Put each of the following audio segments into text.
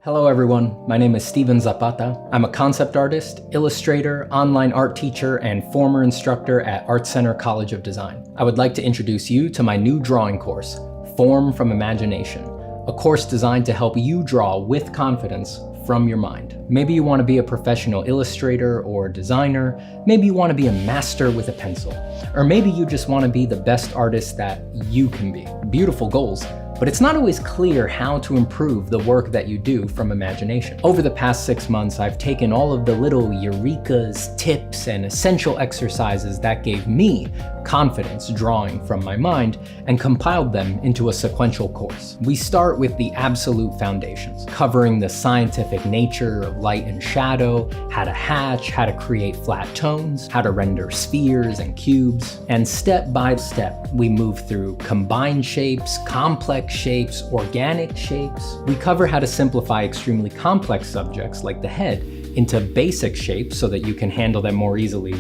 Hello everyone, my name is Steven Zapata. I'm a concept artist, illustrator, online art teacher, and former instructor at Art Center College of Design. I would like to introduce you to my new drawing course, Form from Imagination, a course designed to help you draw with confidence from your mind. Maybe you want to be a professional illustrator or designer, maybe you want to be a master with a pencil, or maybe you just want to be the best artist that you can be. Beautiful goals. But it's not always clear how to improve the work that you do from imagination. Over the past 6 months, I've taken all of the little eurekas, tips, and essential exercises that gave me confidence drawing from my mind and compiled them into a sequential course. We start with the absolute foundations, covering the scientific nature of light and shadow, how to hatch, how to create flat tones, how to render spheres and cubes, and step by step, we move through combined shapes, complex shapes, organic shapes. We cover how to simplify extremely complex subjects like the head into basic shapes so that you can handle them more easily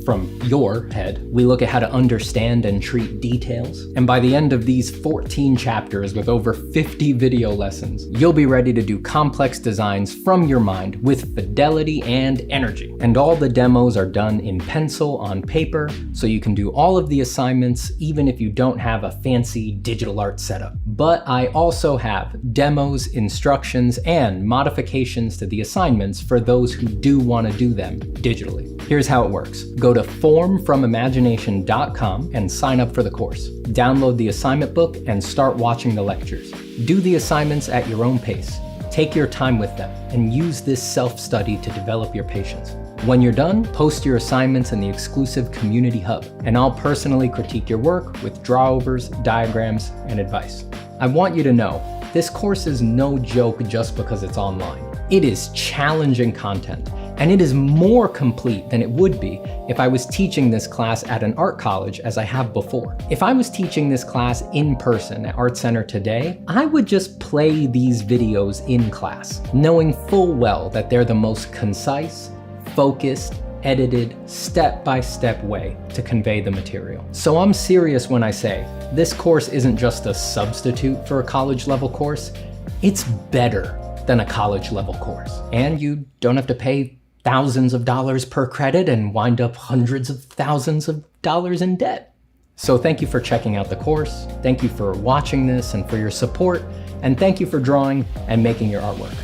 from your head. We look at how to understand and treat details. And by the end of these 14 chapters with over 50 video lessons, you'll be ready to do complex designs from your mind with fidelity and energy. And all the demos are done in pencil on paper, so you can do all of the assignments even if you don't have a fancy digital art setup. But I also have demos, instructions, and modifications to the assignments for those who do want to do them digitally. Here's how it works. Go to formfromimagination.com and sign up for the course. Download the assignment book and start watching the lectures. Do the assignments at your own pace. Take your time with them and use this self-study to develop your patience. When you're done, post your assignments in the exclusive community hub, and I'll personally critique your work with drawovers, diagrams, and advice. I want you to know, this course is no joke just because it's online. It is challenging content, and it is more complete than it would be if I was teaching this class at an art college as I have before. If I was teaching this class in person at Art Center today, I would just play these videos in class, knowing full well that they're the most concise, focused, edited, step-by-step way to convey the material. So I'm serious when I say, this course isn't just a substitute for a college-level course, it's better than a college-level course. And you don't have to pay thousands of dollars per credit and wind up hundreds of thousands of dollars in debt. So thank you for checking out the course, thank you for watching this and for your support, and thank you for drawing and making your artwork.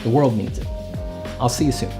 The world needs it. I'll see you soon.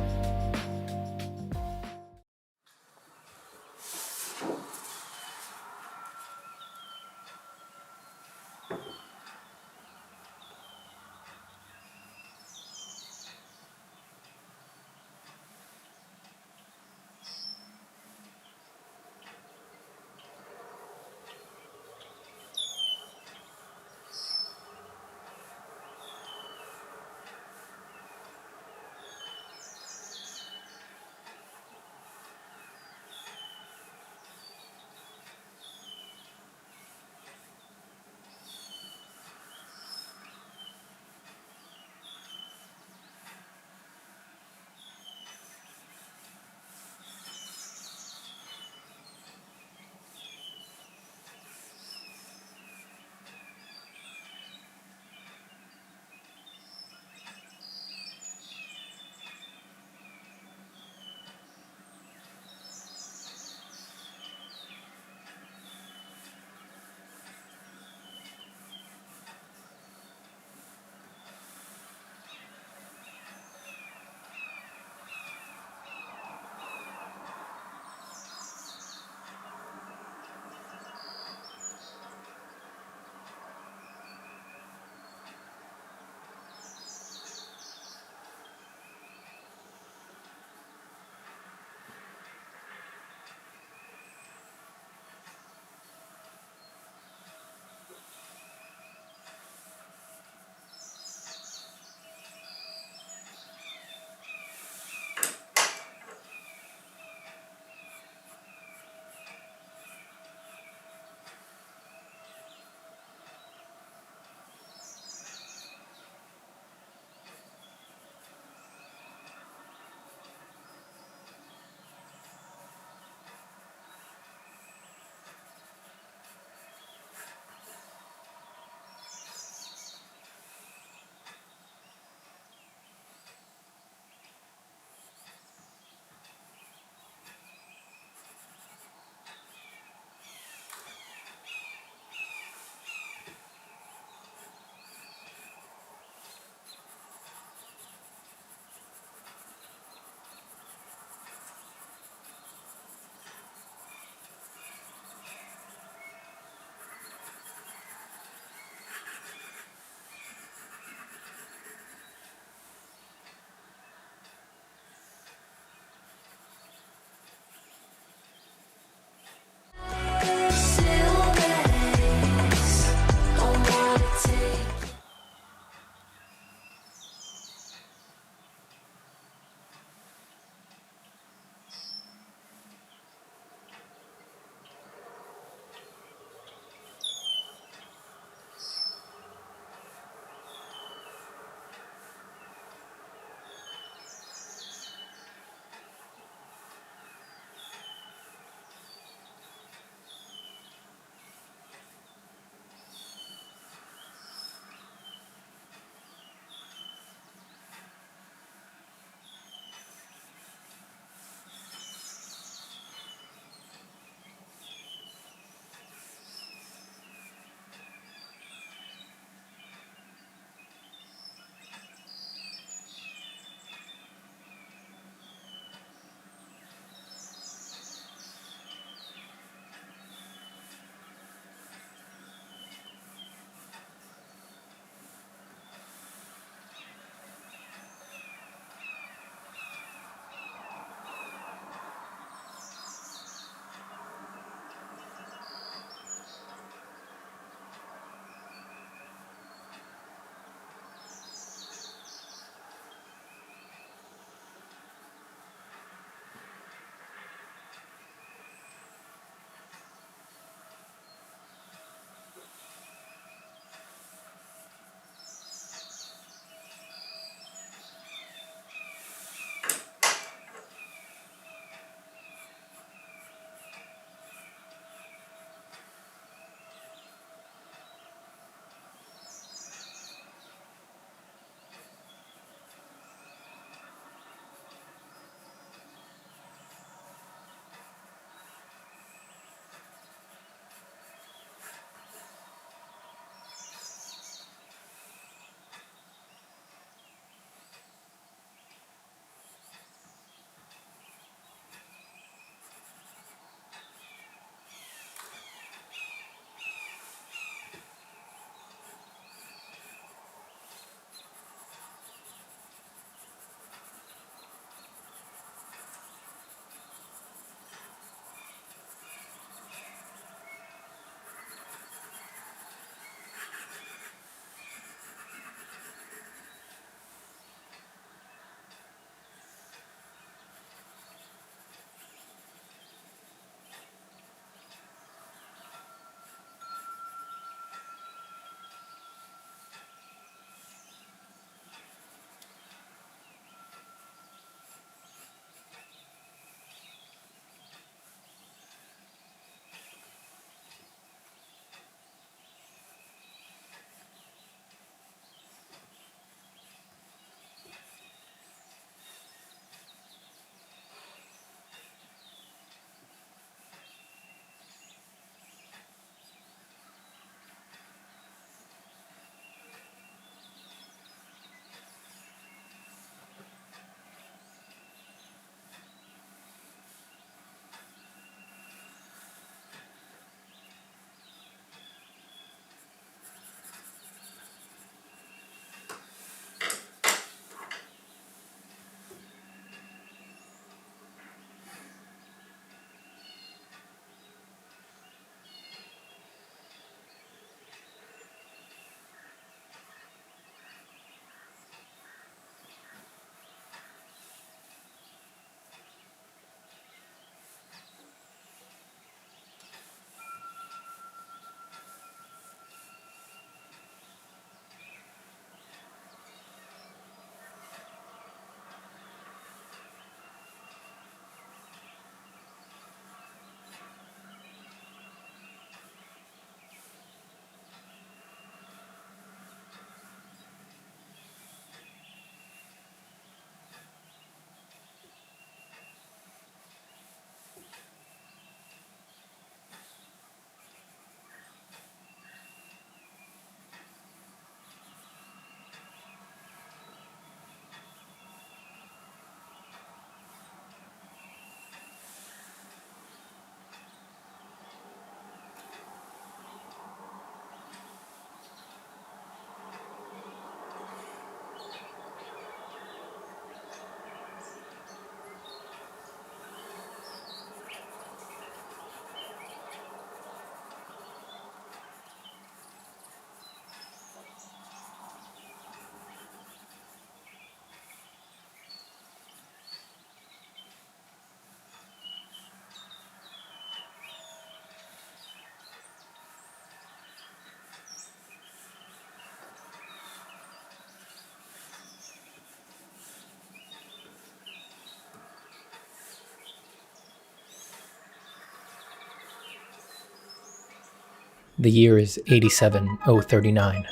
The year is 87039,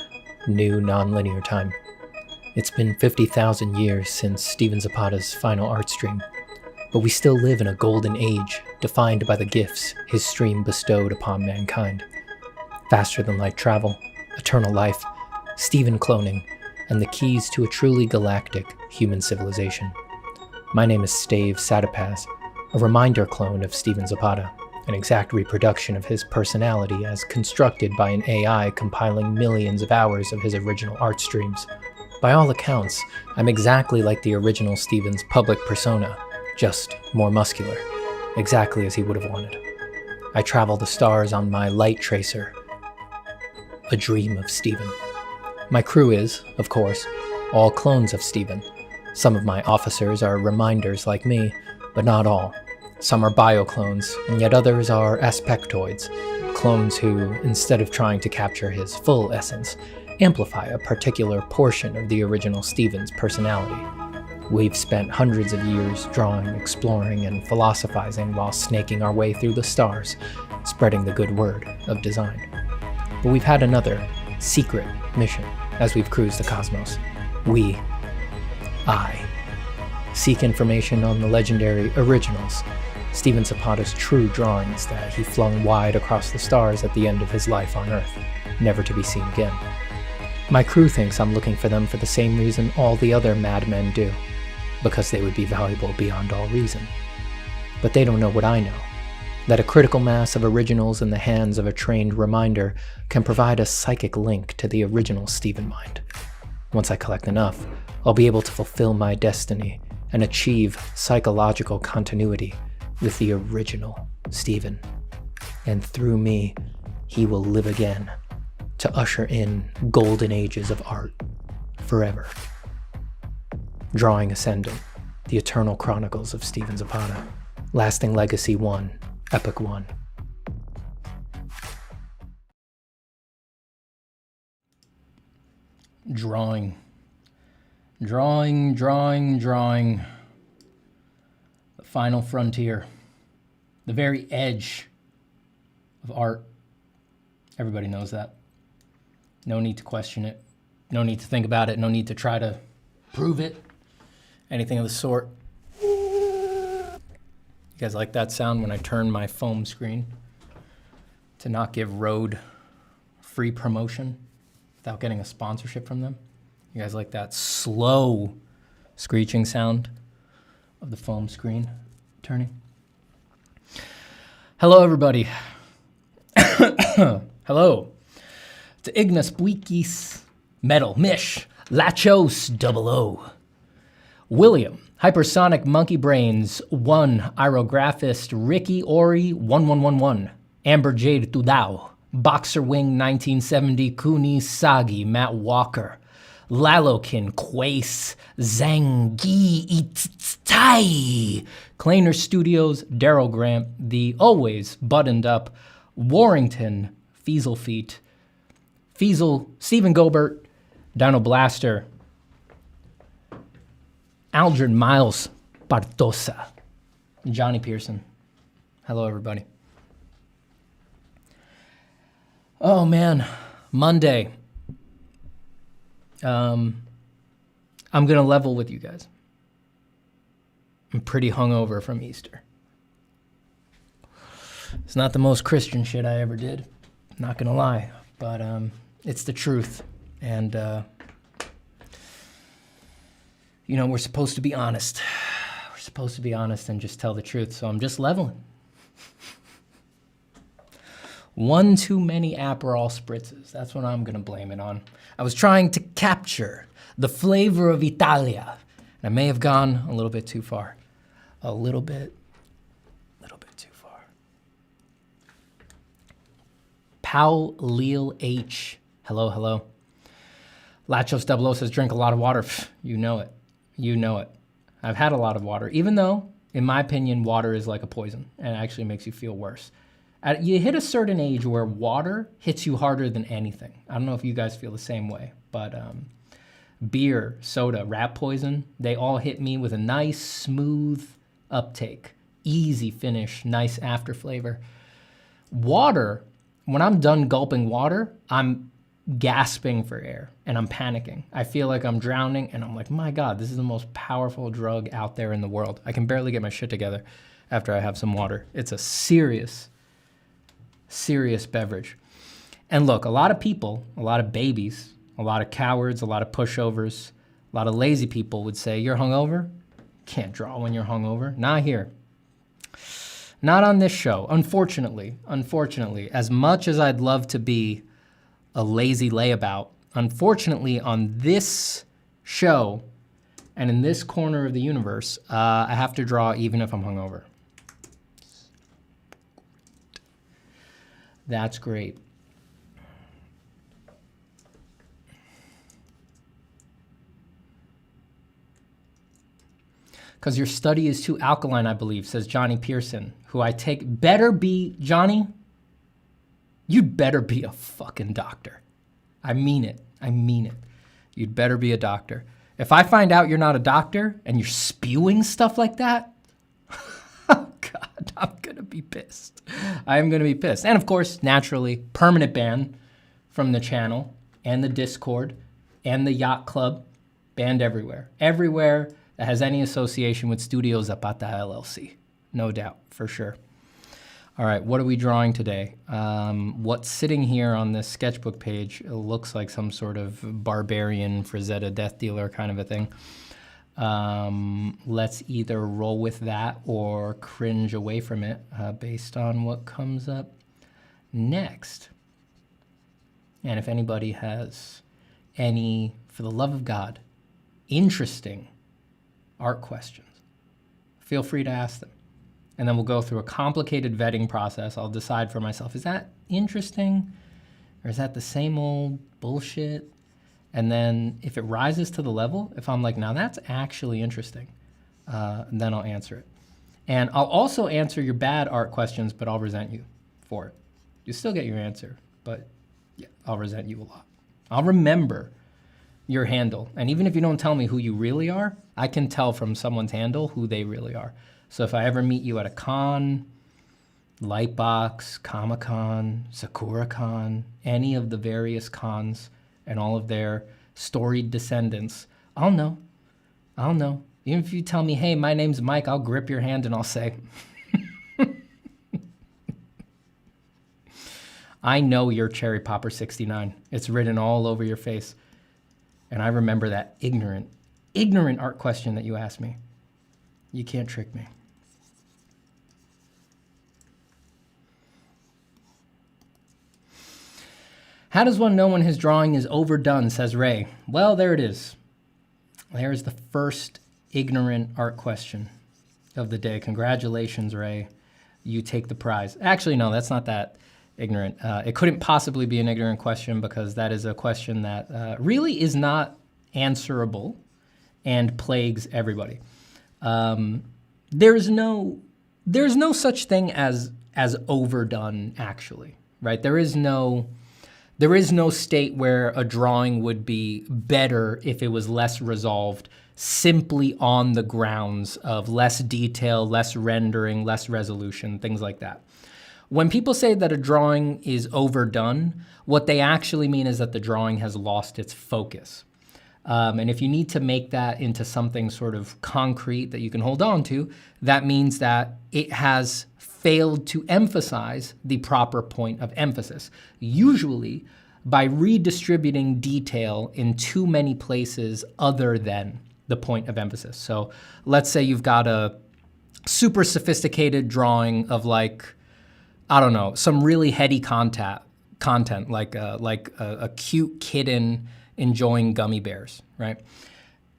new nonlinear time. It's been 50,000 years since Stephen Zapata's final art stream, but we still live in a golden age defined by the gifts his stream bestowed upon mankind. Faster than light travel, eternal life, Stephen cloning, and the keys to a truly galactic human civilization. My name is Stave Satapaz, a reminder clone of Stephen Zapata, an exact reproduction of his personality as constructed by an AI compiling millions of hours of his original art streams. By all accounts, I'm exactly like the original Stephen's public persona, just more muscular, exactly as he would have wanted. I travel the stars on my light tracer, a dream of Stephen. My crew is, of course, all clones of Stephen. Some of my officers are reminders like me, but not all. Some are bioclones, and yet others are aspectoids, clones who, instead of trying to capture his full essence, amplify a particular portion of the original Stephen's personality. We've spent hundreds of years drawing, exploring, and philosophizing while snaking our way through the stars, spreading the good word of design. But we've had another, secret mission as we've cruised the cosmos. I, seek information on the legendary originals, Stephen Zapata's true drawings that he flung wide across the stars at the end of his life on Earth, never to be seen again. My crew thinks I'm looking for them for the same reason all the other madmen do, because they would be valuable beyond all reason. But they don't know what I know, that a critical mass of originals in the hands of a trained reminder can provide a psychic link to the original Stephen mind. Once I collect enough, I'll be able to fulfill my destiny and achieve psychological continuity with the original Stephen. And through me, he will live again to usher in golden ages of art forever. Drawing Ascendant, the eternal chronicles of Stephen Zapata. Lasting Legacy 1, Epic 1. Drawing. The final frontier. The very edge of art. Everybody knows that. No need to question it. No need to think about it. No need to try to prove it. Anything of the sort. You guys like that sound when I turn my foam screen to not give Rode free promotion without getting a sponsorship from them? You guys like that slow screeching sound of the foam screen turning? Hello, everybody. Hello to Ignis Buikis, Metal, Mish, Lachos, 00. William, Hypersonic Monkey Brains, 1, Aerographist, Ricky Ori, 1111, Amber Jade Tudao, Boxer Wing 1970, Kuni Sagi, Matt Walker, Lalokin, Quace, Zangi, Itai, Kleiner Studios, Daryl Grant, the always buttoned up Warrington, Feasel Feet, Feasel, Stephen Gobert, Dino Blaster, Aldrin Miles Bartosa, Johnny Pearson. Hello, everybody. Oh, man. Monday. I'm going to level with you guys. I'm pretty hungover from Easter. It's not the most Christian shit I ever did. Not going to lie. But it's the truth. And, you know, we're supposed to be honest. We're supposed to be honest and just tell the truth. So I'm just leveling. One too many Aperol spritzes. That's what I'm going to blame it on. I was trying to capture the flavor of Italia. And I may have gone a little bit too far. A little bit too far. Paul Leal H. Hello, hello. Lachos 00 says, drink a lot of water. You know it. You know it. I've had a lot of water, even though, in my opinion, water is like a poison and it actually makes you feel worse. You hit a certain age where water hits you harder than anything. I don't know if you guys feel the same way, but beer, soda, rat poison, they all hit me with a nice, smooth uptake, easy finish, nice after flavor. Water when I'm done gulping water, I'm gasping for air and I'm panicking. I feel like I'm drowning and I'm like, my God, this is the most powerful drug out there in the world. I can barely get my shit together after I have some water. It's a serious, serious beverage. And look, a lot of people, a lot of babies, a lot of cowards, a lot of pushovers, a lot of lazy people would say, you're hungover? Can't draw when you're hungover. Not here. Not on this show, unfortunately. Unfortunately, as much as I'd love to be a lazy layabout, unfortunately on this show and in this corner of the universe, I have to draw even if I'm hungover. That's great. Because your study is too alkaline, I believe, says Johnny Pearson, who I take. Better be, Johnny, you'd better be a fucking doctor. I mean it. I mean it. You'd better be a doctor. If I find out you're not a doctor and you're spewing stuff like that, oh God, I'm going to be pissed. I am going to be pissed. And of course, naturally, permanent ban from the channel and the Discord and the Yacht Club, banned everywhere. Everywhere that has any association with Studio Zapata LLC. No doubt, for sure. All right, what are we drawing today? What's sitting here on this sketchbook page looks like some sort of barbarian Frazetta death dealer kind of a thing. Let's either roll with that or cringe away from it based on what comes up next. And if anybody has any, for the love of God, interesting art questions, feel free to ask them. And then we'll go through a complicated vetting process. I'll decide for myself, is that interesting? Or is that the same old bullshit? And then if it rises to the level, if I'm like, now that's actually interesting, then I'll answer it. And I'll also answer your bad art questions, but I'll resent you for it. You still get your answer, but yeah, I'll resent you a lot. I'll remember your handle. And even if you don't tell me who you really are, I can tell from someone's handle who they really are. So if I ever meet you at a con, Lightbox, Comic-Con, SakuraCon, any of the various cons and all of their storied descendants, I'll know. I'll know. Even if you tell me, hey, my name's Mike, I'll grip your hand and I'll say, I know you're Cherry Popper 69. It's written all over your face. And I remember that ignorant art question that you asked me. You can't trick me. How does one know when his drawing is overdone, says Ray. Well, there it is. There's the first ignorant art question of the day. Congratulations, Ray. You take the prize. Actually, no, that's not that ignorant. It couldn't possibly be an ignorant question because that is a question that really is not answerable and plagues everybody. There's no such thing as overdone, actually, right? There is no state where a drawing would be better if it was less resolved simply on the grounds of less detail, less rendering, less resolution, things like that. When people say that a drawing is overdone, what they actually mean is that the drawing has lost its focus. And if you need to make that into something sort of concrete that you can hold on to, that means that it has failed to emphasize the proper point of emphasis, usually by redistributing detail in too many places other than the point of emphasis. So let's say you've got a super sophisticated drawing of like, I don't know, some really heady content like a cute kitten enjoying gummy bears, right?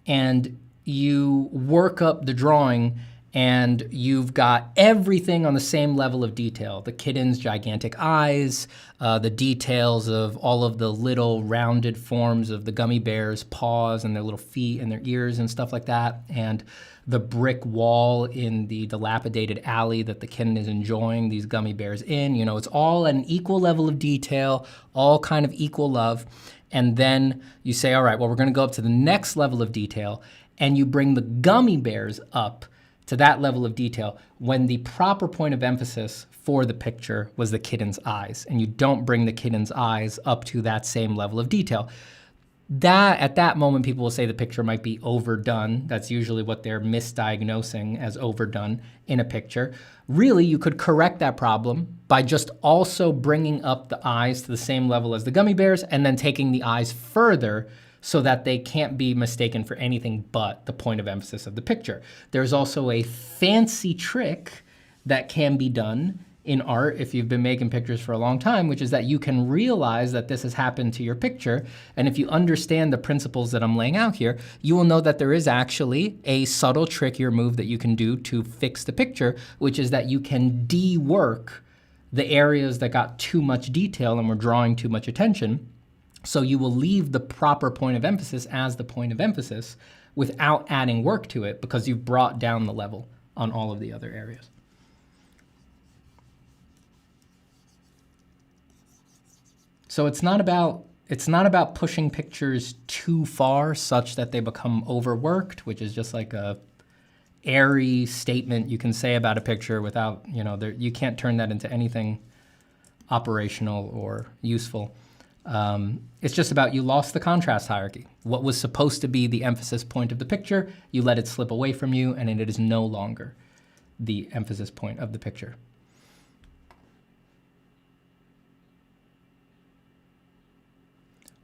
And you work up the drawing and you've got everything on the same level of detail. The kitten's gigantic eyes, the details of all of the little rounded forms of the gummy bear's paws and their little feet and their ears and stuff like that, and the brick wall in the dilapidated alley that the kitten is enjoying these gummy bears in. You know, it's all at an equal level of detail, all kind of equal love. And then you say, all right, well, we're gonna go up to the next level of detail, and you bring the gummy bears up to that level of detail when the proper point of emphasis for the picture was the kitten's eyes, and you don't bring the kitten's eyes up to that same level of detail. That, at that moment, people will say the picture might be overdone. That's usually what they're misdiagnosing as overdone in a picture. Really, you could correct that problem by just also bringing up the eyes to the same level as the gummy bears and then taking the eyes further so that they can't be mistaken for anything but the point of emphasis of the picture. There's also a fancy trick that can be done in art if you've been making pictures for a long time, which is that you can realize that this has happened to your picture. And if you understand the principles that I'm laying out here, you will know that there is actually a subtle, trickier move that you can do to fix the picture, which is that you can de-work the areas that got too much detail and were drawing too much attention. So you will leave the proper point of emphasis as the point of emphasis without adding work to it because you've brought down the level on all of the other areas. So it's not about pushing pictures too far such that they become overworked, which is just like a airy statement you can say about a picture without, you can't turn that into anything operational or useful. It's just about you lost the contrast hierarchy. What was supposed to be the emphasis point of the picture, you let it slip away from you, and it is no longer the emphasis point of the picture.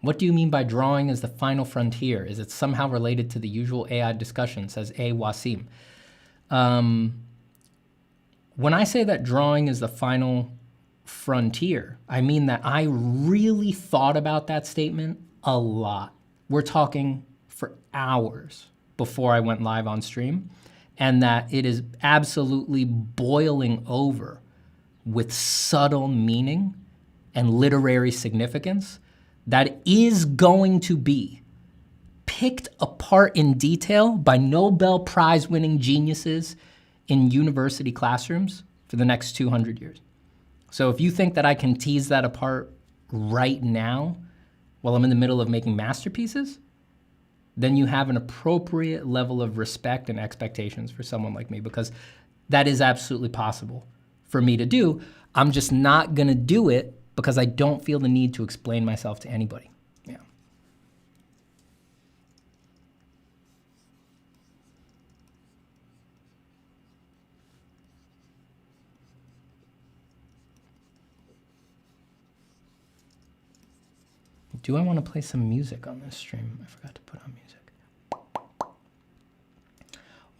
What do you mean by drawing as the final frontier? Is it somehow related to the usual AI discussion, says A. Wasim. When I say that drawing is the final frontier, I mean that I really thought about that statement a lot. We're talking for hours before I went live on stream, and that it is absolutely boiling over with subtle meaning and literary significance that is going to be picked apart in detail by Nobel Prize winning geniuses in university classrooms for the next 200 years. So if you think that I can tease that apart right now while I'm in the middle of making masterpieces, then you have an appropriate level of respect and expectations for someone like me, because that is absolutely possible for me to do. I'm just not gonna do it because I don't feel the need to explain myself to anybody. Yeah. Do I want to play some music on this stream? I forgot to put on music.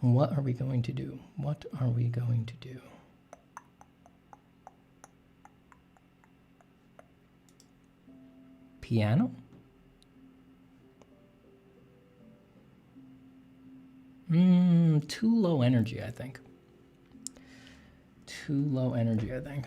What are we going to do? What are we going to do? Piano? Too low energy, I think. Too low energy, I think.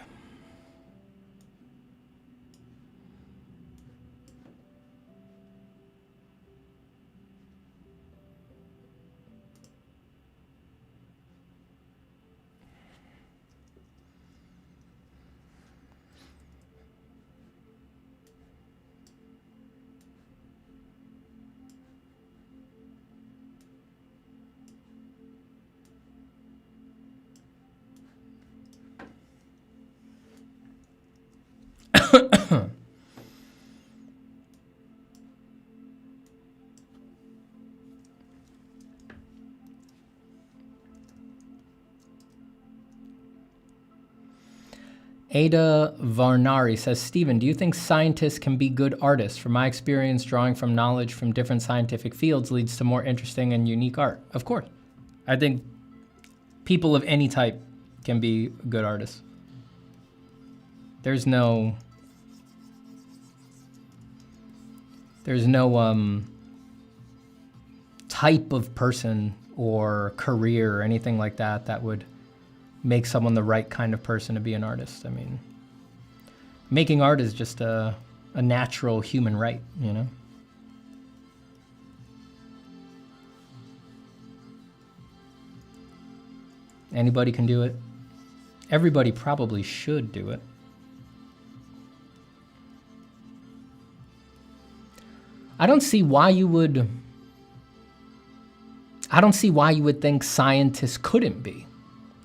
Ada Varnari says, Stephen, do you think scientists can be good artists? From my experience, drawing from knowledge from different scientific fields leads to more interesting and unique art. Of course. I think people of any type can be good artists. There's no type of person or career or anything like that that would make someone the right kind of person to be an artist. I mean, making art is just a natural human right, you know? Anybody can do it. Everybody probably should do it. I don't see why you would I don't see why you would think scientists couldn't be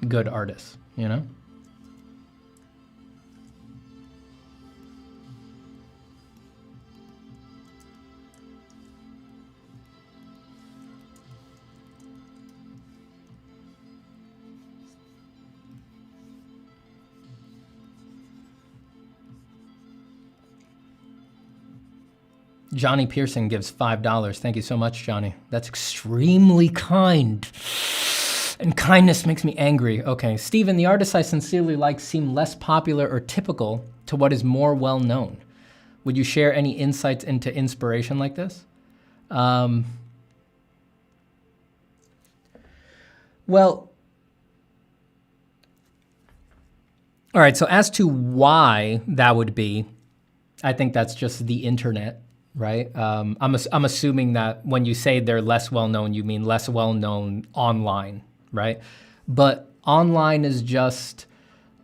good artists, you know? Johnny Pearson gives $5. Thank you so much, Johnny. That's extremely kind. And kindness makes me angry. Okay, Stephen, the artists I sincerely like seem less popular or typical to what is more well known. Would you share any insights into inspiration like this? Well, all right, so as to why that would be, I think that's just the internet. Right? I'm assuming that when you say they're less well-known, you mean less well-known online, right? But online is just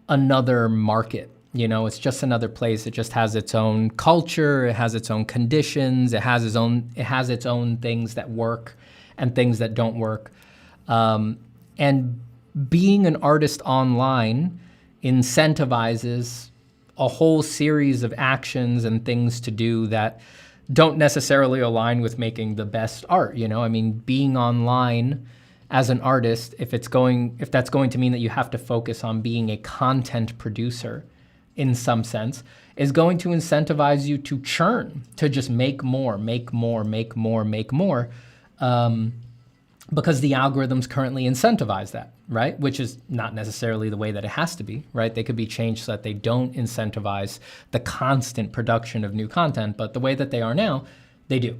another market, you know? It's just another place. It just has its own culture. It has its own conditions. It has its own things that work and things that don't work. And being an artist online incentivizes a whole series of actions and things to do that don't necessarily align with making the best art, you know? I mean, being online as an artist, if that's going to mean that you have to focus on being a content producer in some sense, is going to incentivize you to churn, to just make more, because the algorithms currently incentivize that, right? Which is not necessarily the way that it has to be, right? They could be changed so that they don't incentivize the constant production of new content, but the way that they are now, they do.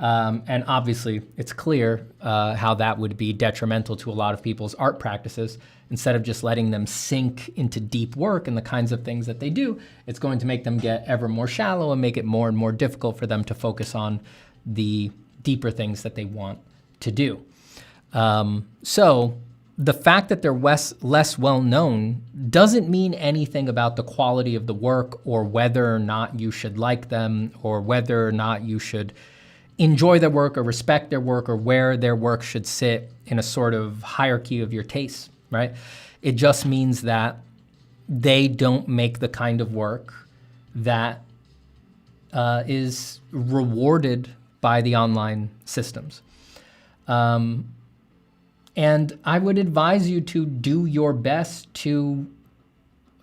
And obviously, it's clear how that would be detrimental to a lot of people's art practices. Instead of just letting them sink into deep work and the kinds of things that they do, it's going to make them get ever more shallow and make it more and more difficult for them to focus on the deeper things that they want to do. So the fact that they're less well known doesn't mean anything about the quality of the work or whether or not you should like them or whether or not you should enjoy their work or respect their work or where their work should sit in a sort of hierarchy of your tastes, right? It just means that they don't make the kind of work that is rewarded by the online systems. And I would advise you to do your best to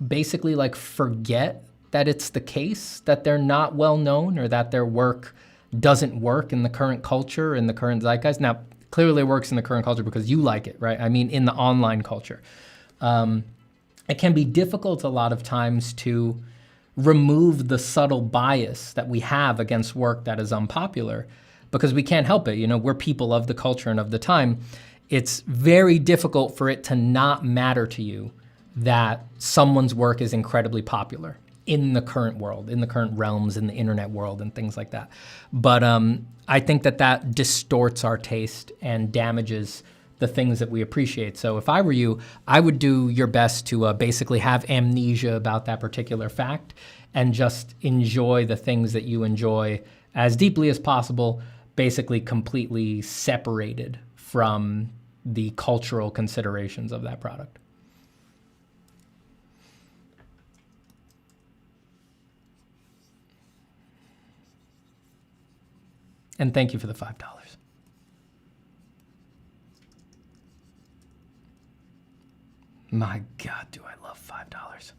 basically like forget that it's the case that they're not well known or that their work doesn't work in the current culture, in the current zeitgeist. Now, clearly it works in the current culture because you like it, right? I mean, in the online culture. It can be difficult a lot of times to remove the subtle bias that we have against work that is unpopular because we can't help it. You know, we're people of the culture and of the time. It's very difficult for it to not matter to you that someone's work is incredibly popular in the current world, in the current realms, in the internet world and things like that. But I think that distorts our taste and damages the things that we appreciate. So if I were you, I would do your best to basically have amnesia about that particular fact and just enjoy the things that you enjoy as deeply as possible, basically completely separated from the cultural considerations of that product. And thank you for the $5. My God, do I love $5.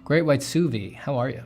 Great White Suvi, how are you?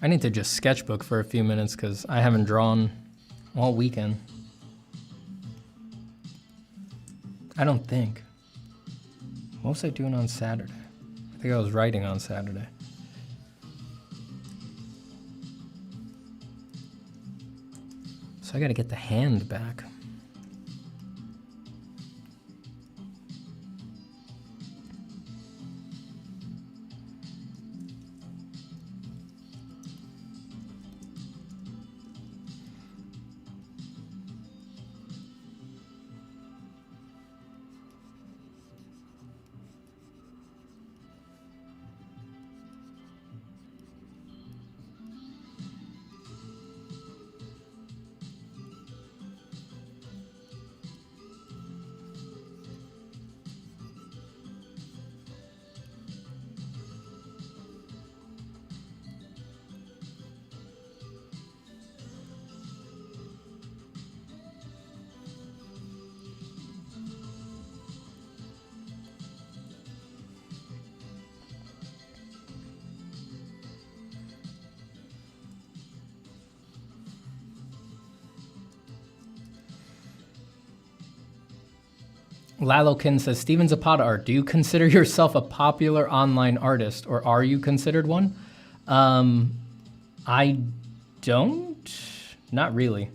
I need to just sketchbook for a few minutes because I haven't drawn all weekend. I don't think. What was I doing on Saturday? I think I was writing on Saturday. So I gotta get the hand back. Lalokin says, Steven Zapata art, do you consider yourself a popular online artist, or are you considered one? I don't. Not really.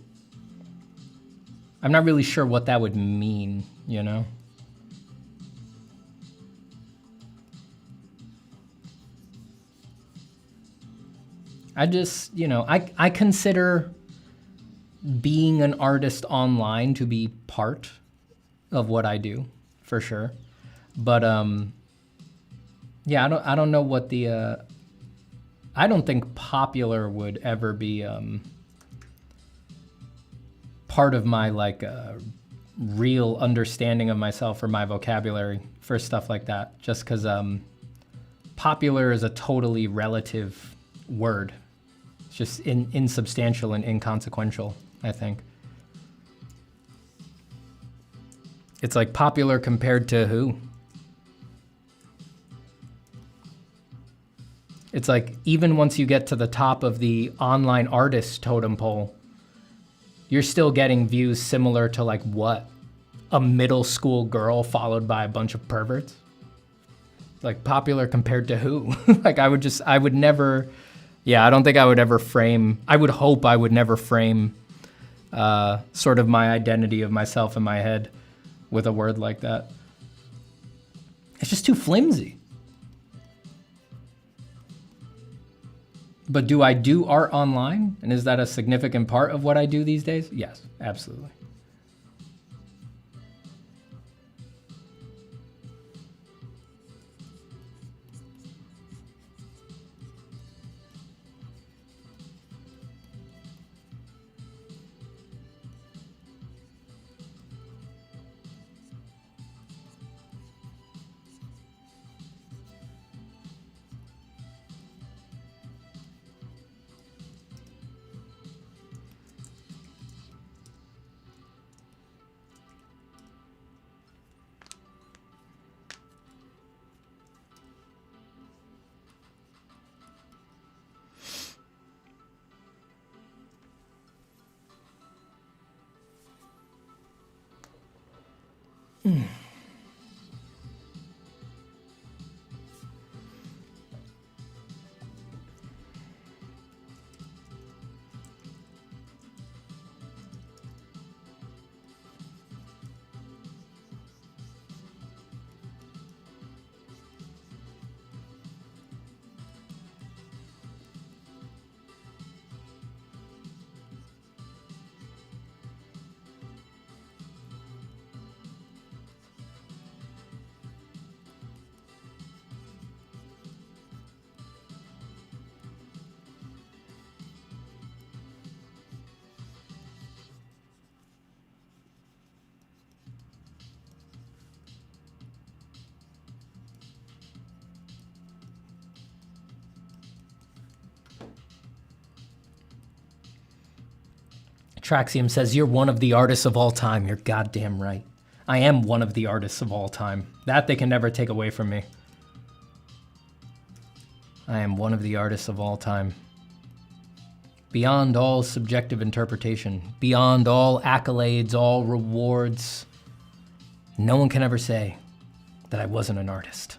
I'm not really sure what that would mean, you know? I just, you know, I consider being an artist online to be part of what I do, for sure. But yeah, I don't know what the I don't think popular would ever be part of my like real understanding of myself or my vocabulary for stuff like that, just because popular is a totally relative word. It's just insubstantial and inconsequential, I think. It's like popular compared to who? It's like even once you get to the top of the online artist totem pole, you're still getting views similar to like what? A middle school girl followed by a bunch of perverts? Like popular compared to who? Like I would never, yeah, I don't think I would ever frame, I would hope I would never frame sort of my identity of myself in my head with a word like that. It's just too flimsy. But do I do art online? And is that a significant part of what I do these days? Yes, absolutely. Traxium says, you're one of the artists of all time. You're goddamn right. I am one of the artists of all time. That they can never take away from me. I am one of the artists of all time. beyond all subjective interpretation, beyond all accolades, all rewards. No one can ever say that I wasn't an artist.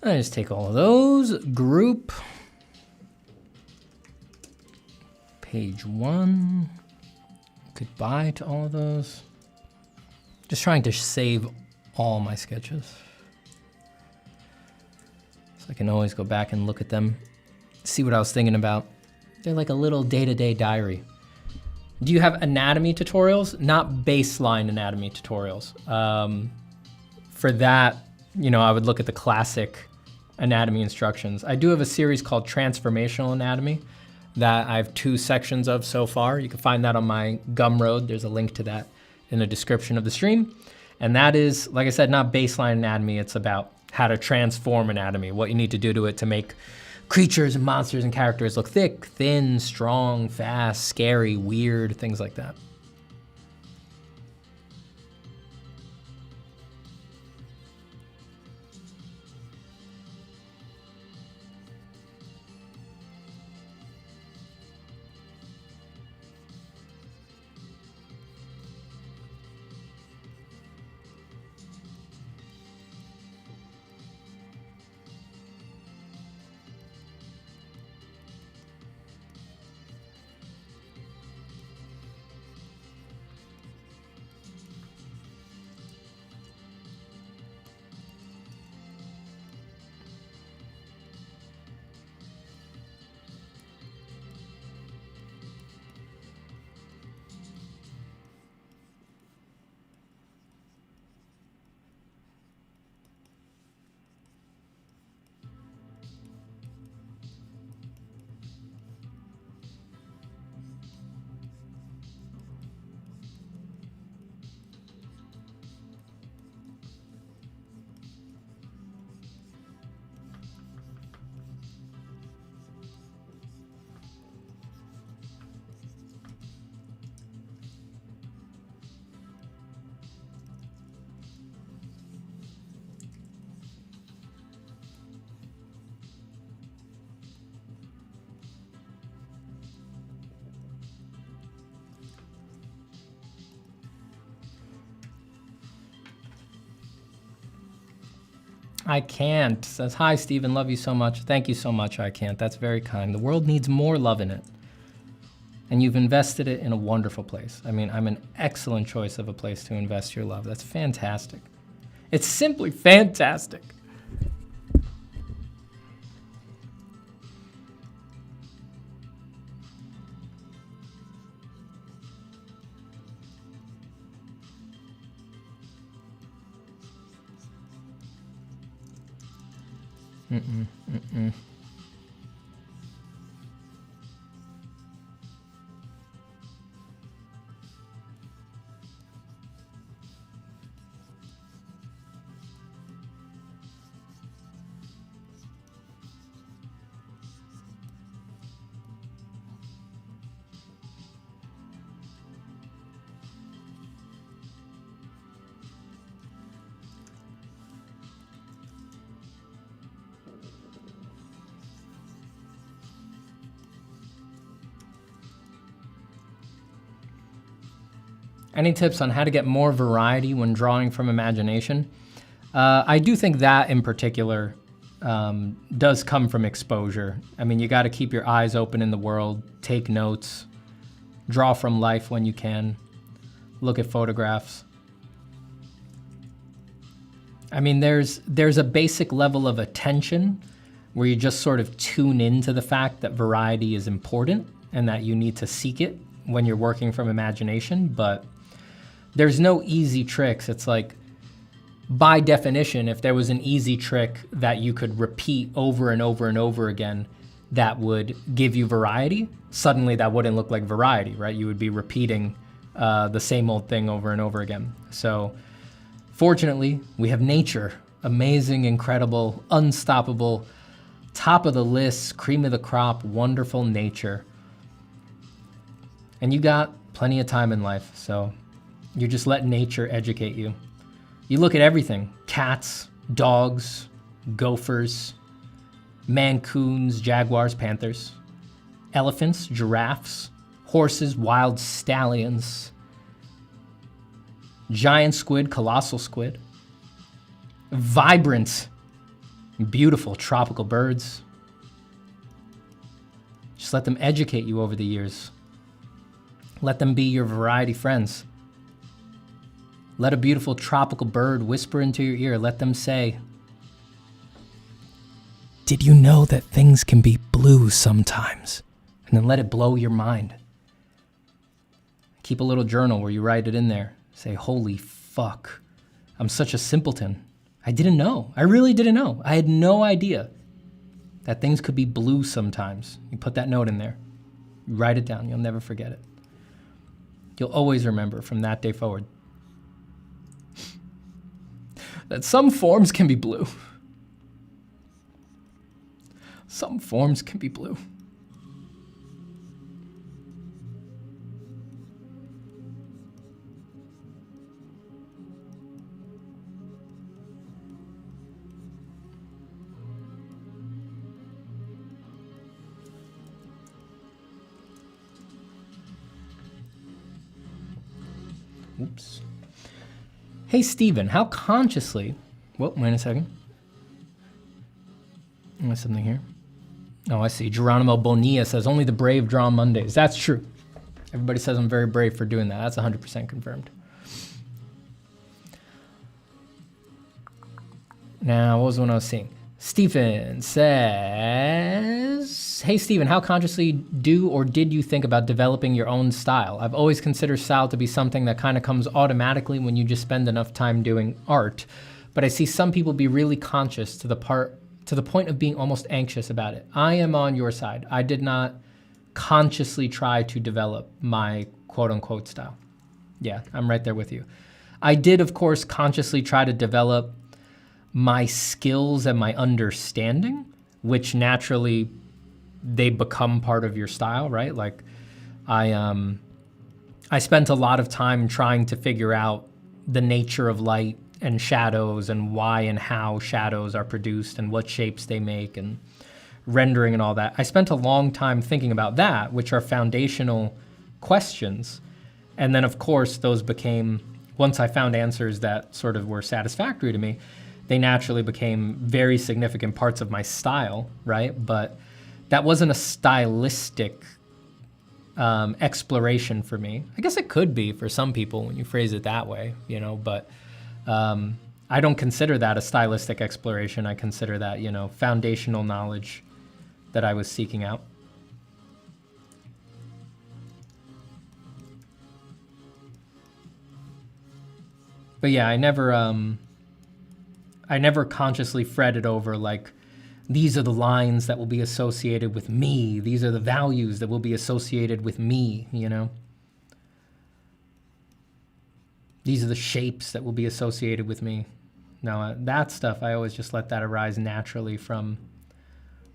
I just take all of those, group, page 1, goodbye to all of those. Just trying to save all my sketches, so I can always go back and look at them, see what I was thinking about. They're like a little day-to-day diary. Do you have anatomy tutorials? Not baseline anatomy tutorials. For that, you know, I would look at the classic anatomy instructions. I do have a series called Transformational Anatomy that I have 2 sections of so far. You can find that on my Gumroad. There's a link to that in the description of the stream. And that is, like I said, not baseline anatomy. It's about how to transform anatomy, what you need to do to it to make creatures and monsters and characters look thick, thin, strong, fast, scary, weird, things like that. I can't. Says, hi, Stephen. Love you so much. Thank you so much, I can't. That's very kind. The world needs more love in it. And you've invested it in a wonderful place. I mean, I'm an excellent choice of a place to invest your love. That's fantastic. It's simply fantastic. Any tips on how to get more variety when drawing from imagination? I do think that in particular does come from exposure. I mean, you got to keep your eyes open in the world, take notes, draw from life when you can, look at photographs. I mean, there's a basic level of attention where you just sort of tune into the fact that variety is important and that you need to seek it when you're working from imagination, but there's no easy tricks. It's like, by definition, if there was an easy trick that you could repeat over and over and over again that would give you variety, suddenly that wouldn't look like variety, right? You would be repeating the same old thing over and over again. So fortunately, we have nature, amazing, incredible, unstoppable, top of the list, cream of the crop, wonderful nature. And you got plenty of time in life, so you just let nature educate you. You look at everything, cats, dogs, gophers, mancoons, jaguars, panthers, elephants, giraffes, horses, wild stallions, giant squid, colossal squid, vibrant, beautiful tropical birds. Just let them educate you over the years. Let them be your variety friends. Let a beautiful tropical bird whisper into your ear. Let them say, "Did you know that things can be blue sometimes?" And then let it blow your mind. Keep a little journal where you write it in there. Say, "Holy fuck, I'm such a simpleton. I didn't know. I really didn't know. I had no idea that things could be blue sometimes." You put that note in there. You write it down. You'll never forget it. You'll always remember from that day forward that some forms can be blue. Some forms can be blue. Oops. Hey, Steven, how consciously... Whoa, wait a second. There's something here. Oh, I see. Geronimo Bonilla says, "Only the brave draw on Mondays." That's true. Everybody says I'm very brave for doing that. That's 100% confirmed. Now, what was the one I was seeing? Stephen says, "Hey Stephen, how consciously do or did you think about developing your own style? I've always considered style to be something that kind of comes automatically when you just spend enough time doing art. But I see some people be really conscious to the point of being almost anxious about it. I am on your side. I did not consciously try to develop my quote-unquote style." Yeah, I'm right there with you. I did, of course, consciously try to develop my skills and my understanding, which naturally they become part of your style, right? Like I spent a lot of time trying to figure out the nature of light and shadows and why and how shadows are produced and what shapes they make and rendering and all that. I spent a long time thinking about that, which are foundational questions. And then of course those became, once I found answers that sort of were satisfactory to me, they naturally became very significant parts of my style, right? But that wasn't a stylistic exploration for me. I guess it could be for some people when you phrase it that way, you know, but I don't consider that a stylistic exploration. I consider that, you know, foundational knowledge that I was seeking out. But yeah, I never consciously fretted over like, these are the lines that will be associated with me. These are the values that will be associated with me, you know? These are the shapes that will be associated with me. No, that stuff, I always just let that arise naturally from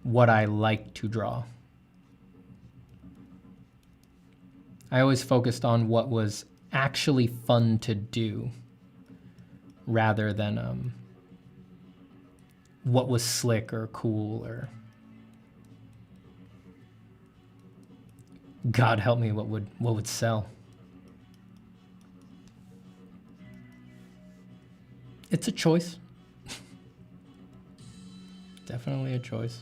what I like to draw. I always focused on what was actually fun to do rather than what was slick or cool or, God help me, what would sell. It's a choice. Definitely a choice.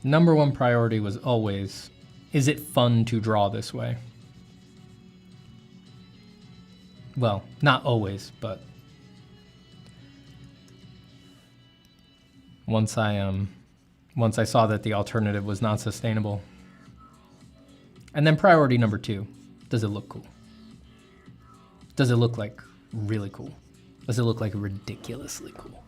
Number one priority was always, is it fun to draw this way? Well, not always, but once I saw that the alternative was not sustainable. And then priority number two, does it look cool? Does it look like really cool? Does it look like ridiculously cool?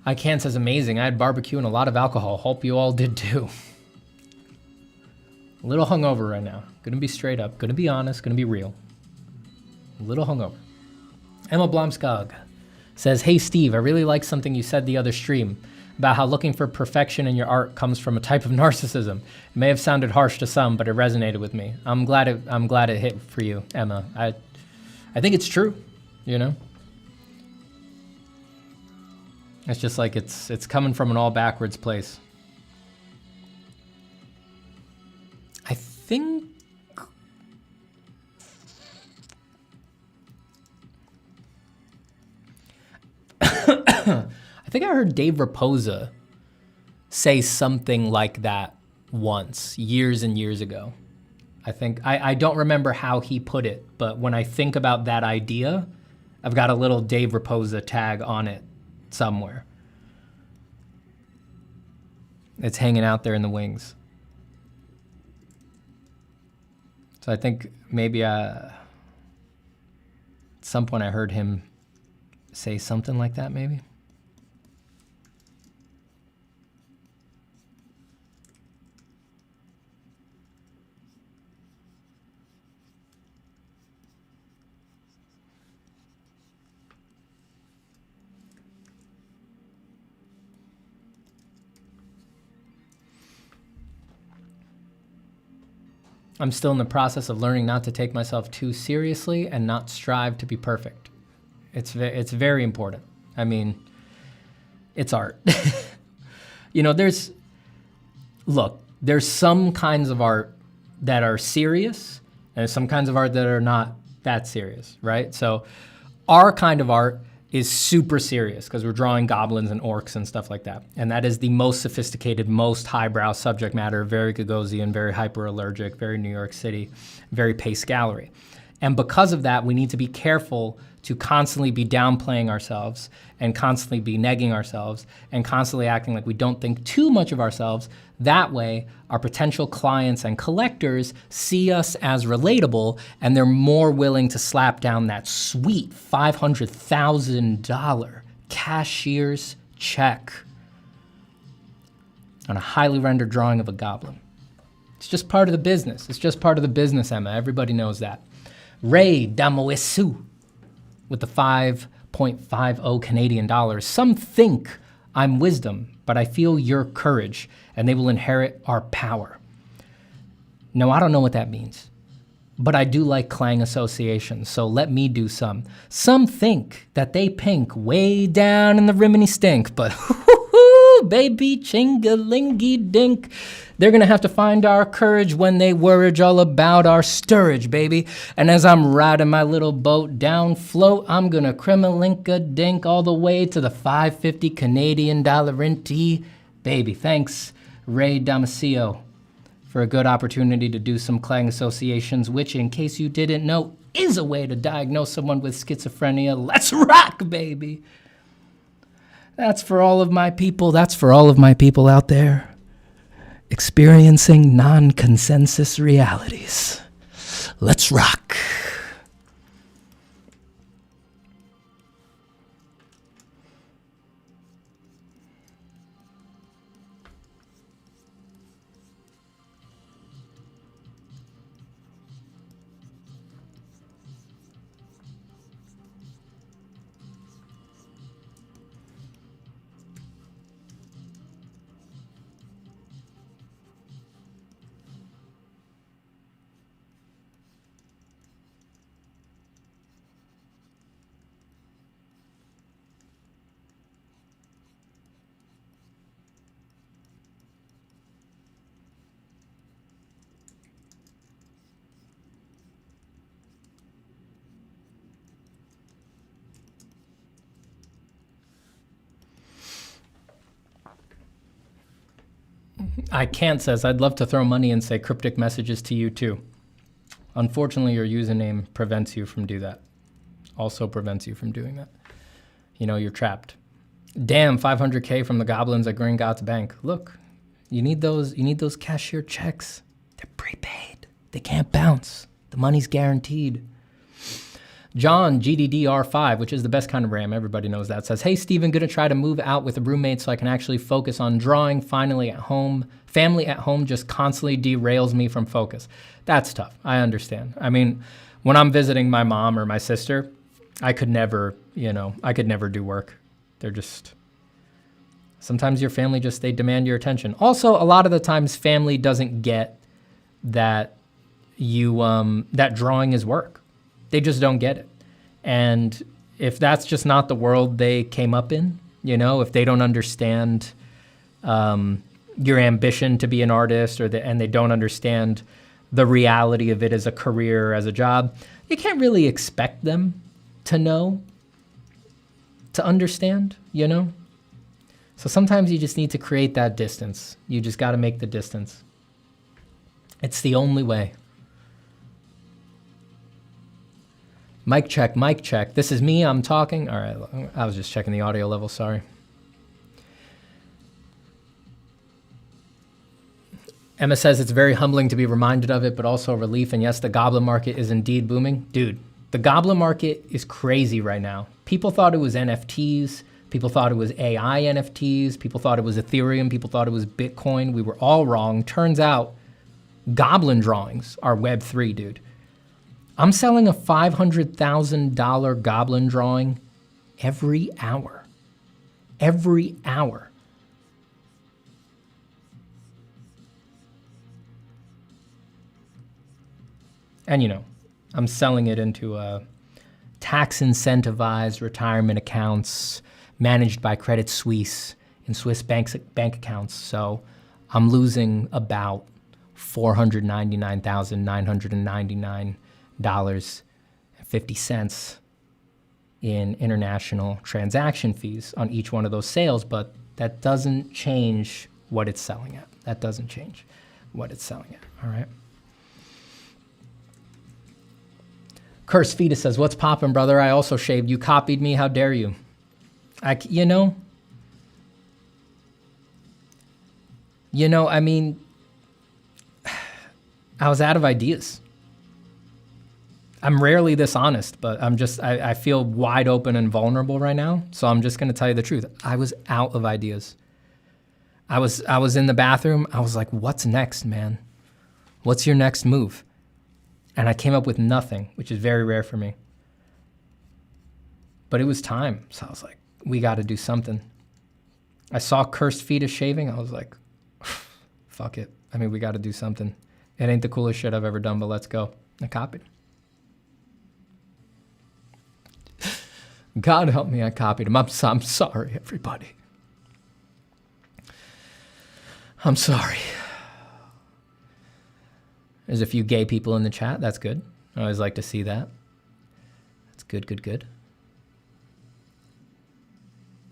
I can't says amazing. I had barbecue and a lot of alcohol. Hope you all did too. A little hungover right now. Gonna be straight up, gonna be honest, gonna be real. A little hungover. Emma Blomskog says, hey Steve, I really like something you said the other stream about how looking for perfection in your art comes from a type of narcissism. It may have sounded harsh to some, but it resonated with me. I'm glad it hit for you, Emma. I think it's true, you know? It's just like it's coming from an all backwards place. I think I heard Dave Raposa say something like that once, years and years ago. I don't remember how he put it, but when I think about that idea, I've got a little Dave Raposa tag on it somewhere. It's hanging out there in the wings. So I think maybe at some point I heard him say something like that, maybe. I'm still in the process of learning not to take myself too seriously and not strive to be perfect. It's very important. I mean, it's art. You know, there's some kinds of art that are serious and there's some kinds of art that are not that serious, right? So our kind of art is super serious because we're drawing goblins and orcs and stuff like that. And that is the most sophisticated, most highbrow subject matter, very Gagosian, very hyperallergic, very New York City, very Pace Gallery. And because of that, we need to be careful to constantly be downplaying ourselves and constantly be negging ourselves and constantly acting like we don't think too much of ourselves. That way, our potential clients and collectors see us as relatable and they're more willing to slap down that sweet $500,000 cashier's check on a highly rendered drawing of a goblin. It's just part of the business. It's just part of the business, Emma. Everybody knows that. Ray Damoesu with the 5.50 Canadian dollars. Some think I'm wisdom, but I feel your courage, and they will inherit our power. No, I don't know what that means, but I do like clang associations, so let me do some. Some think that they pink way down in the rimini stink, but baby chingalingy dink. They're gonna have to find our courage when they worridge all about our stirrage, baby. And as I'm riding my little boat down float, I'm gonna crimalinka dink all the way to the 550 Canadian dollar rentee. Baby, thanks, Ray Damasio, for a good opportunity to do some clang associations, which, in case you didn't know, is a way to diagnose someone with schizophrenia. Let's rock, baby. That's for all of my people. That's for all of my people out there experiencing non-consensus realities. Let's rock. I can't says, I'd love to throw money and say cryptic messages to you too. Unfortunately, your username prevents you from do that. Also prevents you from doing that. You know, you're trapped. Damn, 500K from the goblins at Gringotts Bank. Look, you need those cashier checks. They're prepaid. They can't bounce. The money's guaranteed. John, GDDR5, which is the best kind of RAM, everybody knows that, says, hey, Steven, gonna try to move out with a roommate so I can actually focus on drawing finally at home. Family at home just constantly derails me from focus. That's tough, I understand. I mean, when I'm visiting my mom or my sister, I could never do work. They're just, sometimes your family they demand your attention. Also, a lot of the times family doesn't get that that drawing is work. They just don't get it. And if that's just not the world they came up in, if they don't understand your ambition to be an artist and they don't understand the reality of it as a career, as a job, you can't really expect them to know, to understand, So sometimes you just need to create that distance. You just got to make the distance. It's the only way. Mic check, mic check. This is me, I'm talking. All right, I was just checking the audio level, sorry. Emma says it's very humbling to be reminded of it, but also a relief. And yes, the goblin market is indeed booming. Dude, the goblin market is crazy right now. People thought it was NFTs. People thought it was AI NFTs. People thought it was Ethereum. People thought it was Bitcoin. We were all wrong. Turns out goblin drawings are Web3, dude. I'm selling a $500,000 goblin drawing every hour. Every hour. And I'm selling it into tax incentivized retirement accounts managed by Credit Suisse in Swiss bank accounts. So I'm losing about $499,999.50 in international transaction fees on each one of those sales, but that doesn't change what it's selling at. That doesn't change what it's selling at, all right? Curse Fetus says, what's poppin', brother? I also shaved. You copied me. How dare you? I mean, I was out of ideas. I'm rarely this honest, but I feel wide open and vulnerable right now. So I'm just going to tell you the truth. I was out of ideas. I was in the bathroom. I was like, what's next, man? What's your next move? And I came up with nothing, which is very rare for me. But it was time. So I was like, we got to do something. I saw Cursed Fetus shaving. I was like, fuck it. I mean, we got to do something. It ain't the coolest shit I've ever done, but let's go. I copied. God help me, I copied him. I'm sorry, everybody. I'm sorry. There's a few gay people in the chat. That's good. I always like to see that. That's good, good, good.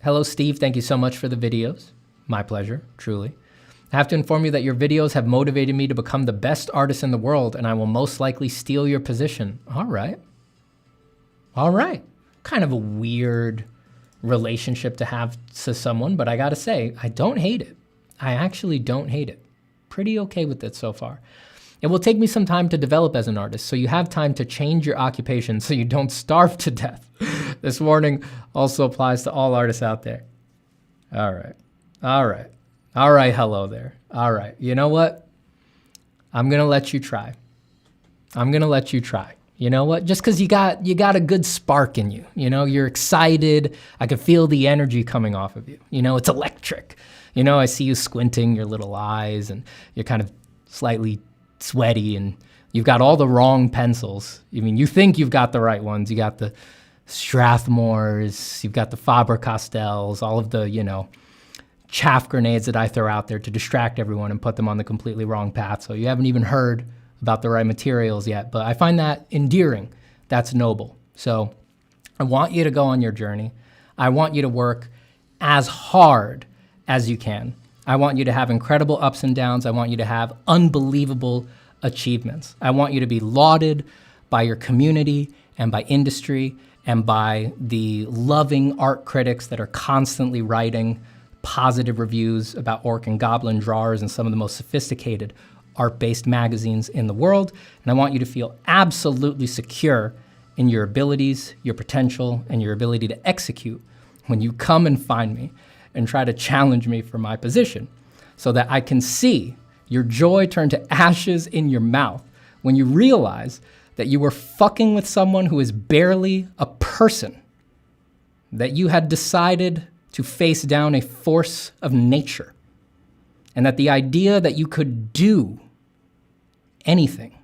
Hello, Steve. Thank you so much for the videos. My pleasure, truly. I have to inform you that your videos have motivated me to become the best artist in the world, and I will most likely steal your position. All right. All right. Kind of a weird relationship to have to someone, but I gotta say, I don't hate it. I actually don't hate it. Pretty okay with it so far. It will take me some time to develop as an artist, so you have time to change your occupation so you don't starve to death. This warning also applies to all artists out there. All right. All right. All right, hello there. All right. You know what? I'm going to let you try. I'm going to let you try. You know what? Just because you got a good spark in you. You're excited. I can feel the energy coming off of you. It's electric. I see you squinting your little eyes and you're kind of slightly sweaty and you've got all the wrong pencils. I mean, you think you've got the right ones. You got the Strathmores, you've got the Faber-Castells, all of the, chaff grenades that I throw out there to distract everyone and put them on the completely wrong path. So you haven't even heard about the right materials yet, but I find that endearing. That's noble. So I want you to go on your journey. I want you to work as hard as you can. I want you to have incredible ups and downs. I want you to have unbelievable achievements. I want you to be lauded by your community and by industry and by the loving art critics that are constantly writing positive reviews about Orc and Goblin drawers in some of the most sophisticated art-based magazines in the world. And I want you to feel absolutely secure in your abilities, your potential, and your ability to execute when you come and find me and try to challenge me for my position, so that I can see your joy turn to ashes in your mouth when you realize that you were fucking with someone who is barely a person, that you had decided to face down a force of nature, and that the idea that you could do anything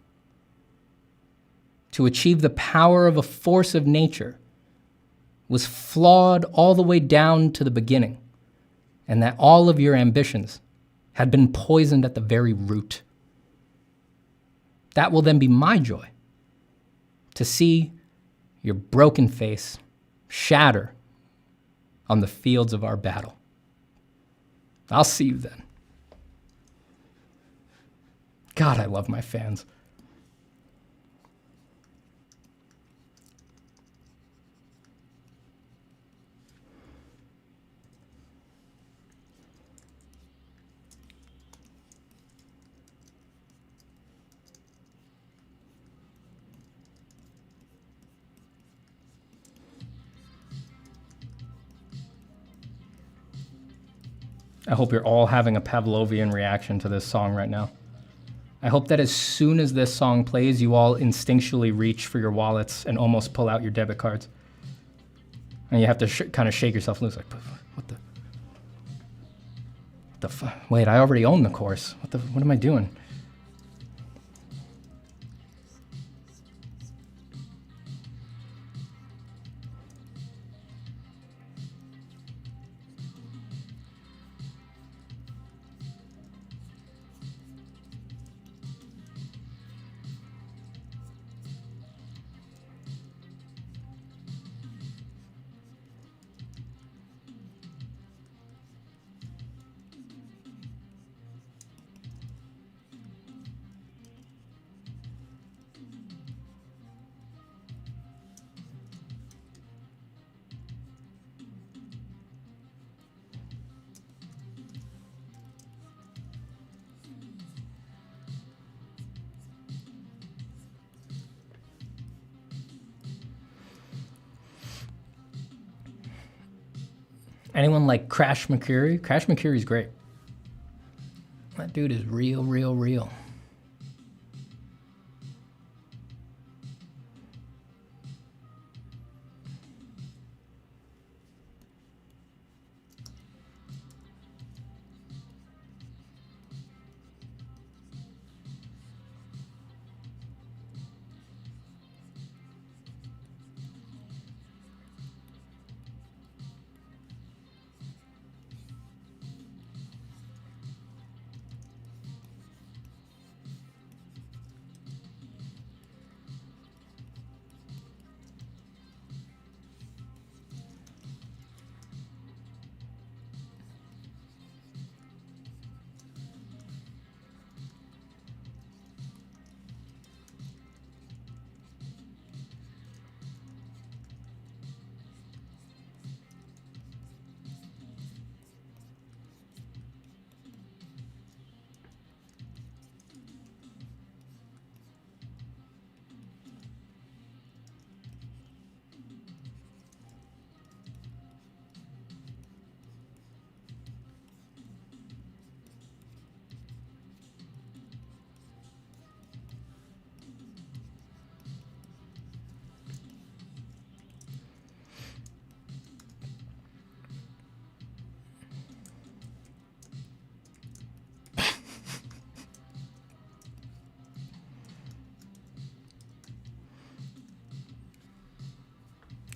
to achieve the power of a force of nature was flawed all the way down to the beginning, and that all of your ambitions had been poisoned at the very root. That will then be my joy, to see your broken face shatter on the fields of our battle. I'll see you then. God, I love my fans. I hope you're all having a Pavlovian reaction to this song right now. I hope that as soon as this song plays, you all instinctually reach for your wallets and almost pull out your debit cards. And you have to kind of shake yourself loose, like, what the fuck? Wait, I already own the course. What am I doing? Anyone like Crash Mercury? Crash Mercury's great. That dude is real, real, real.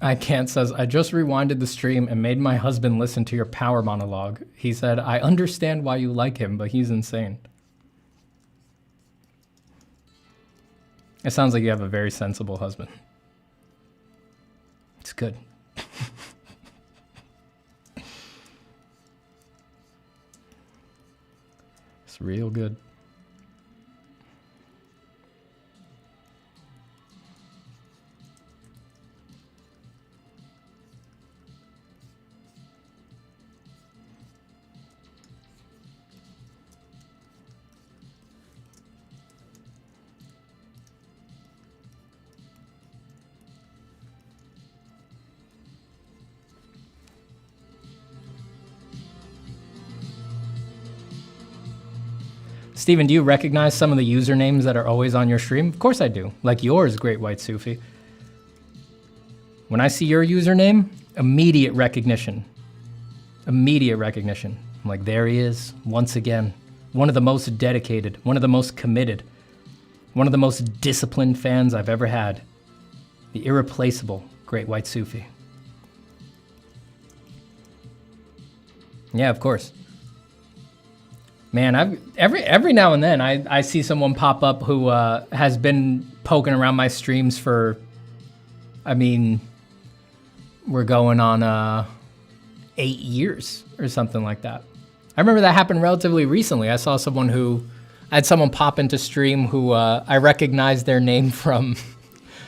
I can't says, I just rewinded the stream and made my husband listen to your power monologue. He said, I understand why you like him, but he's insane. It sounds like you have a very sensible husband. It's good. real good. Steven, do you recognize some of the usernames that are always on your stream? Of course I do. Like yours, Great White Sufi. When I see your username, immediate recognition. Immediate recognition. I'm like, there he is, once again. One of the most dedicated, one of the most committed, one of the most disciplined fans I've ever had. The irreplaceable Great White Sufi. Yeah, of course. Man, every now and then I see someone pop up who has been poking around my streams for, I mean, we're going on 8 years or something like that. I remember that happened relatively recently. I saw someone I had someone pop into stream who I recognized their name from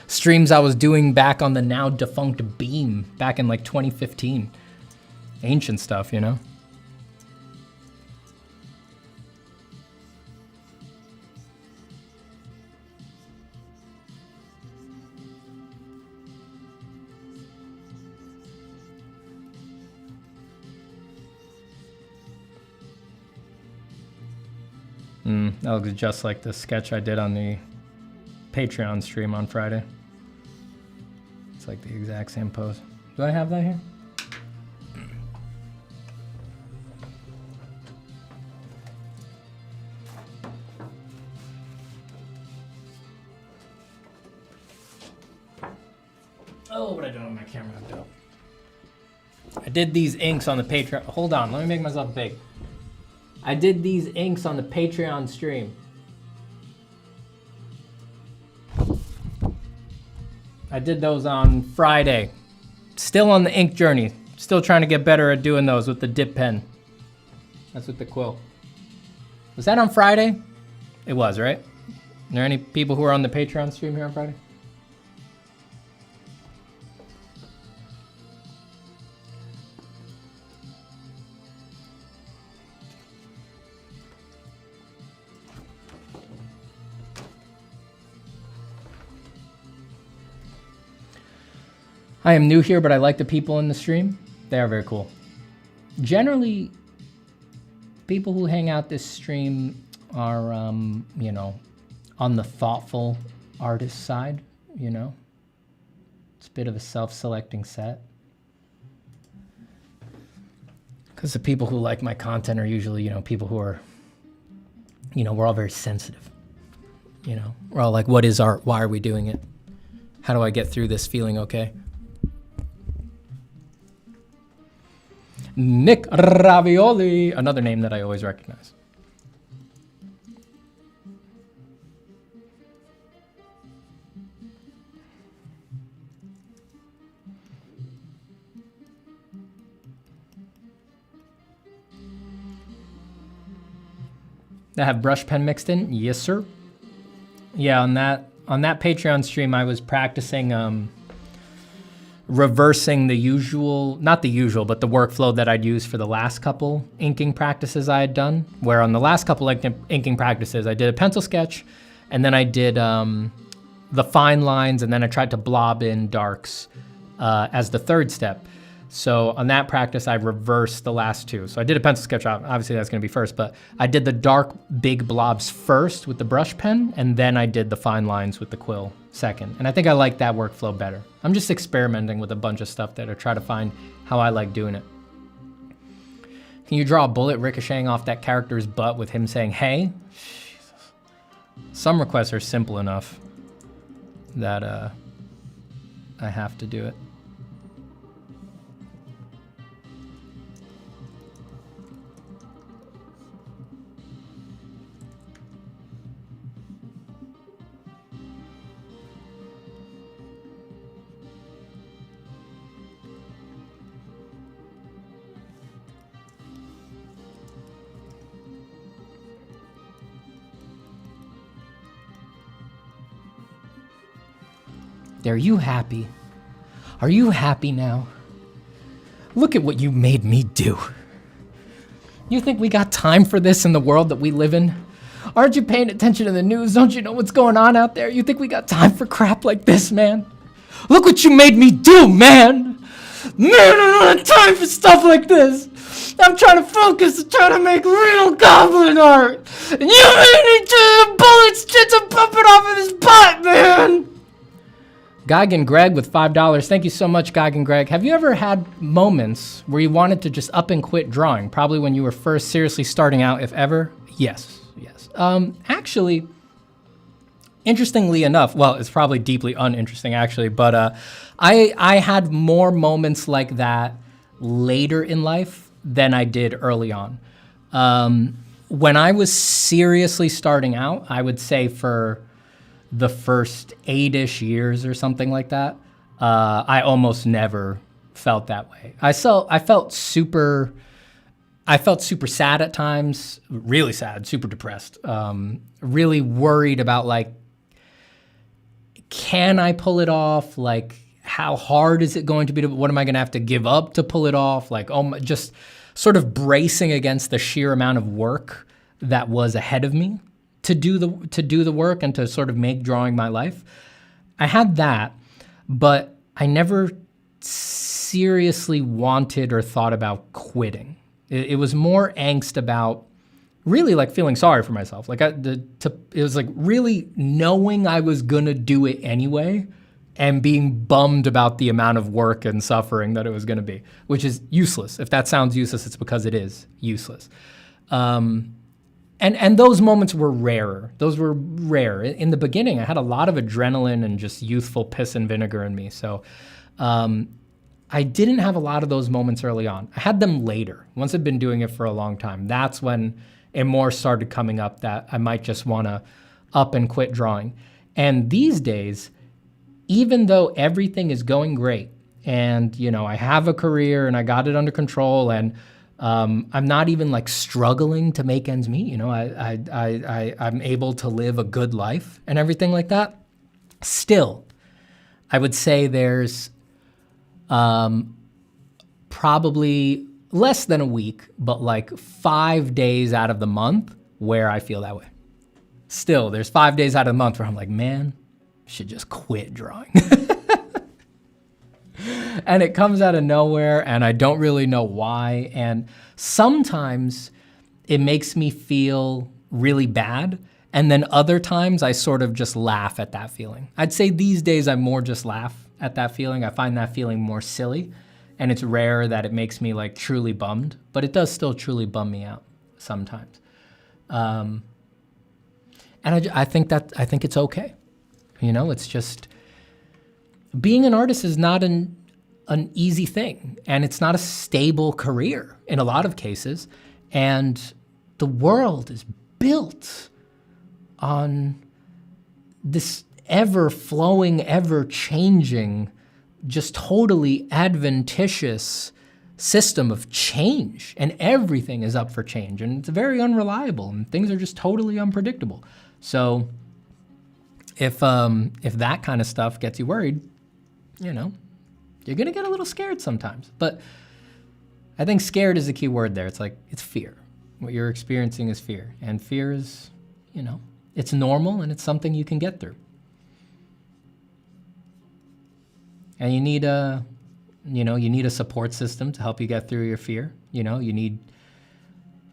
streams I was doing back on the now defunct Beam back in like 2015. Ancient stuff, you know? That looks just like the sketch I did on the Patreon stream on Friday. It's like the exact same pose. Do I have that here? Oh, what I did on my camera. I did these inks on the Patreon. Hold on, let me make myself big. I did these inks on the Patreon stream. I did those on Friday. Still on the ink journey. Still trying to get better at doing those with the dip pen. That's with the quill. Was that on Friday? It was, right? Are there any people who are on the Patreon stream here on Friday? I am new here, but I like the people in the stream. They are very cool. Generally, people who hang out this stream are, you know, on the thoughtful artist side, you know. It's a bit of a self-selecting set. Because the people who like my content are usually, you know, people who are, you know, we're all very sensitive. You know, we're all like, what is art? Why are we doing it? How do I get through this feeling okay? Nick Ravioli, another name that I always recognize. That have brush pen mixed in? Yes, sir. Yeah, on that Patreon stream, I was practicing reversing the usual, not the usual, but the workflow that I'd use for the last couple inking practices I had done, where on the last couple inking practices, I did a pencil sketch, and then I did the fine lines, and then I tried to blob in darks as the third step. So on that practice, I reversed the last two. So I did a pencil sketch, obviously that's gonna be first, but I did the dark big blobs first with the brush pen, and then I did the fine lines with the quill second. And I think I like that workflow better. I'm just experimenting with a bunch of stuff there to try to find how I like doing it. Can you draw a bullet ricocheting off that character's butt with him saying, hey? Jesus. Some requests are simple enough that I have to do it. Are you happy? Are you happy now? Look at what you made me do. You think we got time for this in the world that we live in? Aren't you paying attention to the news? Don't you know what's going on out there? You think we got time for crap like this, man? Look what you made me do, man! Man, I don't have time for stuff like this! I'm trying to focus and trying to make real goblin art! And you made me do bullets just a puppet off of his butt, man! Geigen Greg with $5. Thank you so much, Geigen Greg. Have you ever had moments where you wanted to just up and quit drawing? Probably when you were first seriously starting out, if ever? Yes. Actually, interestingly enough, well, it's probably deeply uninteresting actually, but I had more moments like that later in life than I did early on. When I was seriously starting out, I would say for the first 8-ish years or something like that, I almost never felt that way. I felt super sad at times, really sad, super depressed, really worried about like, can I pull it off? Like, how hard is it going to be? What am I going to have to give up to pull it off? Like, just sort of bracing against the sheer amount of work that was ahead of me to do the work and to sort of make drawing my life. I had that, but I never seriously wanted or thought about quitting. It was more angst about really like feeling sorry for myself. Like it was like really knowing I was gonna do it anyway and being bummed about the amount of work and suffering that it was gonna be, which is useless. If that sounds useless, it's because it is useless. And those moments were rarer. Those were rare. In the beginning, I had a lot of adrenaline and just youthful piss and vinegar in me. So I didn't have a lot of those moments early on. I had them later. Once I'd been doing it for a long time, that's when it more started coming up that I might just want to up and quit drawing. And these days, even though everything is going great and, you know, I have a career and I got it under control and I'm not even like struggling to make ends meet, you know, I'm able to live a good life and everything like that. Still, I would say there's probably less than a week, but like 5 days out of the month where I feel that way. Still, there's 5 days out of the month where I'm like, man, I should just quit drawing. And it comes out of nowhere and I don't really know why. And sometimes it makes me feel really bad. And then other times I sort of just laugh at that feeling. I'd say these days I more just laugh at that feeling. I find that feeling more silly. And it's rare that it makes me like truly bummed, but it does still truly bum me out sometimes. And I think it's okay. You know, it's just, being an artist is not an easy thing, and it's not a stable career in a lot of cases. And the world is built on this ever-flowing, ever-changing, just totally adventitious system of change, and everything is up for change, and it's very unreliable, and things are just totally unpredictable. So if that kind of stuff gets you worried, you know, you're gonna get a little scared sometimes. But I think scared is the key word there. It's like, it's fear. What you're experiencing is fear, and fear is, you know, it's normal and it's something you can get through. And you need a support system to help you get through your fear. You know,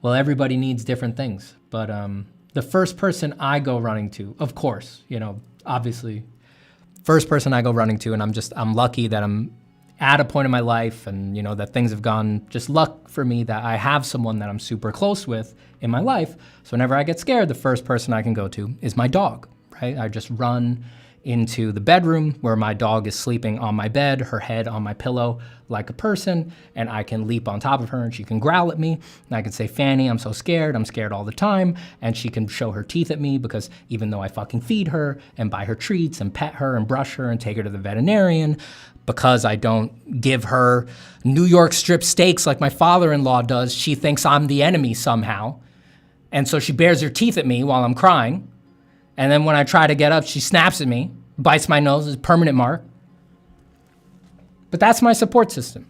everybody needs different things. But the first person I go running to, of course, you know, obviously, first person I go running to, and I'm lucky that I'm at a point in my life and, you know, that things have gone just luck for me that I have someone that I'm super close with in my life. So whenever I get scared, the first person I can go to is my dog, right? I just run into the bedroom where my dog is sleeping on my bed, her head on my pillow like a person, and I can leap on top of her and she can growl at me, and I can say, Fanny, I'm so scared, I'm scared all the time, and she can show her teeth at me because even though I fucking feed her and buy her treats and pet her and brush her and take her to the veterinarian, because I don't give her New York strip steaks like my father-in-law does, she thinks I'm the enemy somehow, and so she bares her teeth at me while I'm crying. And then when I try to get up, she snaps at me bites my nose, is a permanent mark. But that's my support system.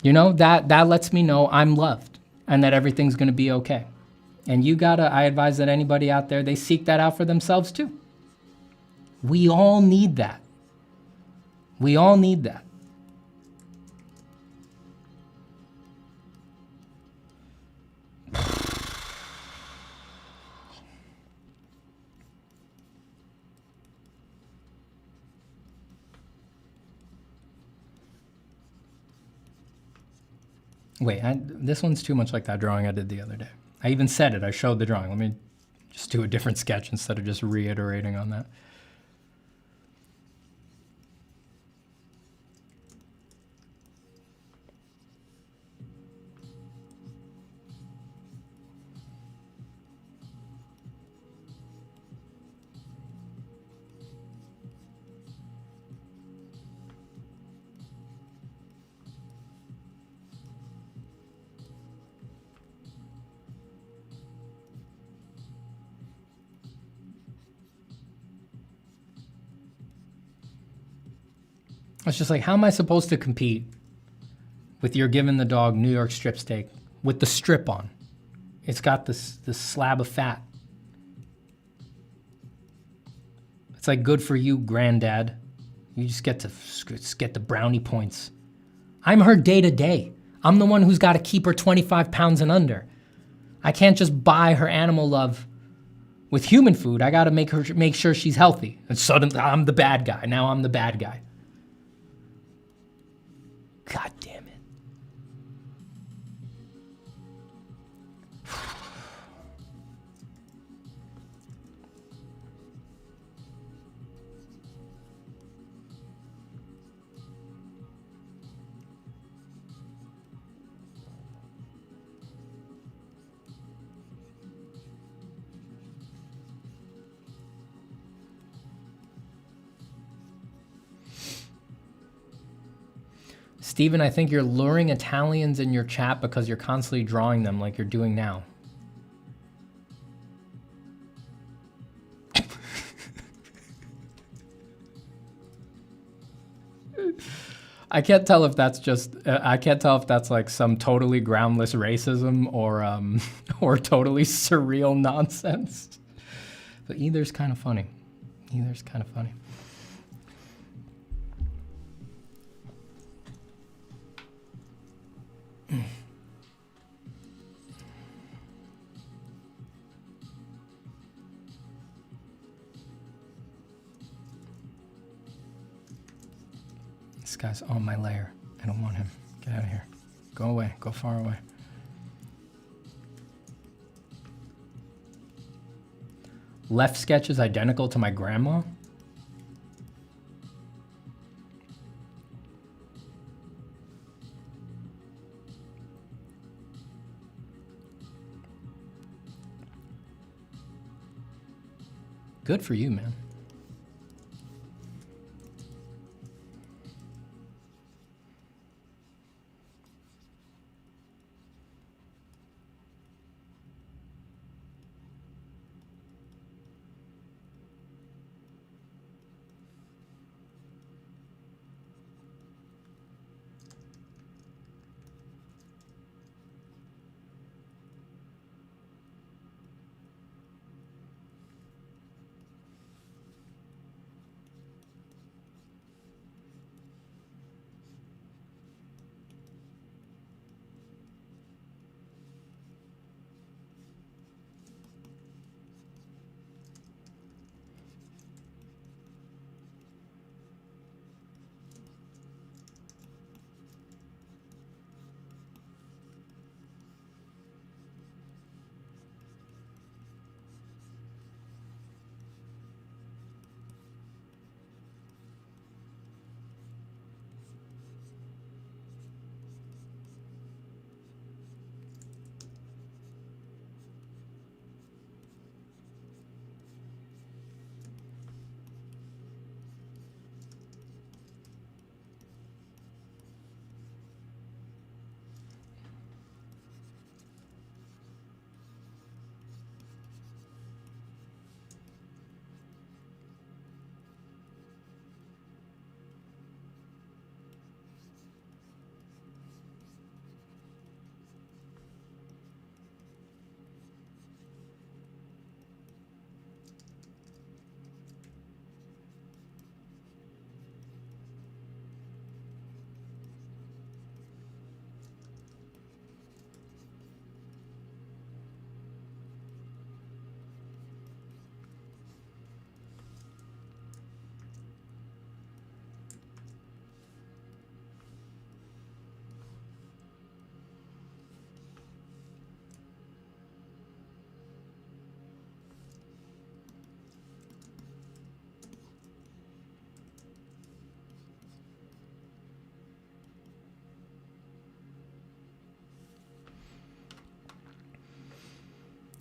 You know, that lets me know I'm loved and that everything's gonna be okay. And I advise that anybody out there, they seek that out for themselves too. We all need that. We all need that. Wait, this one's too much like that drawing I did the other day. I even said it, I showed the drawing. Let me just do a different sketch instead of just reiterating on that. It's just like, how am I supposed to compete with you're giving the dog New York strip steak with the strip on? It's got this slab of fat. It's like, good for you, granddad. You just get the brownie points. I'm her day to day. I'm the one who's got to keep her 25 pounds and under. I can't just buy her animal love with human food. I got to make sure she's healthy. And suddenly I'm the bad guy. Now I'm the bad guy. God damn it. Steven, I think you're luring Italians in your chat because you're constantly drawing them like you're doing now. I can't tell if that's just, I can't tell if that's like some totally groundless racism or totally surreal nonsense. But either's kind of funny. Either's kind of funny. This guy's on my layer. I don't want him. Get out of here. Go away. Go far away. Left sketch is identical to my grandma. Good for you, man.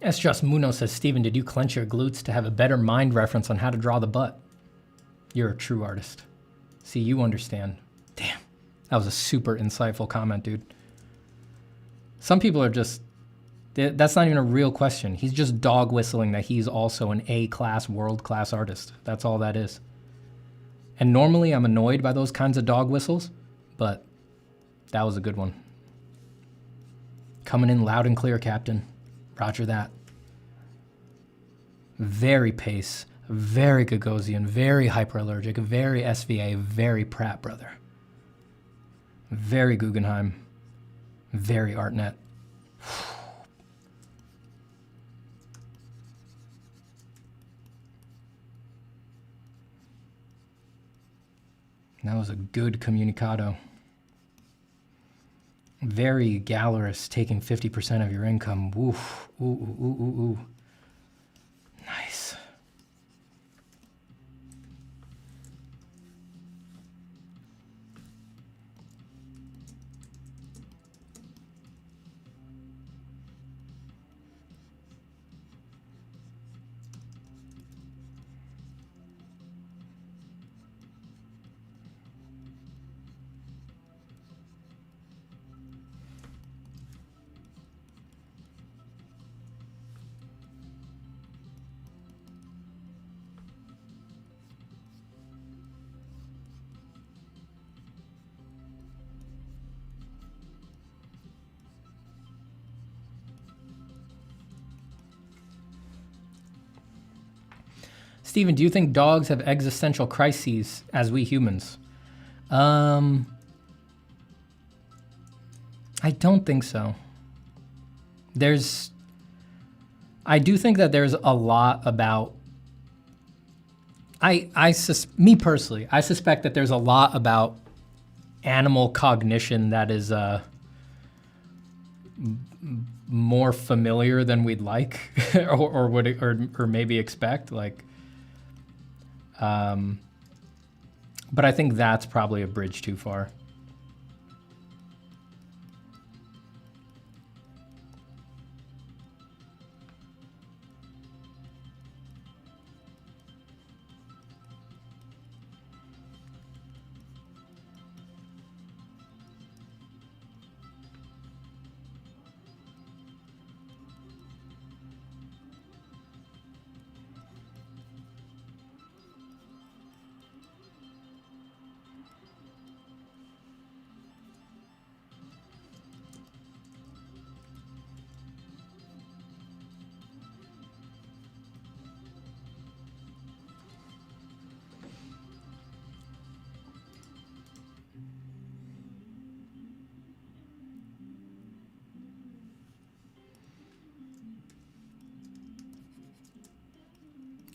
S. Just Muno says, Steven, did you clench your glutes to have a better mind reference on how to draw the butt? You're a true artist. See, you understand. Damn, that was a super insightful comment, dude. Some people are just, that's not even a real question. He's just dog whistling that he's also an A-class, world-class artist. That's all that is. And normally I'm annoyed by those kinds of dog whistles, but that was a good one. Coming in loud and clear, Captain. Roger that. Very Pace, very Gagosian, very Hyperallergic, very SVA, very Pratt brother. Very Guggenheim, very Artnet. That was a good communicado. Very Gallerist, taking 50% of your income. Woof. Ooh, ooh, ooh, ooh, ooh. Nice. Steven, do you think dogs have existential crises as we humans? I don't think so. I do think that there's a lot about, me personally, I suspect that there's a lot about animal cognition that is more familiar than we'd like or maybe expect. Like, but I think that's probably a bridge too far.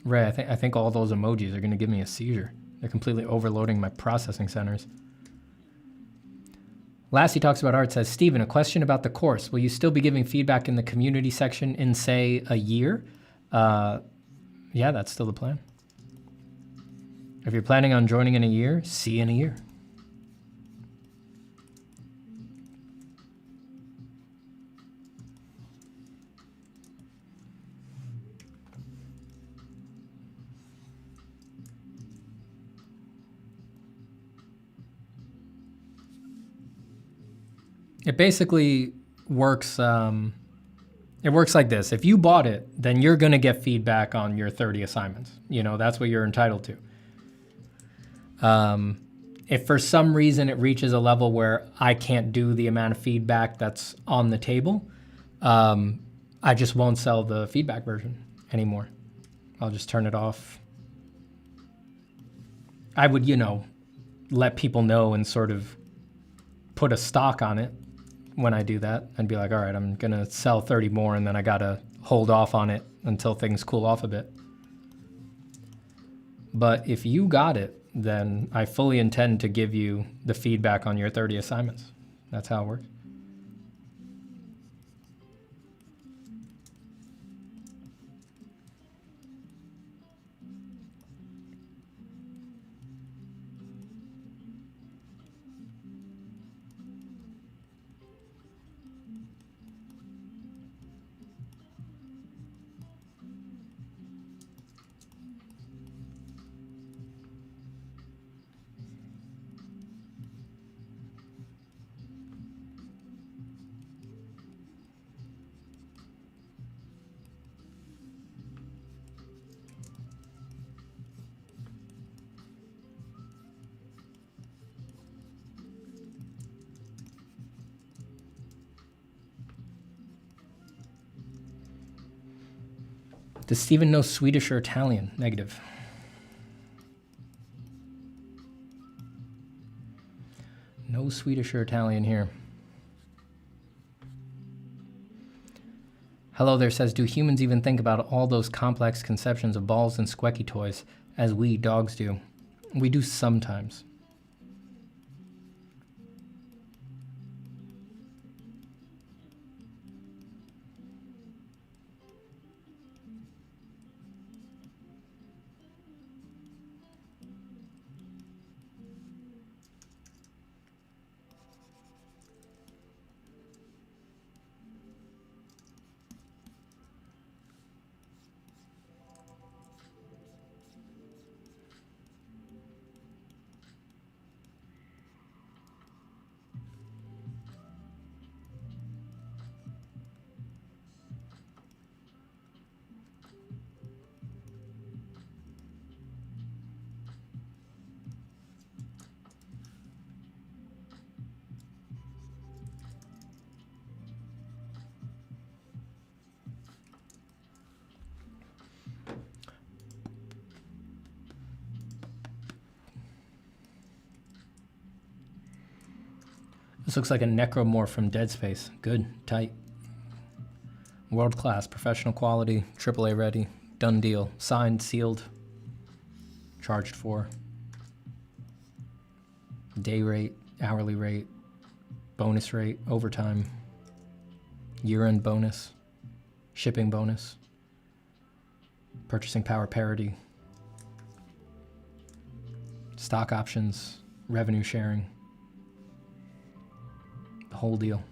Right, I think all those emojis are going to give me a seizure. They're completely overloading my processing centers. Lassie Talks About Art says, Steven, a question about the course. Will you still be giving feedback in the community section in, say, a year? Yeah, that's still the plan. If you're planning on joining in a year, see you in a year. It basically works, it works like this. If you bought it, then you're gonna get feedback on your 30 assignments. You know, that's what you're entitled to. If for some reason it reaches a level where I can't do the amount of feedback that's on the table, I just won't sell the feedback version anymore. I'll just turn it off. I would, you know, let people know and sort of put a stock on it when I do that and be like, all right, I'm gonna sell 30 more and then I gotta hold off on it until things cool off a bit. But if you got it, then I fully intend to give you the feedback on your 30 assignments. That's how it works. Does Steven know Swedish or Italian? Negative. No Swedish or Italian here. Hello there says, do humans even think about all those complex conceptions of balls and squeaky toys as we dogs do? We do sometimes. This looks like a necromorph from Dead Space. Good, tight. World class, professional quality, AAA ready, done deal. Signed, sealed, charged for. Day rate, hourly rate, bonus rate, overtime, year-end bonus, shipping bonus, purchasing power parity, stock options, revenue sharing. The whole deal.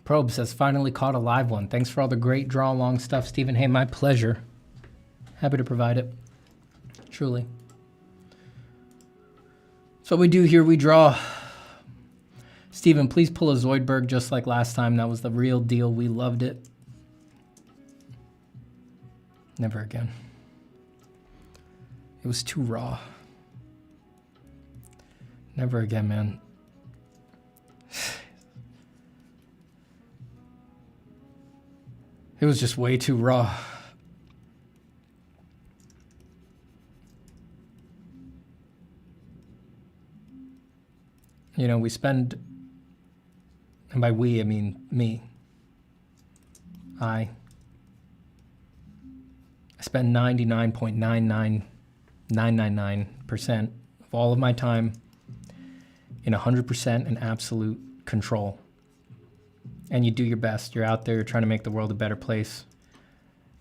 Probes has finally caught a live one. Thanks for all the great draw along stuff, Stephen. Hey, my pleasure. Happy to provide it. Truly. So what we do here, we draw. Stephen, please pull a Zoidberg just like last time. That was the real deal. We loved it. Never again. It was too raw. Never again, man. It was just way too raw. You know, we spend, and by we, I mean me. I spend 99.99999% of all of my time in 100% and absolute control. And you do your best. You're out there, you're trying to make the world a better place.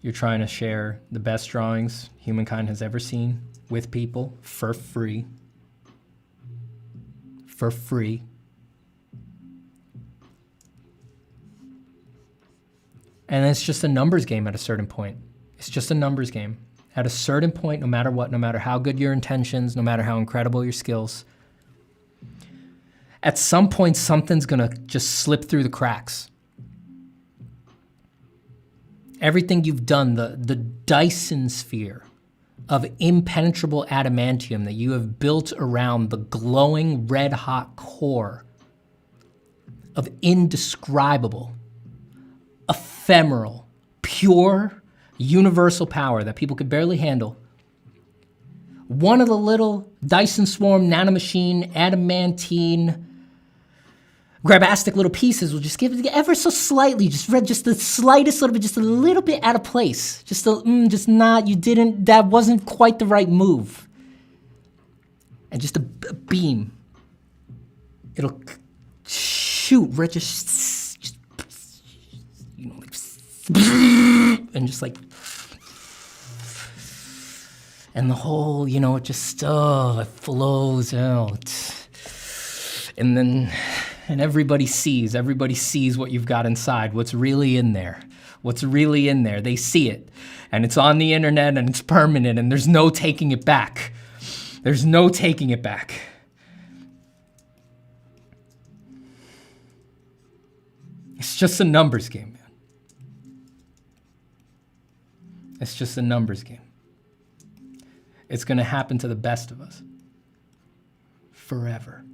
You're trying to share the best drawings humankind has ever seen with people for free. For free. And it's just a numbers game at a certain point. It's just a numbers game. At a certain point, no matter what, no matter how good your intentions, no matter how incredible your skills, at some point, something's gonna just slip through the cracks. Everything you've done, the Dyson sphere of impenetrable adamantium that you have built around the glowing red-hot core of indescribable, ephemeral, pure, universal power that people could barely handle. One of the little Dyson Swarm nanomachine adamantine grabastic little pieces will just give it ever so slightly, just the slightest little bit, just a little bit out of place. Just not, that wasn't quite the right move. And just a beam. It'll shoot right, just you know, like, and just like, and the whole, you know, it just, it flows out. And then, and everybody sees what you've got inside, what's really in there. What's really in there. They see it. And it's on the internet and it's permanent and there's no taking it back. There's no taking it back. It's just a numbers game, man. It's just a numbers game. It's gonna happen to the best of us. Forever.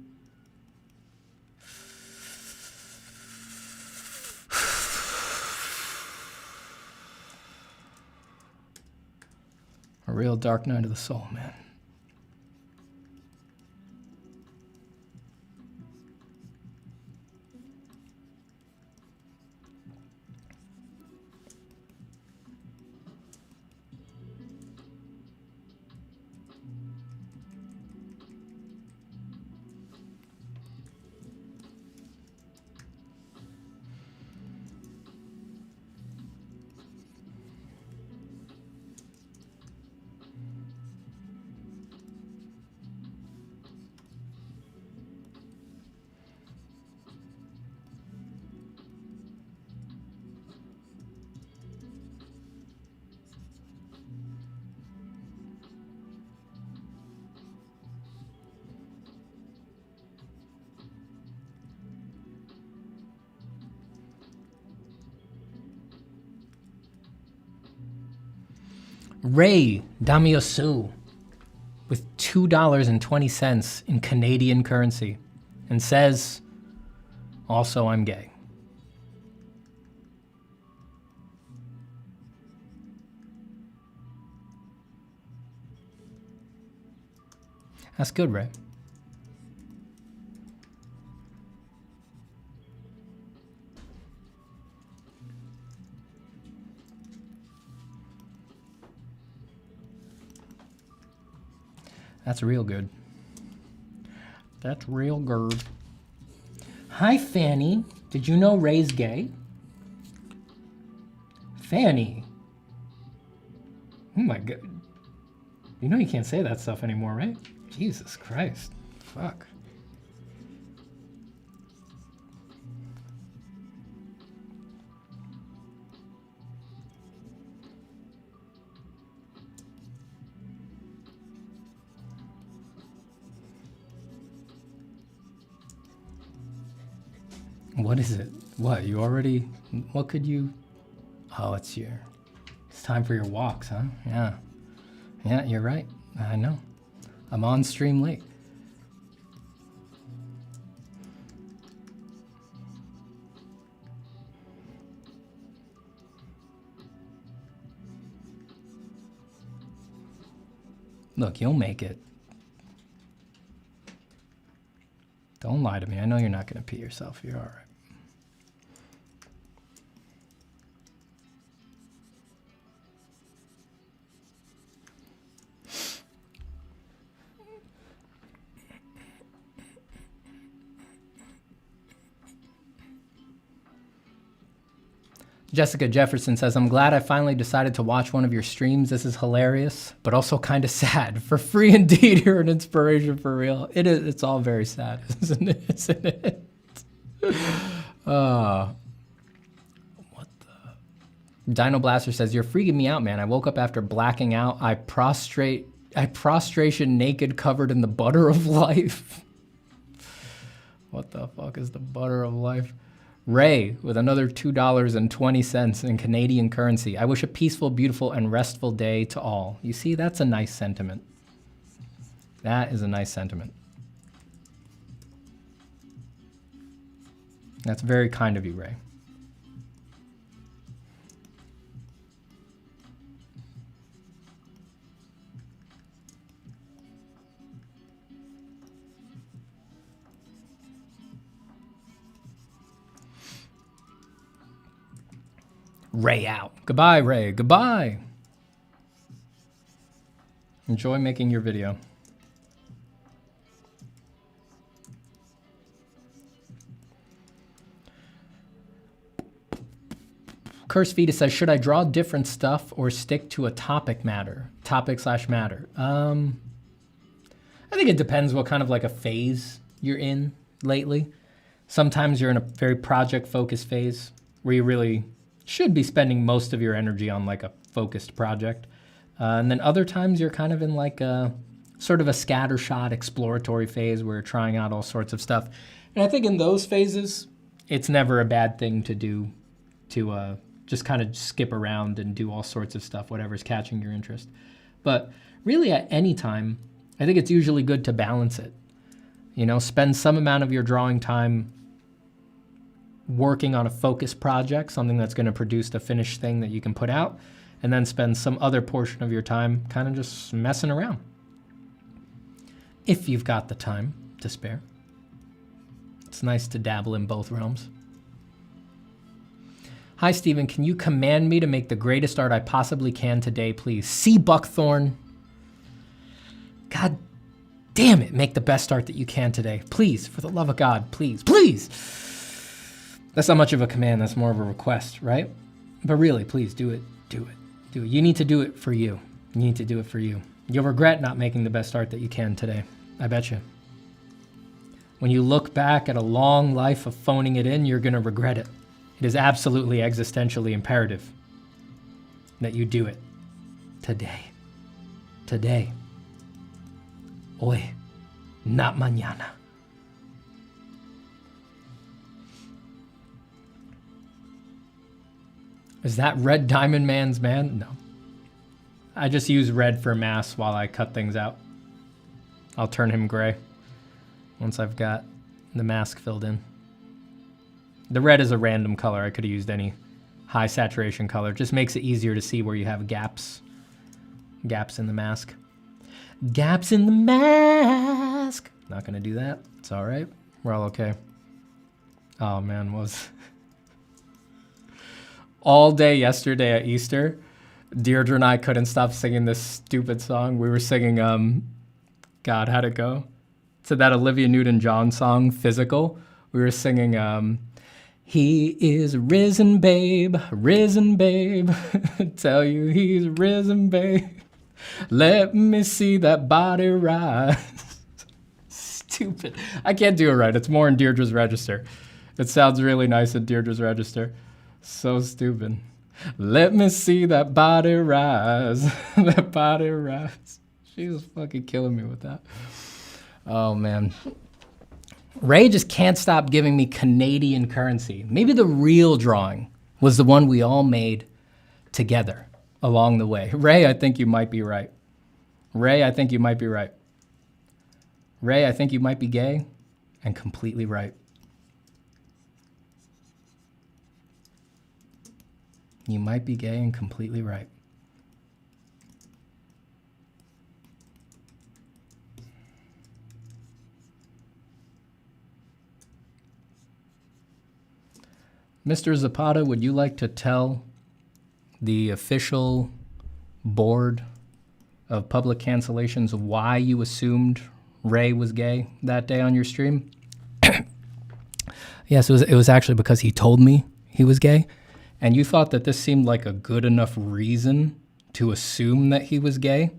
A real dark night of the soul, man. Ray Damiosu with $2.20 in Canadian currency and says, also I'm gay. That's good, Ray. That's real good. That's real good. Hi, Fanny. Did you know Ray's gay? Fanny. Oh my God. You know you can't say that stuff anymore, right? Jesus Christ. Fuck. What is it? What, you already, what could you, oh, it's time for your walks, huh? Yeah. Yeah, you're right. I know. I'm on stream late. Look, you'll make it. Don't lie to me. I know you're not going to pee yourself. You're all right. Jessica Jefferson says, I'm glad I finally decided to watch one of your streams. This is hilarious, but also kind of sad. For free indeed, you're an inspiration for real. It is. It's all very sad, isn't it? Isn't it? What the? Dino Blaster says, you're freaking me out, man. I woke up after blacking out. I prostration naked covered in the butter of life. What the fuck is the butter of life? Ray with another $2.20 in Canadian currency. I wish a peaceful, beautiful, and restful day to all. You see, that's a nice sentiment. That is a nice sentiment. That's very kind of you, Ray. Ray out. Goodbye, Ray. Goodbye. Enjoy making your video. Curse Vita says, should I draw different stuff or stick to a topic matter? Topic/matter. I think it depends what kind of like a phase you're in lately. Sometimes you're in a very project-focused phase where you really should be spending most of your energy on like a focused project. And then other times you're kind of in like a sort of a scattershot exploratory phase where you're trying out all sorts of stuff. And I think in those phases, it's never a bad thing to do to just kind of skip around and do all sorts of stuff, whatever's catching your interest. But really at any time, I think it's usually good to balance it. You know, spend some amount of your drawing time working on a focused project, something that's going to produce the finished thing that you can put out, and then spend some other portion of your time kind of just messing around. If you've got the time to spare. It's nice to dabble in both realms. Hi, Stephen. Can you command me to make the greatest art I possibly can today, please? C. Buckthorn. God damn it. Make the best art that you can today. Please, for the love of God, please, please. That's not much of a command. That's more of a request, right? But really, please do it. Do it. Do it. You need to do it for you. You need to do it for you. You'll regret not making the best art that you can today. I bet you. When you look back at a long life of phoning it in, you're going to regret it. It is absolutely existentially imperative that you do it today. Today. Hoy. Not mañana. Is that Red Diamond Man's man? No. I just use red for mass while I cut things out. I'll turn him gray once I've got the mask filled in. The red is a random color. I could have used any high saturation color. Just makes it easier to see where you have gaps. Gaps in the mask. Gaps in the mask. Not gonna do that. It's all right. We're all okay. Oh man, all day yesterday at Easter, Deirdre and I couldn't stop singing this stupid song. We were singing, God, how'd it go? To that Olivia Newton-John song, Physical. We were singing, he is risen, babe, tell you he's risen, babe. Let me see that body rise. Stupid. I can't do it right. It's more in Deirdre's register. It sounds really nice in Deirdre's register. So stupid. Let me see that body rise. That body rise. She was fucking killing me with that. Oh, man. Ray just can't stop giving me Canadian currency. Maybe the real drawing was the one we all made together along the way. Ray, I think you might be right. Ray, I think you might be right. Ray, I think you might be gay and completely right. You might be gay and completely right. Mr. Zapata, would you like to tell the official board of public cancellations why you assumed Ray was gay that day on your stream? Yes, it was actually because he told me he was gay, and you thought that this seemed like a good enough reason to assume that he was gay.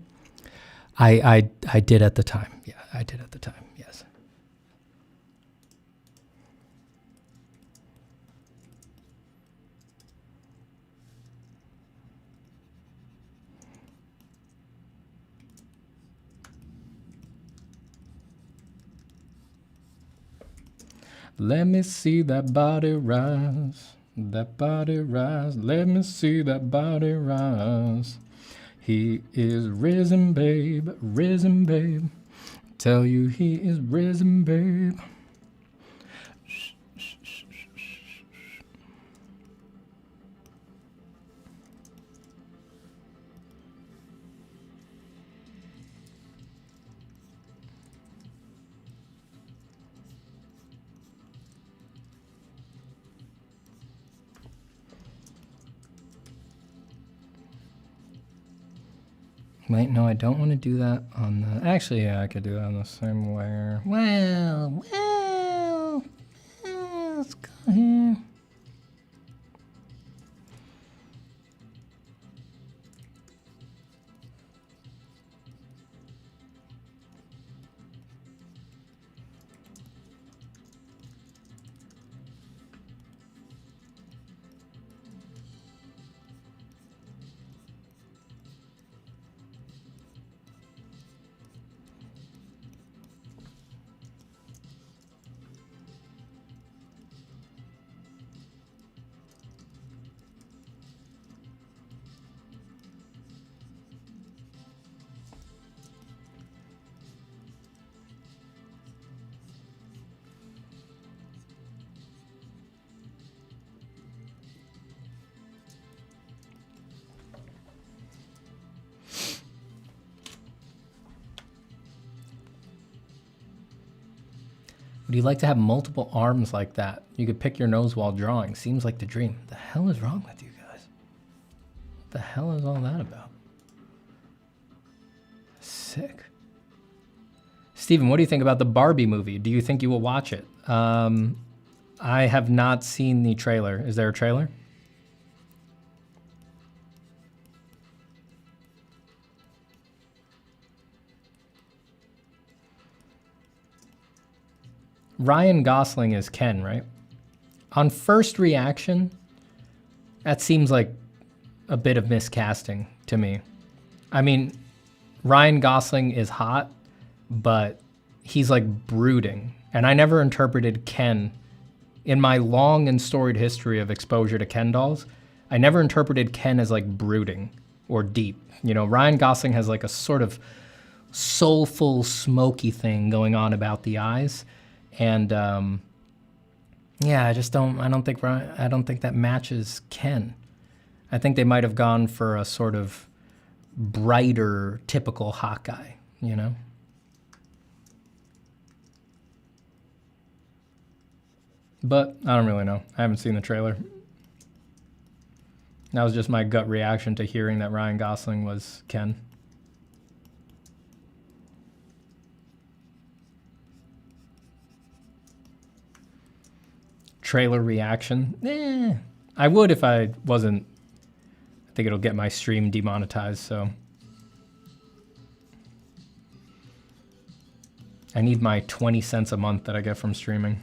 I did at the time. Yeah, I did at the time, yes. Let me see that body rise, that body rise. Let me see that body rise. He is risen, babe, risen, babe. Tell you he is risen, babe. Wait, no, I don't want to do that on the... Actually, yeah, I could do that on the same layer. Well, let's go here. Would you like to have multiple arms like that? You could pick your nose while drawing. Seems like the dream. The hell is wrong with you guys? What the hell is all that about? Sick. Steven, what do you think about the Barbie movie? Do you think you will watch it? I have not seen the trailer. Is there a trailer? Ryan Gosling is Ken, right? On first reaction, that seems like a bit of miscasting to me. I mean, Ryan Gosling is hot, but he's like brooding. And I never interpreted Ken, in my long and storied history of exposure to Ken dolls, I never interpreted Ken as like brooding or deep. You know, Ryan Gosling has like a sort of soulful, smoky thing going on about the eyes. And yeah, I don't think that matches Ken. I think they might have gone for a sort of brighter, typical hot guy, you know? But I don't really know. I haven't seen the trailer. That was just my gut reaction to hearing that Ryan Gosling was Ken. Trailer reaction? I would if I wasn't. I think it'll get my stream demonetized, so. I need my 20 cents a month that I get from streaming.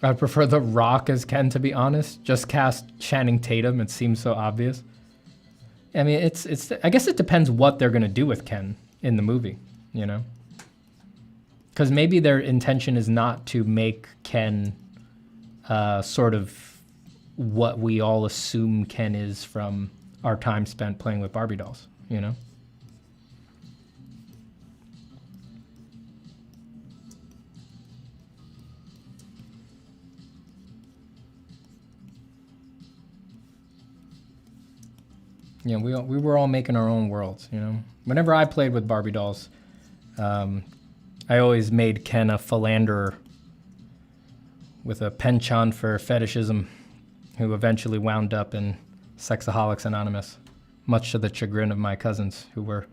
I'd prefer The Rock as Ken, to be honest. Just cast Channing Tatum. It seems so obvious. I mean, I guess it depends what they're going to do with Ken in the movie, you know? Because maybe their intention is not to make Ken sort of what we all assume Ken is from our time spent playing with Barbie dolls, you know? Yeah, we were all making our own worlds, you know? Whenever I played with Barbie dolls, I always made Ken a philanderer with a penchant for fetishism who eventually wound up in Sexaholics Anonymous, much to the chagrin of my cousins who were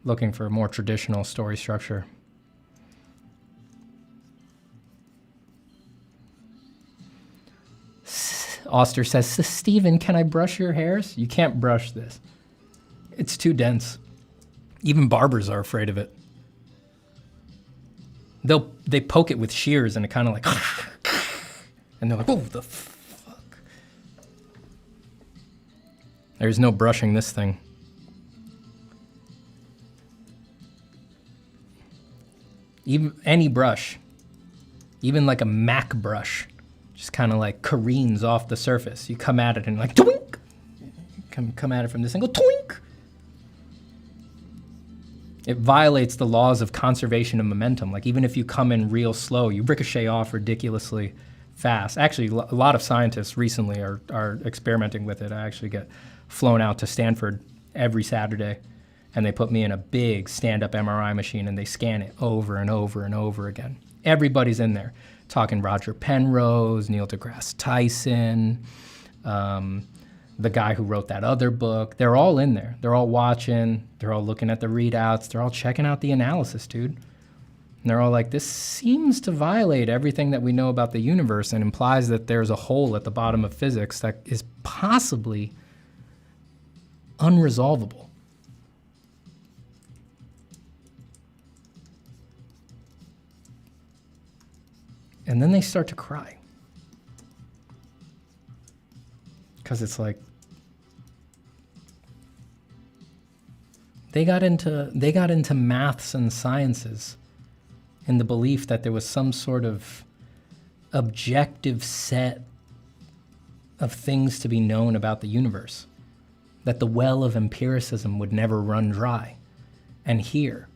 looking for a more traditional story structure. Oster says, Steven, can I brush your hairs? You can't brush this. It's too dense. Even barbers are afraid of it. They poke it with shears and it kind of like, and they're like, oh, the fuck. There's no brushing this thing. Even any brush, even like a Mac brush, just kind of like careens off the surface. You come at it and like, twink! Come at it from this angle, twink! It violates the laws of conservation of momentum. Like even if you come in real slow, you ricochet off ridiculously fast. Actually, a lot of scientists recently are experimenting with it. I actually get flown out to Stanford every Saturday, and they put me in a big stand-up MRI machine and they scan it over and over and over again. Everybody's in there. Talking Roger Penrose, Neil deGrasse Tyson, the guy who wrote that other book. They're all in there. They're all watching. They're all looking at the readouts. They're all checking out the analysis, dude. And they're all like, this seems to violate everything that we know about the universe and implies that there's a hole at the bottom of physics that is possibly unresolvable. And then they start to cry. Because it's like, they got into maths and sciences in the belief that there was some sort of objective set of things to be known about the universe, that the well of empiricism would never run dry. And here,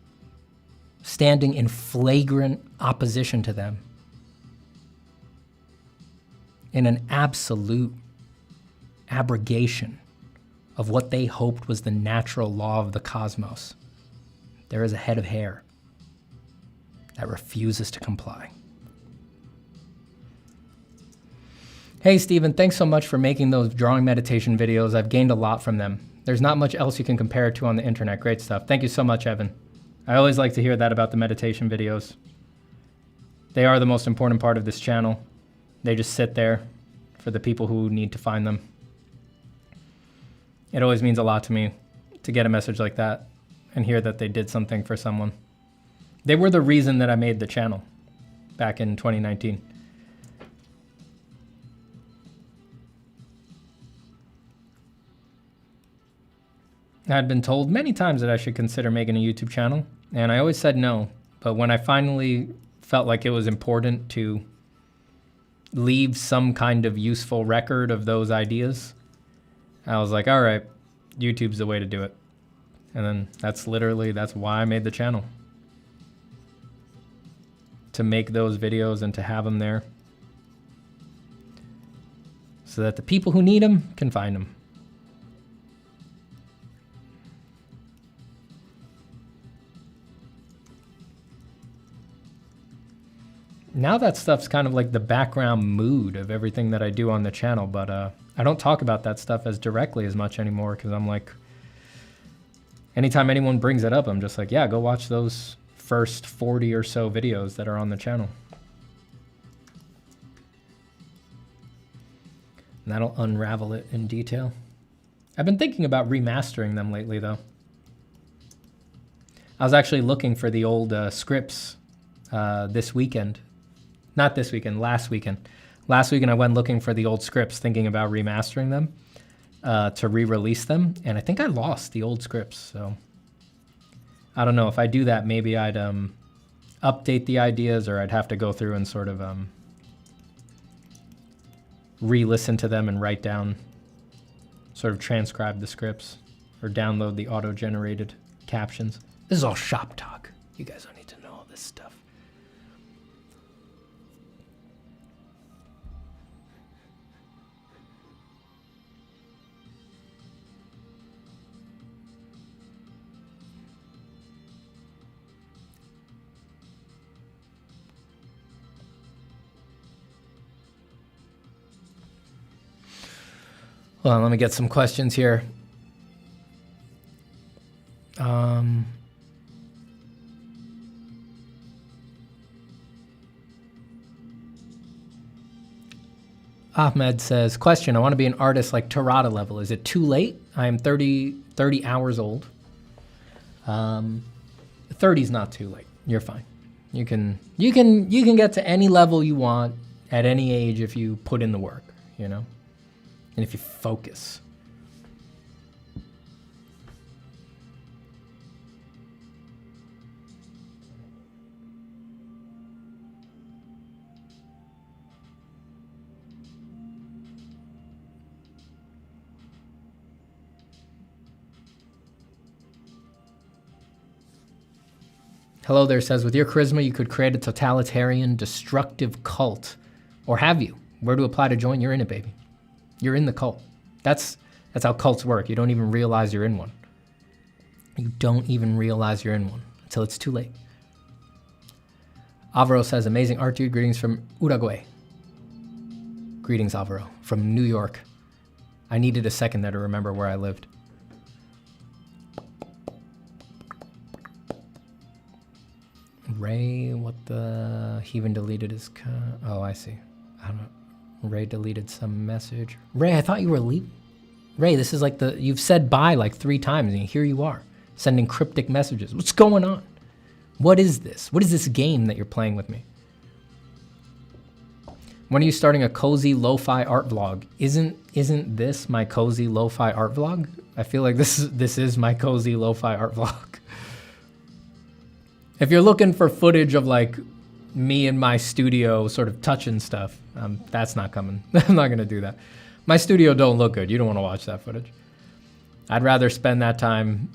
standing in flagrant opposition to them, in an absolute abrogation of what they hoped was the natural law of the cosmos, there is a head of hair that refuses to comply. Hey, Steven, thanks so much for making those drawing meditation videos. I've gained a lot from them. There's not much else you can compare it to on the internet. Great stuff. Thank you so much, Evan. I always like to hear that about the meditation videos. They are the most important part of this channel. They just sit there for the people who need to find them. It always means a lot to me to get a message like that and hear that they did something for someone. They were the reason that I made the channel back in 2019. I'd been told many times that I should consider making a YouTube channel, and I always said no. But when I finally felt like it was important to leave some kind of useful record of those ideas, I was like, all right, YouTube's the way to do it. And then that's why I made the channel. To make those videos and to have them there so that the people who need them can find them. Now that stuff's kind of like the background mood of everything that I do on the channel, but I don't talk about that stuff as directly as much anymore because I'm like, anytime anyone brings it up, I'm just like, yeah, go watch those first 40 or so videos that are on the channel. And that'll unravel it in detail. I've been thinking about remastering them lately, though. I was actually looking for the old scripts this weekend. Not this weekend, last weekend, last week and I went looking for the old scripts, thinking about remastering them to re-release them, and I think I lost the old scripts. So I don't know if I do that. Maybe I'd update the ideas, or I'd have to go through and sort of re-listen to them and write down, sort of transcribe the scripts, or download the auto-generated captions. This is all shop talk. You guys don't need to know all this stuff. Hold on, let me get some questions here. Ahmed says, question, I want to be an artist like Tarada level. Is it too late? I am 30 hours old. 30's not too late. You're fine. You can get to any level you want at any age if you put in the work, you know? And if you focus. Hello there says, with your charisma, you could create a totalitarian, destructive cult. Or have you? Where to apply to join? You're in it, baby. You're in the cult. That's how cults work. You don't even realize you're in one. You don't even realize you're in one until it's too late. Alvaro says, amazing art, dude. Greetings from Uruguay. Greetings, Alvaro, from New York. I needed a second there to remember where I lived. Ray, what the... He even deleted his... Oh, I see. I don't know. Ray deleted some message. Ray, I thought you were leaving. Ray, this is like the... You've said bye like 3 times, and here you are, sending cryptic messages. What's going on? What is this? What is this game that you're playing with me? When are you starting a cozy lo-fi art vlog? Isn't this my cozy lo-fi art vlog? I feel like this is my cozy lo-fi art vlog. If you're looking for footage of like me in my studio sort of touching stuff, that's not coming. I'm not gonna do that. My studio don't look good. You don't wanna watch that footage. I'd rather spend that time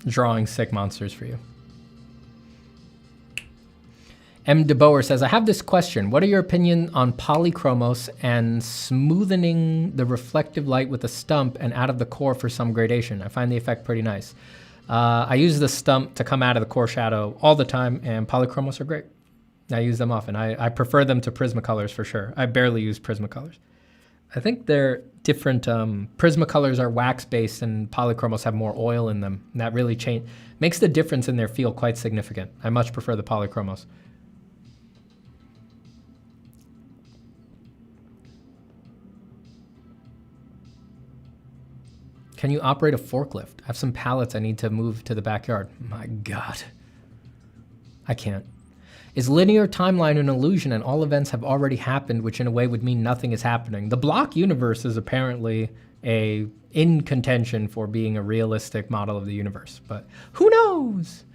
drawing sick monsters for you. M. DeBoer says, I have this question. What are your opinion on polychromos and smoothing the reflective light with a stump and out of the core for some gradation? I find the effect pretty nice. I use the stump to come out of the core shadow all the time, and polychromos are great. I use them often. I prefer them to Prismacolors for sure. I barely use Prismacolors. I think they're different. Prismacolors are wax-based, and polychromos have more oil in them. And that really makes the difference in their feel quite significant. I much prefer the polychromos. Can you operate a forklift? I have some pallets I need to move to the backyard. My God. I can't. Is linear timeline an illusion and all events have already happened, which in a way would mean nothing is happening? The block universe is apparently in contention for being a realistic model of the universe, but who knows?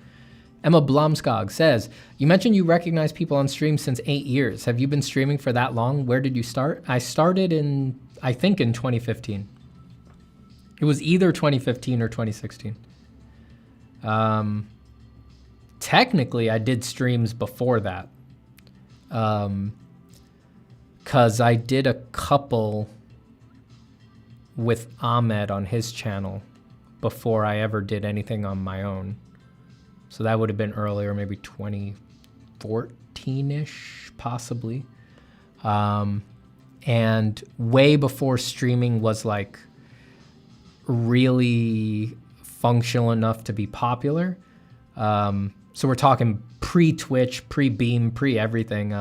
Emma Blomskog says, you mentioned you recognize people on stream since 8 years. Have you been streaming for that long? Where did you start? I started I think in 2015. It was either 2015 or 2016. Technically, I did streams before that. Because I did a couple with Ahmed on his channel before I ever did anything on my own. So that would have been earlier, maybe 2014-ish, possibly. And way before streaming was like really functional enough to be popular. So we're talking pre-Twitch, pre-Beam, pre-everything.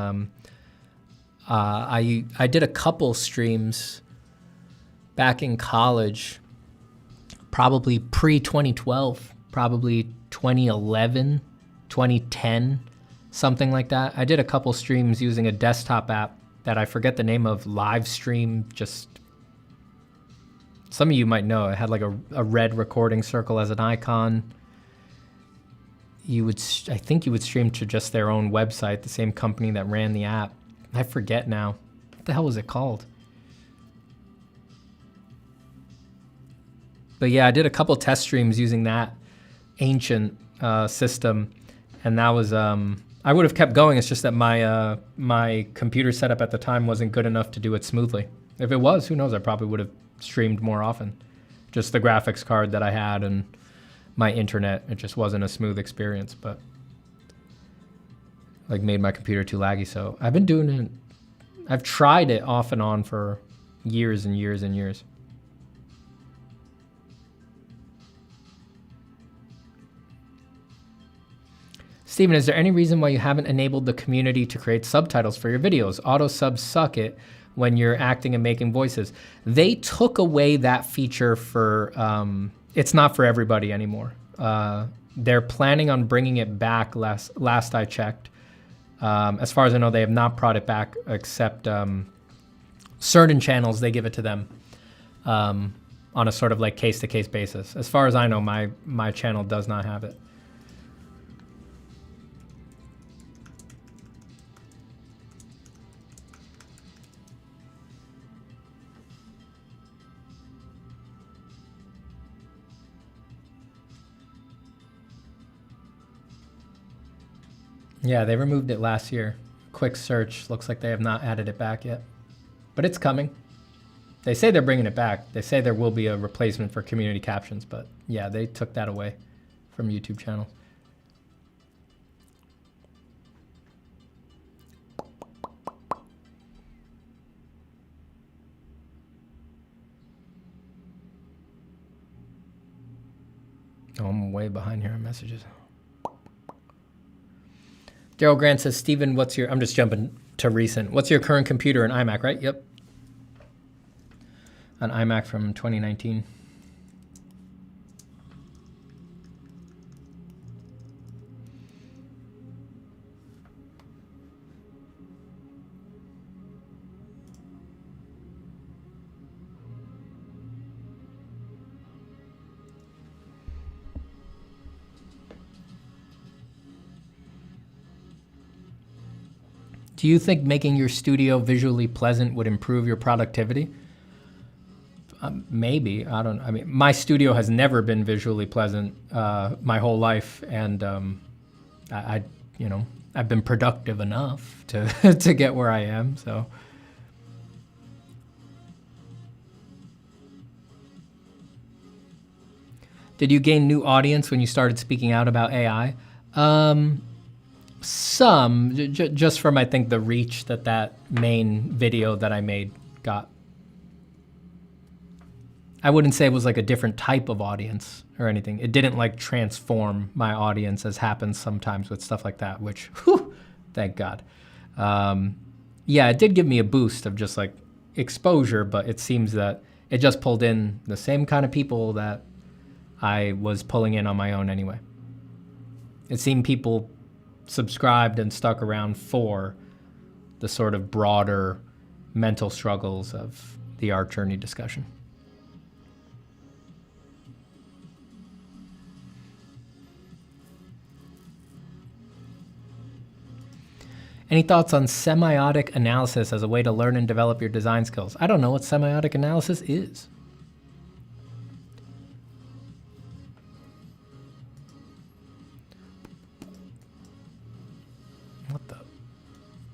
I did a couple streams back in college, probably pre-2012, probably 2011, 2010, something like that. I did a couple streams using a desktop app that I forget the name of, live stream. Just some of you might know. It had like a red recording circle as an icon. I think you would stream to just their own website, the same company that ran the app. I forget now. What the hell was it called? But yeah, I did a couple test streams using that ancient system, and that was I would have kept going. It's just that my computer setup at the time wasn't good enough to do it smoothly. If it was, who knows? I probably would have streamed more often. Just the graphics card that I had and my internet, it just wasn't a smooth experience, but like made my computer too laggy. So I've been doing it. I've tried it off and on for years and years and years. Steven, is there any reason why you haven't enabled the community to create subtitles for your videos? Auto subs suck it when you're acting and making voices. They took away that feature for, it's not for everybody anymore. They're planning on bringing it back last I checked. As far as I know, they have not brought it back, except certain channels, they give it to them on a sort of like case-to-case basis. As far as I know, my channel does not have it. Yeah, they removed it last year. Quick search, looks like they have not added it back yet. But it's coming. They say they're bringing it back. They say there will be a replacement for community captions, but yeah, they took that away from YouTube channels. Oh, I'm way behind here on messages. Daryl Grant says, Steven, what's your, I'm just jumping to recent. What's your current computer? An iMac, right? Yep. An iMac from 2019. Do you think making your studio visually pleasant would improve your productivity? Maybe. I mean, my studio has never been visually pleasant my whole life, and you know, I've been productive enough to to get where I am. So. Did you gain new audience when you started speaking out about AI? Some, just from, I think, the reach that main video that I made got. I wouldn't say it was like a different type of audience or anything. It didn't like transform my audience as happens sometimes with stuff like that, which, whew, thank God. Yeah, it did give me a boost of just like exposure, but it seems that it just pulled in the same kind of people that I was pulling in on my own anyway. It seemed people subscribed and stuck around for the sort of broader mental struggles of the art journey discussion. Any thoughts on semiotic analysis as a way to learn and develop your design skills? I don't know what semiotic analysis is.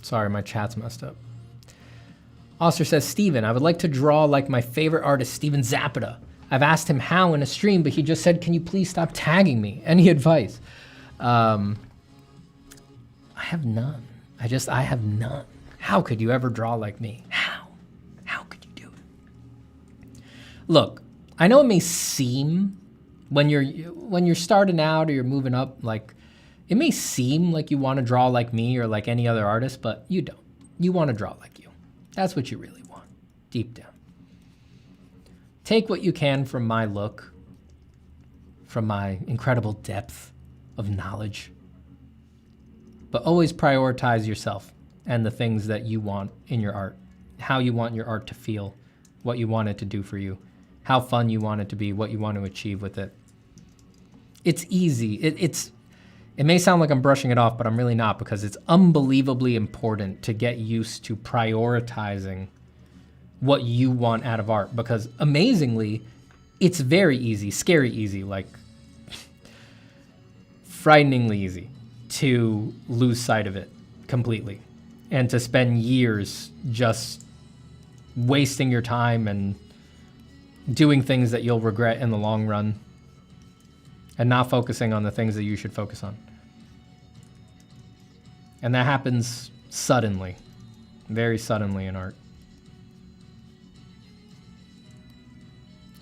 Sorry, my chat's messed up. Oster says, Steven, I would like to draw like my favorite artist, Steven Zapata. I've asked him how in a stream, but he just said, can you please stop tagging me? Any advice? I have none. I have none. How could you ever draw like me? How? How could you do it? Look, I know it may seem when you're starting out or you're moving up, like, it may seem like you want to draw like me or like any other artist, but you don't. You want to draw like you. That's what you really want, deep down. Take what you can from my look, from my incredible depth of knowledge, but always prioritize yourself and the things that you want in your art, how you want your art to feel, what you want it to do for you, how fun you want it to be, what you want to achieve with it. It's easy. It may sound like I'm brushing it off, but I'm really not, because it's unbelievably important to get used to prioritizing what you want out of art, because amazingly, it's very easy, scary easy, like frighteningly easy to lose sight of it completely and to spend years just wasting your time and doing things that you'll regret in the long run and not focusing on the things that you should focus on. And that happens suddenly, very suddenly in art.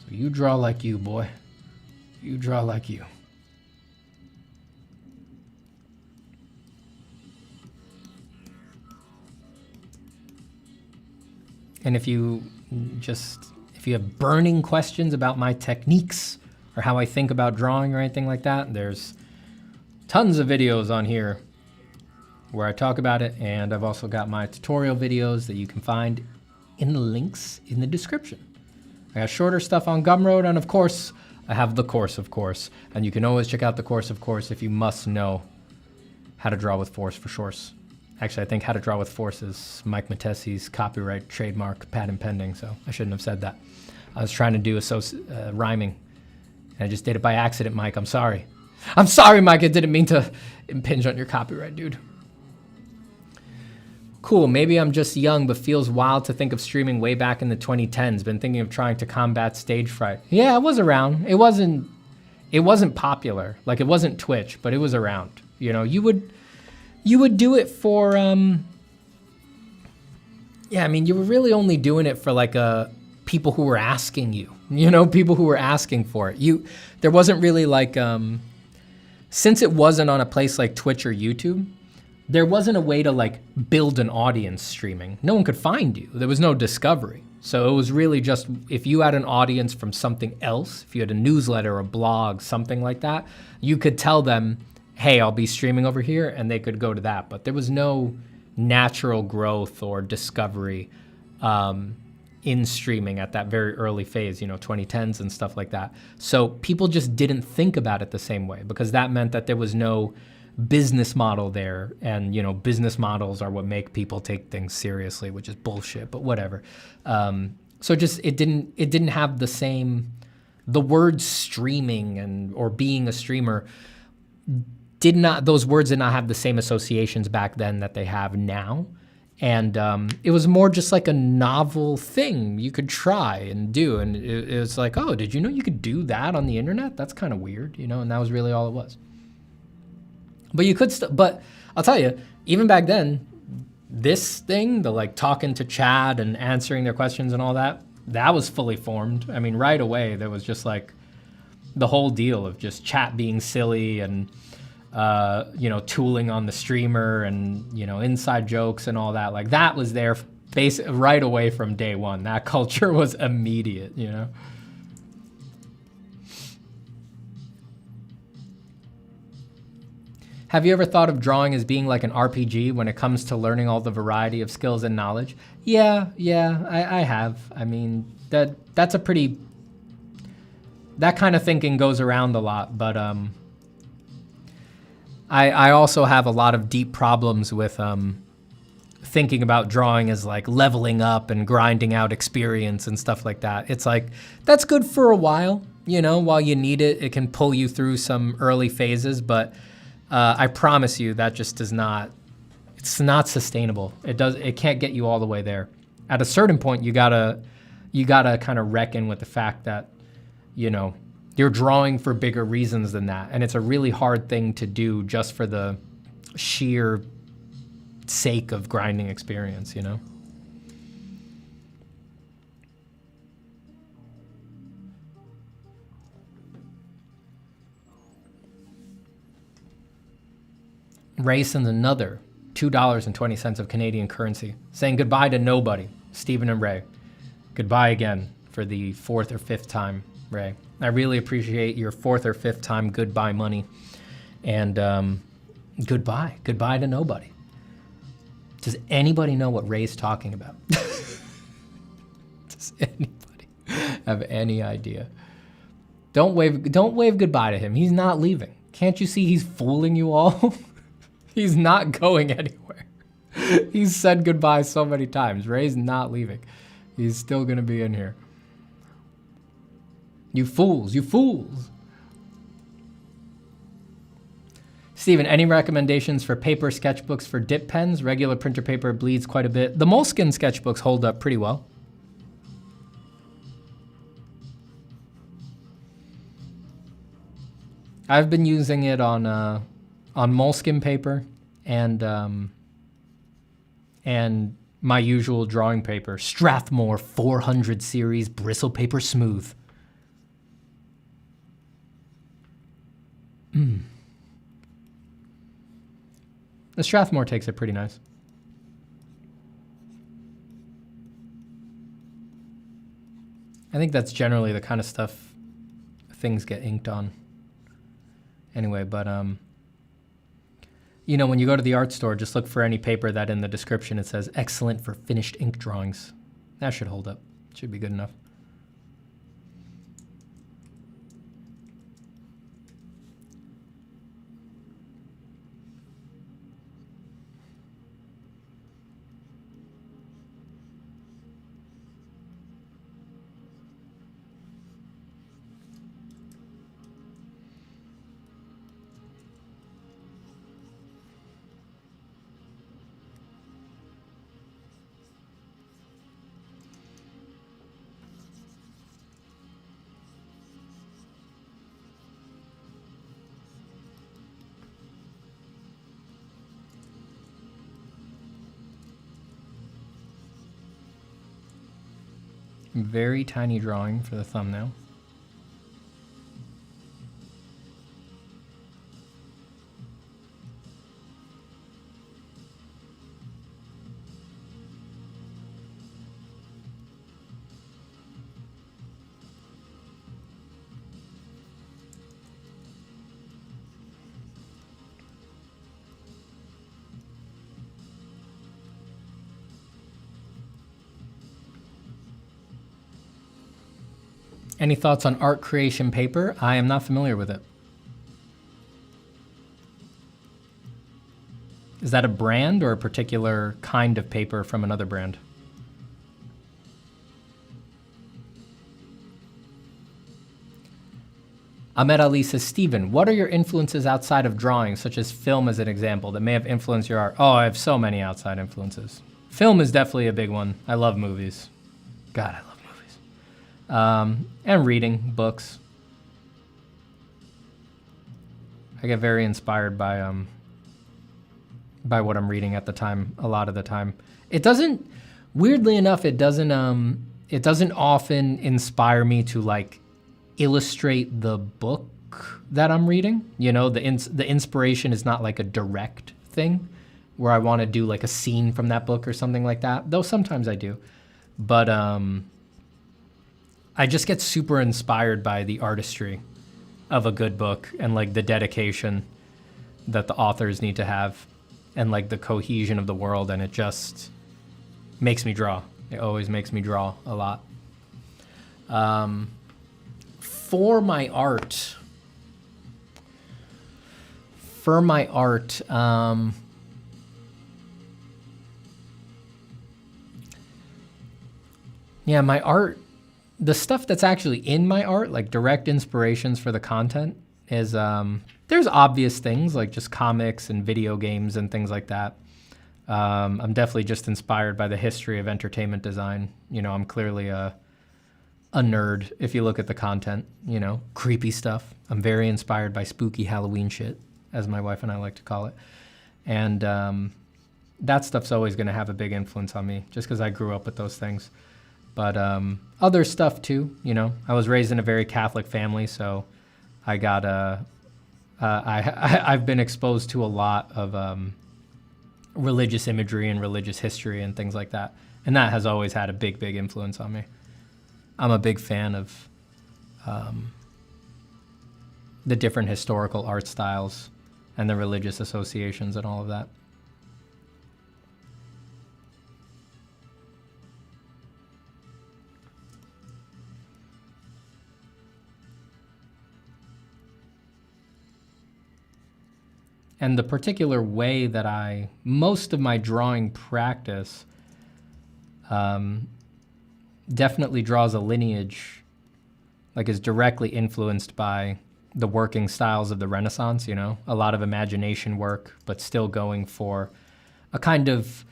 So you draw like you, boy. You draw like you. And if you have burning questions about my techniques or how I think about drawing or anything like that, there's tons of videos on here where I talk about it, and I've also got my tutorial videos that you can find in the links in the description. I got shorter stuff on Gumroad, and of course, I have the course, of course, and you can always check out the course, of course, if you must know how to draw with force for shorts. Actually, I think How to Draw with Force is Mike Matesi's copyright, trademark, patent pending, so I shouldn't have said that. I was trying to do rhyming, and I just did it by accident, Mike. I'm sorry. I'm sorry, Mike. I didn't mean to impinge on your copyright, dude. Cool, maybe I'm just young, but feels wild to think of streaming way back in the 2010s. Been thinking of trying to combat stage fright. Yeah, it was around. It wasn't popular. Like, it wasn't Twitch, but it was around. You know, you would do it for, yeah, I mean, you were really only doing it for like people who were asking you, people who were asking for it. There wasn't really like, since it wasn't on a place like Twitch or YouTube, there wasn't a way to like build an audience streaming. No one could find you. There was no discovery. So it was really just, if you had an audience from something else, if you had a newsletter or a blog, something like that, you could tell them, hey, I'll be streaming over here, and they could go to that. But there was no natural growth or discovery in streaming at that very early phase, 2010s and stuff like that. So people just didn't think about it the same way, because that meant that there was no business model there. And, business models are what make people take things seriously, which is bullshit, but whatever. So just, it didn't have the word streaming or being a streamer those words did not have the same associations back then that they have now. And it was more just like a novel thing you could try and do. And it was like, oh, did you know you could do that on the internet? That's kind of weird, and that was really all it was. But you could but I'll tell you, even back then, this thing, the like talking to chat and answering their questions and all that was fully formed. I mean, right away, there was just like the whole deal of just chat being silly and tooling on the streamer and, inside jokes and all that. Like, that was there right away from day one. That culture was immediate, Have you ever thought of drawing as being like an RPG when it comes to learning all the variety of skills and knowledge? Yeah, I have. I mean, that's a pretty... That kind of thinking goes around a lot, but I also have a lot of deep problems with thinking about drawing as like leveling up and grinding out experience and stuff like that. It's like, that's good for a while, while you need it. It can pull you through some early phases, but I promise you that just it's not sustainable. It can't get you all the way there. At a certain point, you gotta kind of reckon with the fact that, you're drawing for bigger reasons than that. And it's a really hard thing to do just for the sheer sake of grinding experience, Ray sends another $2.20 of Canadian currency, saying goodbye to nobody. Stephen and Ray, goodbye again for the 4th or 5th time, Ray. I really appreciate your 4th or 5th time goodbye money. And goodbye to nobody. Does anybody know what Ray's talking about? Does anybody have any idea? Don't wave goodbye to him. He's not leaving. Can't you see he's fooling you all? He's not going anywhere. He's said goodbye so many times. Ray's not leaving. He's still gonna be in here. You fools, you fools. Steven, any recommendations for paper sketchbooks for dip pens? Regular printer paper bleeds quite a bit. The Moleskine sketchbooks hold up pretty well. I've been using it on Moleskine paper and my usual drawing paper, Strathmore 400 Series Bristol Paper Smooth. The Strathmore takes it pretty nice. I think that's generally the kind of stuff things get inked on. Anyway, but you know, when you go to the art store, just look for any paper that in the description it says excellent for finished ink drawings. That should hold up. Should be good enough. Very tiny drawing for the thumbnail. Any thoughts on art creation paper? I am not familiar with it. Is that a brand or a particular kind of paper from another brand? Ahmed Ali says, Steven, what are your influences outside of drawing, such as film as an example, that may have influenced your art? Oh, I have so many outside influences. Film is definitely a big one. I love movies. God, I love movies. And reading books. I get very inspired by what I'm reading at the time, a lot of the time. It doesn't, weirdly enough, it doesn't often inspire me to like illustrate the book that I'm reading. You know, the inspiration is not like a direct thing where I want to do like a scene from that book or something like that, though sometimes I do. But I just get super inspired by the artistry of a good book and like the dedication that the authors need to have and like the cohesion of the world, and it just makes me draw. It always makes me draw a lot. For my art, yeah, my art, the stuff that's actually in my art, like direct inspirations for the content, is there's obvious things like just comics and video games and things like that. I'm definitely just inspired by the history of entertainment design. You know, I'm clearly a nerd if you look at the content, you know, creepy stuff. I'm very inspired by spooky Halloween shit, as my wife and I like to call it. And that stuff's always going to have a big influence on me just because I grew up with those things. But other stuff too, you know, I was raised in a very Catholic family, so I got I've been exposed to a lot of religious imagery and religious history and things like that. And that has always had a big, big influence on me. I'm a big fan of the different historical art styles and the religious associations and all of that. And the particular way that most of my drawing practice definitely draws a lineage, like is directly influenced by the working styles of the Renaissance, you know, a lot of imagination work, but still going for a kind of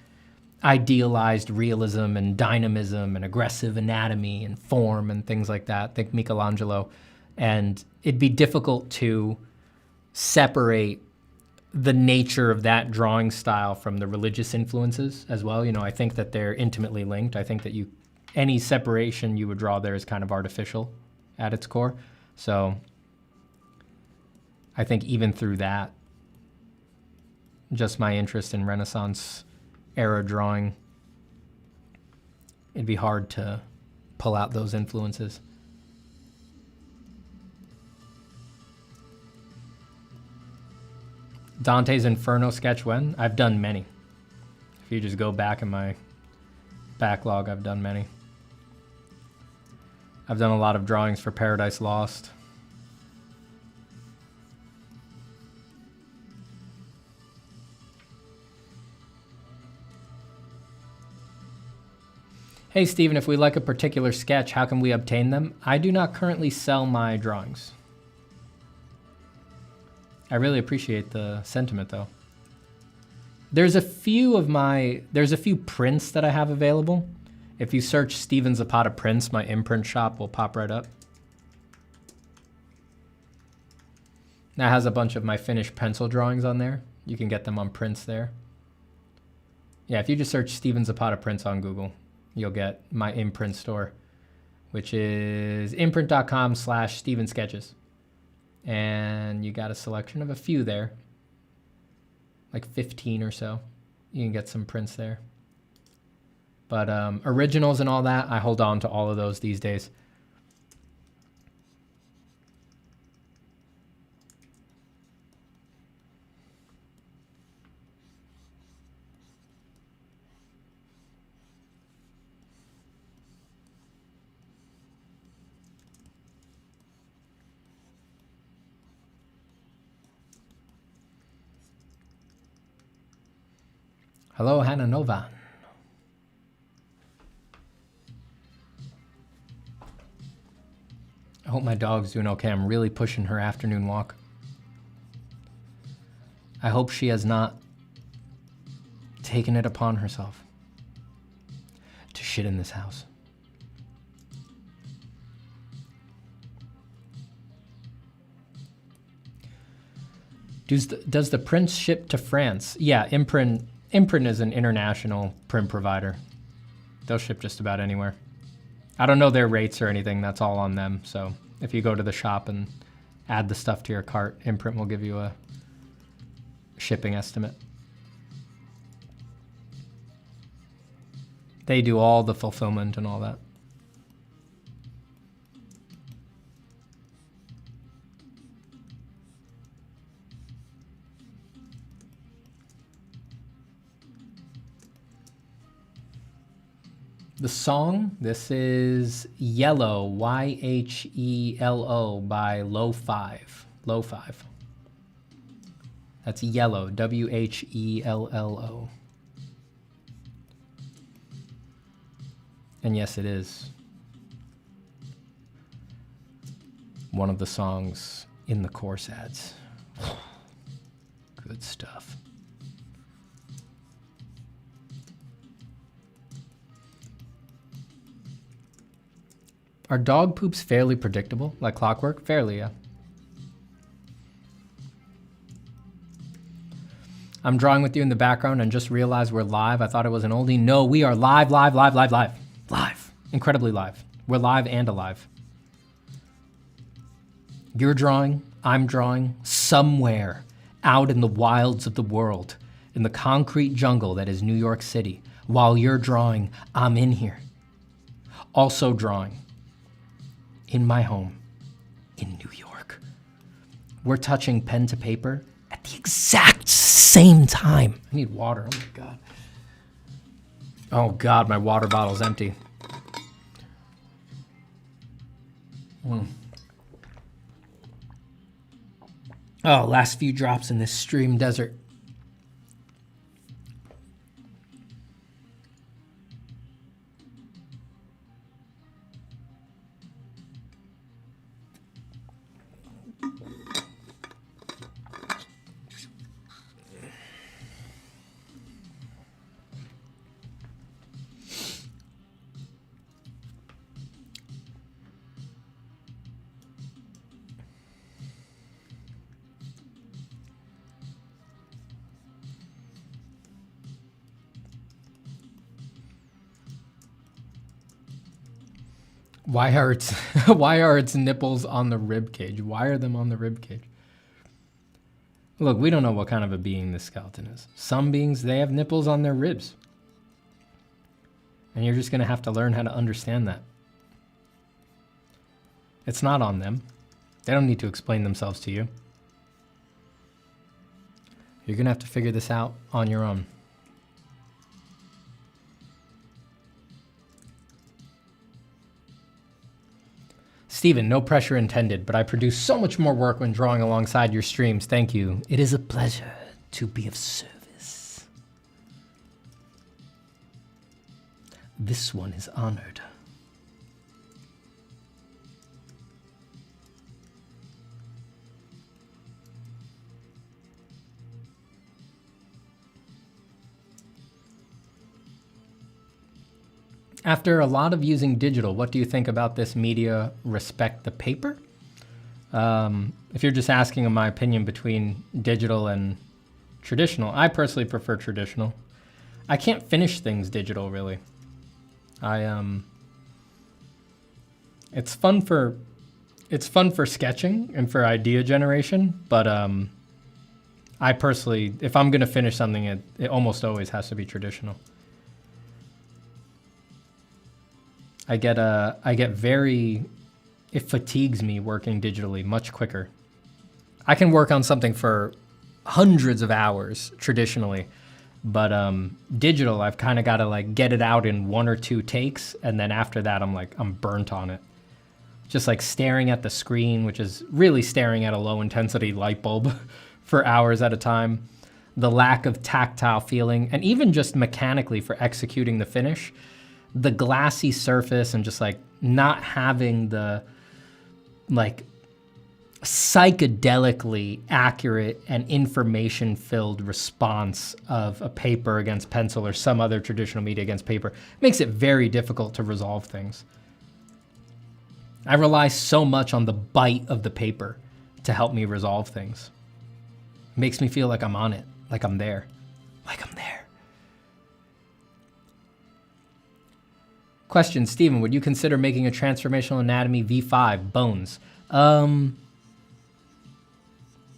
idealized realism and dynamism and aggressive anatomy and form and things like that. Think Michelangelo. And it'd be difficult to separate the nature of that drawing style from the religious influences as well. You know, I think that they're intimately linked. I think that any separation you would draw there is kind of artificial at its core. So I think even through that, just my interest in Renaissance era drawing, it'd be hard to pull out those influences. Dante's Inferno sketch when? I've done many. If you just go back in my backlog, I've done many. I've done a lot of drawings for Paradise Lost. Hey Stephen, if we like a particular sketch, how can we obtain them? I do not currently sell my drawings. I really appreciate the sentiment though. There's a few prints that I have available. If you search Steven Zapata prints, my imprint shop will pop right up. That has a bunch of my finished pencil drawings on there. You can get them on prints there. Yeah, if you just search Steven Zapata prints on Google, you'll get my imprint store, which is imprint.com/Steven Sketches. And you got a selection of a few there, like 15 or so. You can get some prints there. But originals and all that, I hold on to all of those these days. Hello, Hannah Novan. I hope my dog's doing okay. I'm really pushing her afternoon walk. I hope she has not taken it upon herself to shit in this house. Does the print ship to France? Yeah, Imprint is an international print provider. They'll ship just about anywhere. I don't know their rates or anything. That's all on them. So if you go to the shop and add the stuff to your cart, Imprint will give you a shipping estimate. They do all the fulfillment and all that. The song, this is Yellow, Y-H-E-L-O by Low 5. Low 5. That's Yellow, W-H-E-L-L-O. And yes, it is one of the songs in the course ads. Good stuff. Are dog poops fairly predictable, like clockwork? Fairly, yeah. I'm drawing with you in the background and just realized we're live. I thought it was an oldie. No, we are live, live, live, live, live. Live. Incredibly live. We're live and alive. You're drawing, I'm drawing, somewhere out in the wilds of the world, in the concrete jungle that is New York City. While you're drawing, I'm in here. Also drawing. In my home, in New York. We're touching pen to paper at the exact same time. I need water, oh my God. Oh God, my water bottle's empty. Oh, last few drops in this stream desert. Why are its nipples on the rib cage? Why are them on the rib cage? Look, we don't know what kind of a being this skeleton is. Some beings, they have nipples on their ribs. And you're just going to have to learn how to understand that. It's not on them. They don't need to explain themselves to you. You're going to have to figure this out on your own. Steven, no pressure intended, but I produce so much more work when drawing alongside your streams. Thank you. It is a pleasure to be of service. This one is honored. After a lot of using digital, what do you think about this media respect the paper? If you're just asking my opinion between digital and traditional, I personally prefer traditional. I can't finish things digital, really. It's fun for sketching and for idea generation, but I personally, if I'm gonna finish something, it almost always has to be traditional. It fatigues me working digitally much quicker. I can work on something for hundreds of hours traditionally, but digital, I've kind of got to like get it out in 1 or 2 takes, and then after that, I'm burnt on it. Just like staring at the screen, which is really staring at a low intensity light bulb for hours at a time. The lack of tactile feeling, and even just mechanically for executing the finish, the glassy surface and just like not having the like psychedelically accurate and information-filled response of a paper against pencil or some other traditional media against paper makes it very difficult to resolve things. I rely so much on the bite of the paper to help me resolve things. It makes me feel like I'm on it, like I'm there, Question, Stephen, would you consider making a Transformational Anatomy V5, Bones?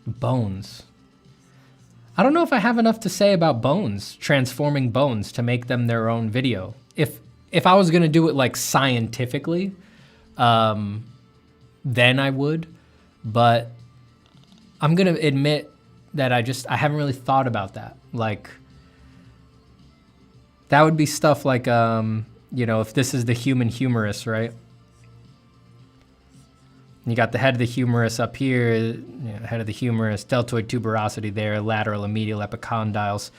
Bones. I don't know if I have enough to say about Bones, transforming bones to make them their own video. If I was gonna do it like scientifically, then I would, but I'm gonna admit that I haven't really thought about that. Like, that would be stuff like, you know, if this is the human humerus, right? You got the head of the humerus up here, you know, head of the humerus, deltoid tuberosity there, lateral and medial epicondyles.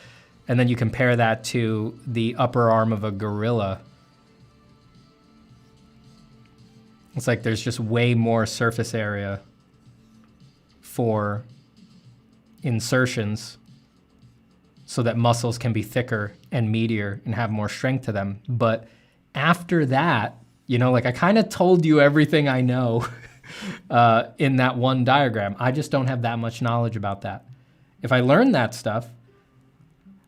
And then you compare that to the upper arm of a gorilla. It's like there's just way more surface area for insertions so that muscles can be thicker and meatier and have more strength to them. But after that, you know, like I kind of told you everything I know in that one diagram. I just don't have that much knowledge about that. If I learn that stuff,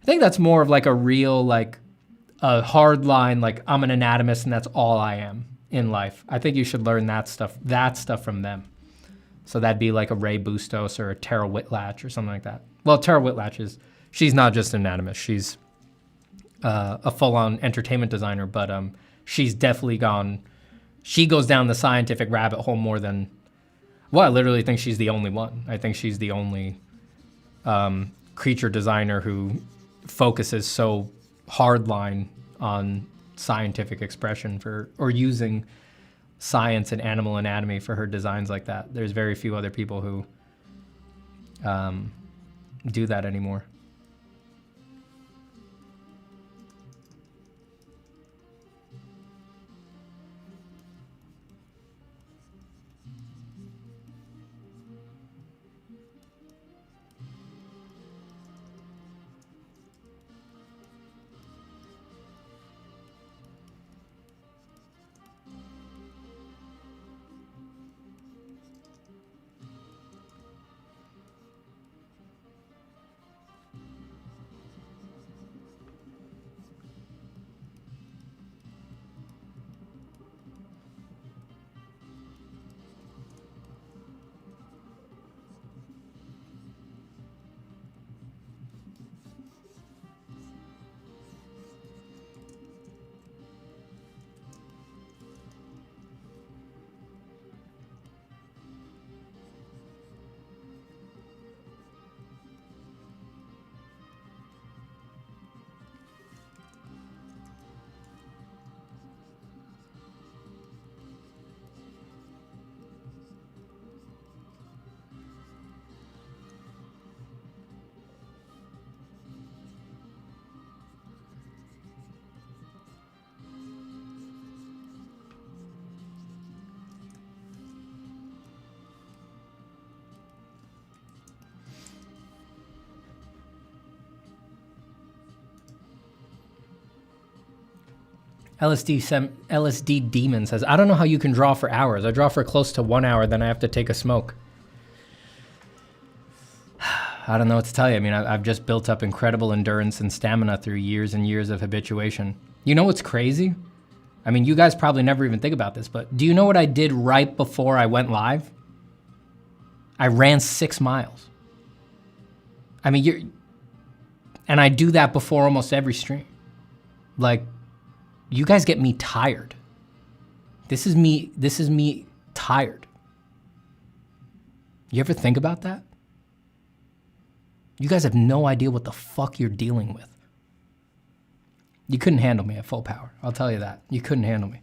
I think that's more of like a real, like a hard line, like I'm an anatomist and that's all I am in life. I think you should learn that stuff from them. So that'd be like a Ray Bustos or a Tara Whitlatch or something like that. Well, Tara Whitlatch she's not just an anatomist. She's a full-on entertainment designer, but she's definitely she goes down the scientific rabbit hole more than, well, I literally think she's the only one. I think she's the only creature designer who focuses so hardline on scientific expression or using science and animal anatomy for her designs like that. There's very few other people who do that anymore. LSD Demon says, I don't know how you can draw for hours. I draw for close to 1 hour, then I have to take a smoke. I don't know what to tell you. I mean, I've just built up incredible endurance and stamina through years and years of habituation. You know what's crazy? I mean, you guys probably never even think about this, but do you know what I did right before I went live? I ran 6 miles. I mean, and I do that before almost every stream. Like, you guys get me tired. This is me tired. You ever think about that? You guys have no idea what the fuck you're dealing with. You couldn't handle me at full power. I'll tell you that. You couldn't handle me.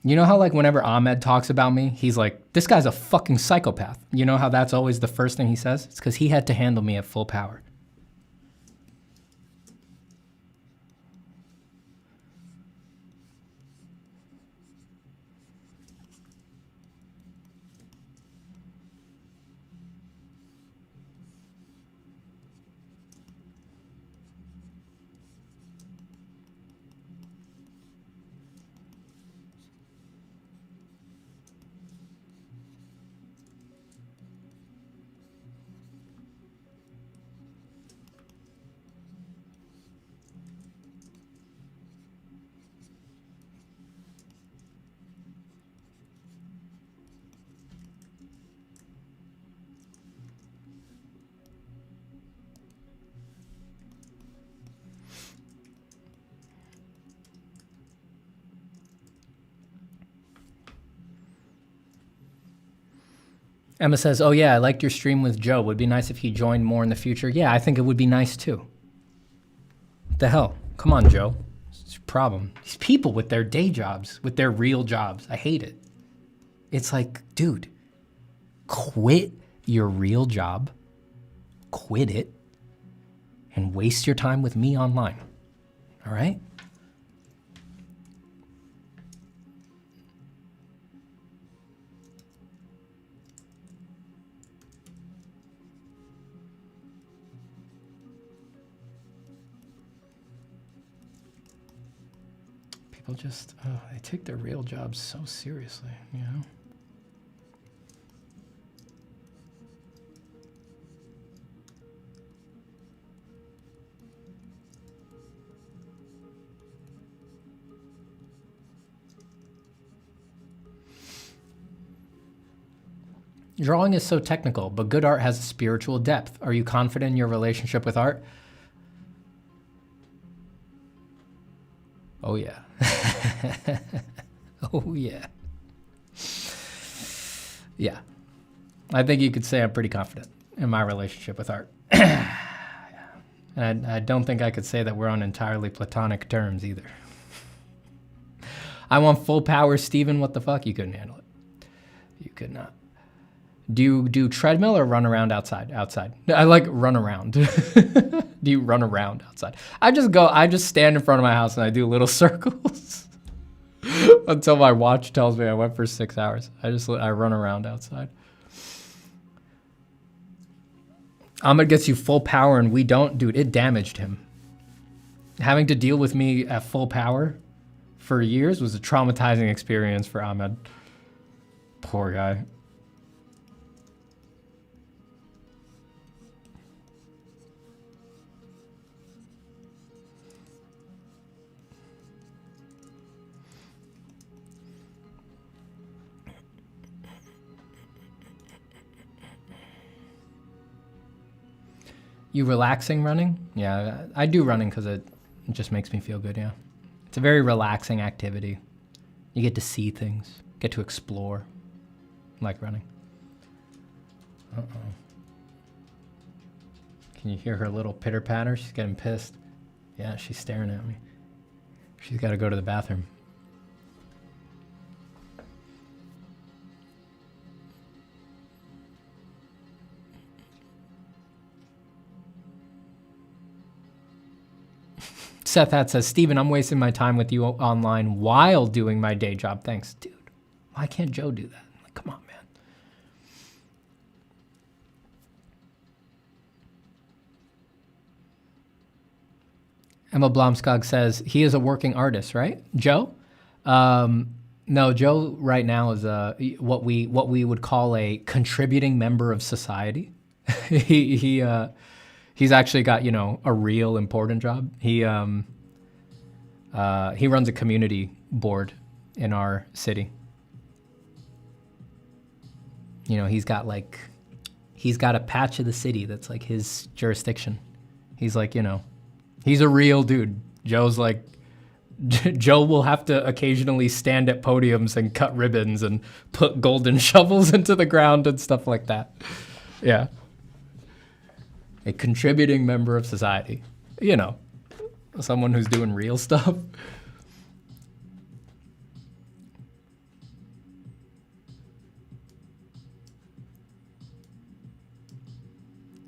You know how like whenever Ahmed talks about me, he's like, this guy's a fucking psychopath. You know how that's always the first thing he says? It's because he had to handle me at full power. Emma says, oh yeah, I liked your stream with Joe. Would be nice if he joined more in the future. Yeah, I think it would be nice too. What the hell? Come on, Joe. It's your problem. These people with their day jobs, with their real jobs. I hate it. It's like, dude, quit your real job, quit it, and waste your time with me online. All right? People just, they take their real jobs so seriously, you know? Drawing is so technical, but good art has a spiritual depth. Are you confident in your relationship with art? Oh yeah. Oh yeah. Yeah. I think you could say I'm pretty confident in my relationship with art. And I don't think I could say that we're on entirely platonic terms either. I want full power, Steven. What the fuck? You couldn't handle it. You could not. Do you do treadmill or run around outside? Outside. I like run around. Do you run around outside? I just stand in front of my house and I do little circles until my watch tells me I went for 6 hours. I run around outside. Ahmed gets you full power and we don't. Dude, it damaged him. Having to deal with me at full power for years was a traumatizing experience for Ahmed. Poor guy. You relaxing running? Yeah, I do running because it just makes me feel good, yeah. It's a very relaxing activity. You get to see things, get to explore. I like running. Uh-oh. Can you hear her little pitter-patter? She's getting pissed. Yeah, she's staring at me. She's got to go to the bathroom. Seth Hat says, Steven, I'm wasting my time with you online while doing my day job. Thanks. Dude, why can't Joe do that? Like, come on, man. Emma Blomskog says, he is a working artist, right? Joe? No, Joe right now is what we would call a contributing member of society. He's actually got, you know, a real important job. He runs a community board in our city. You know, he's got a patch of the city that's like his jurisdiction. He's like, you know, he's a real dude. Joe's like, Joe will have to occasionally stand at podiums and cut ribbons and put golden shovels into the ground and stuff like that. Yeah. A contributing member of society. You know, someone who's doing real stuff.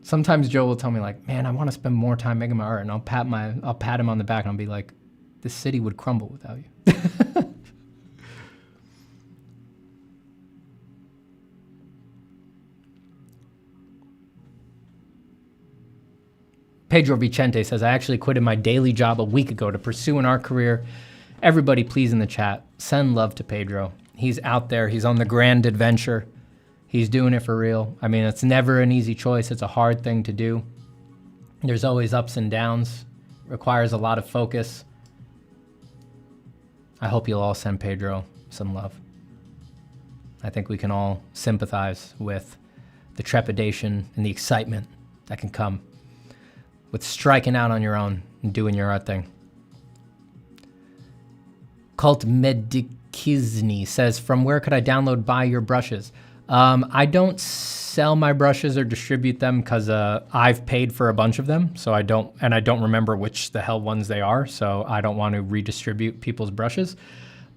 Sometimes Joe will tell me like, man, I want to spend more time making my art, and I'll pat him on the back and I'll be like, this city would crumble without you. Pedro Vicente says, I actually quitted my daily job a week ago to pursue an art career. Everybody please in the chat, send love to Pedro. He's out there, he's on the grand adventure. He's doing it for real. I mean, it's never an easy choice. It's a hard thing to do. There's always ups and downs. Requires a lot of focus. I hope you'll all send Pedro some love. I think we can all sympathize with the trepidation and the excitement that can come with striking out on your own and doing your art thing. Cult Medikizny says, from where could I buy your brushes? I don't sell my brushes or distribute them because I've paid for a bunch of them, so I don't remember which the hell ones they are, so I don't want to redistribute people's brushes.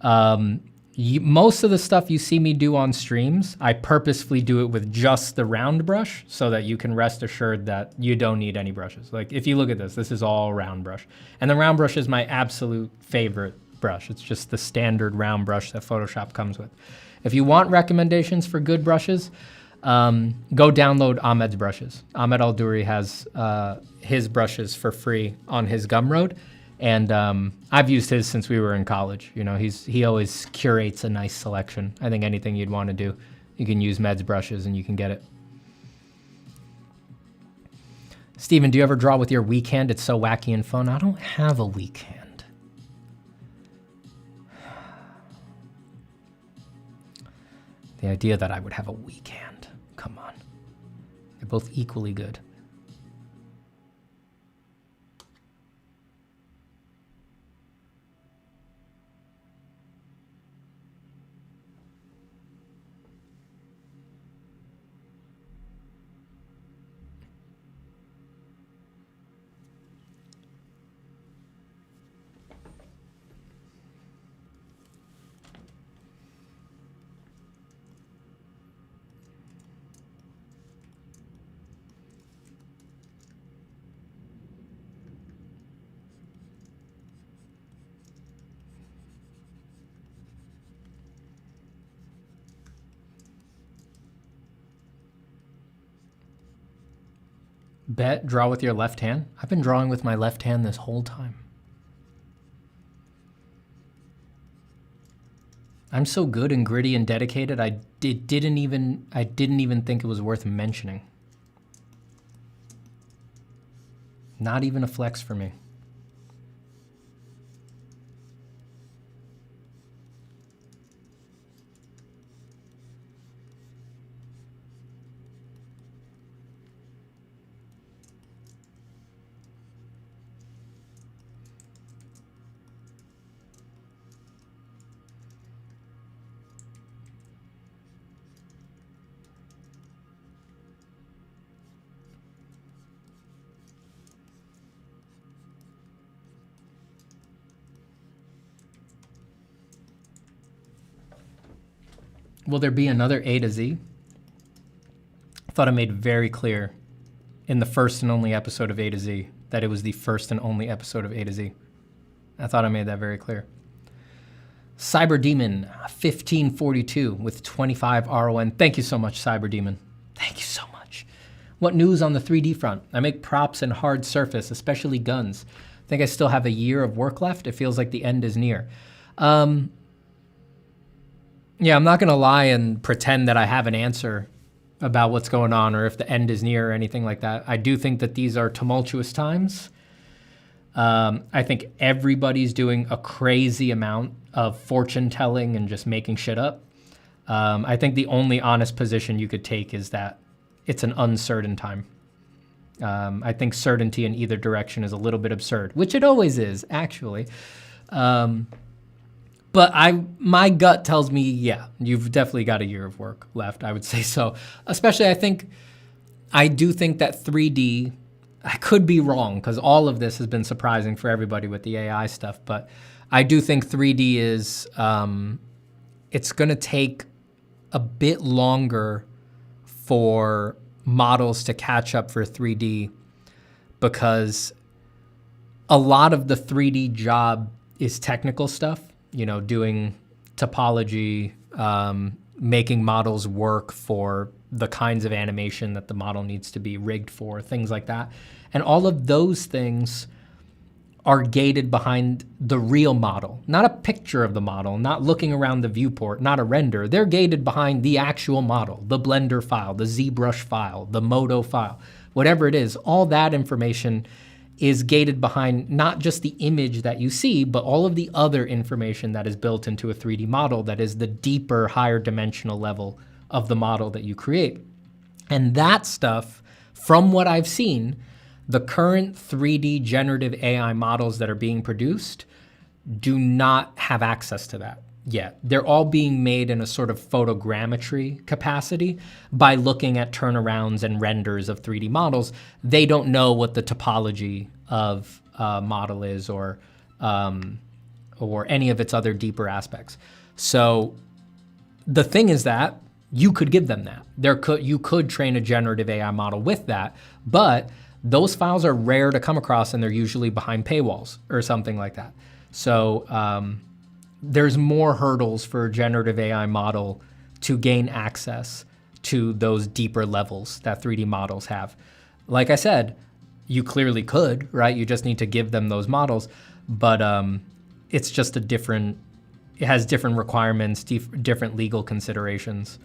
Most of the stuff you see me do on streams, I purposefully do it with just the round brush so that you can rest assured that you don't need any brushes. Like if you look at this is all round brush. And the round brush is my absolute favorite brush. It's just the standard round brush that Photoshop comes with. If you want recommendations for good brushes, go download Ahmed's brushes. Ahmed Al-Duri has his brushes for free on his Gumroad. And I've used his since we were in college. You know, he always curates a nice selection. I think anything you'd want to do, you can use Med's brushes and you can get it. Steven, do you ever draw with your weak hand? It's so wacky and fun. I don't have a weak hand. The idea that I would have a weak hand. Come on. They're both equally good. Bet, draw with your left hand. I've been drawing with my left hand this whole time. I'm so good and gritty and dedicated, I didn't even think it was worth mentioning. Not even a flex for me. Will there be another A to Z? I thought I made very clear in the first and only episode of A to Z that it was the first and only episode of A to Z. I thought I made that very clear. Cyber Demon 1542 with 25 RON. Thank you so much, Cyber Demon. Thank you so much. What news on the 3D front? I make props and hard surface, especially guns. I think I still have a year of work left. It feels like the end is near. Yeah, I'm not going to lie and pretend that I have an answer about what's going on or if the end is near or anything like that. I do think that these are tumultuous times. I think everybody's doing a crazy amount of fortune telling and just making shit up. I think the only honest position you could take is that it's an uncertain time. I think certainty in either direction is a little bit absurd, which it always is, actually. But my gut tells me, yeah, you've definitely got a year of work left, I would say so. Especially, I do think that 3D, I could be wrong because all of this has been surprising for everybody with the AI stuff, but I do think 3D is, it's gonna take a bit longer for models to catch up for 3D because a lot of the 3D job is technical stuff. You know, doing topology, making models work for the kinds of animation that the model needs to be rigged for, things like that. And all of those things are gated behind the real model, not a picture of the model, not looking around the viewport, not a render. They're gated behind the actual model, the Blender file, the ZBrush file, the Modo file, whatever it is. All that information is gated behind not just the image that you see, but all of the other information that is built into a 3D model that is the deeper, higher dimensional level of the model that you create. And that stuff, from what I've seen, the current 3D generative AI models that are being produced do not have access to that yet. They're all being made in a sort of photogrammetry capacity by looking at turnarounds and renders of 3D models. They don't know what the topology of a model is or any of its other deeper aspects. So the thing is that you could give them that. You could train a generative AI model with that, but those files are rare to come across and they're usually behind paywalls or something like that. So there's more hurdles for a generative AI model to gain access to those deeper levels that 3D models have. Like I said, you clearly could, right? You just need to give them those models, but it's just it has different requirements, different legal considerations.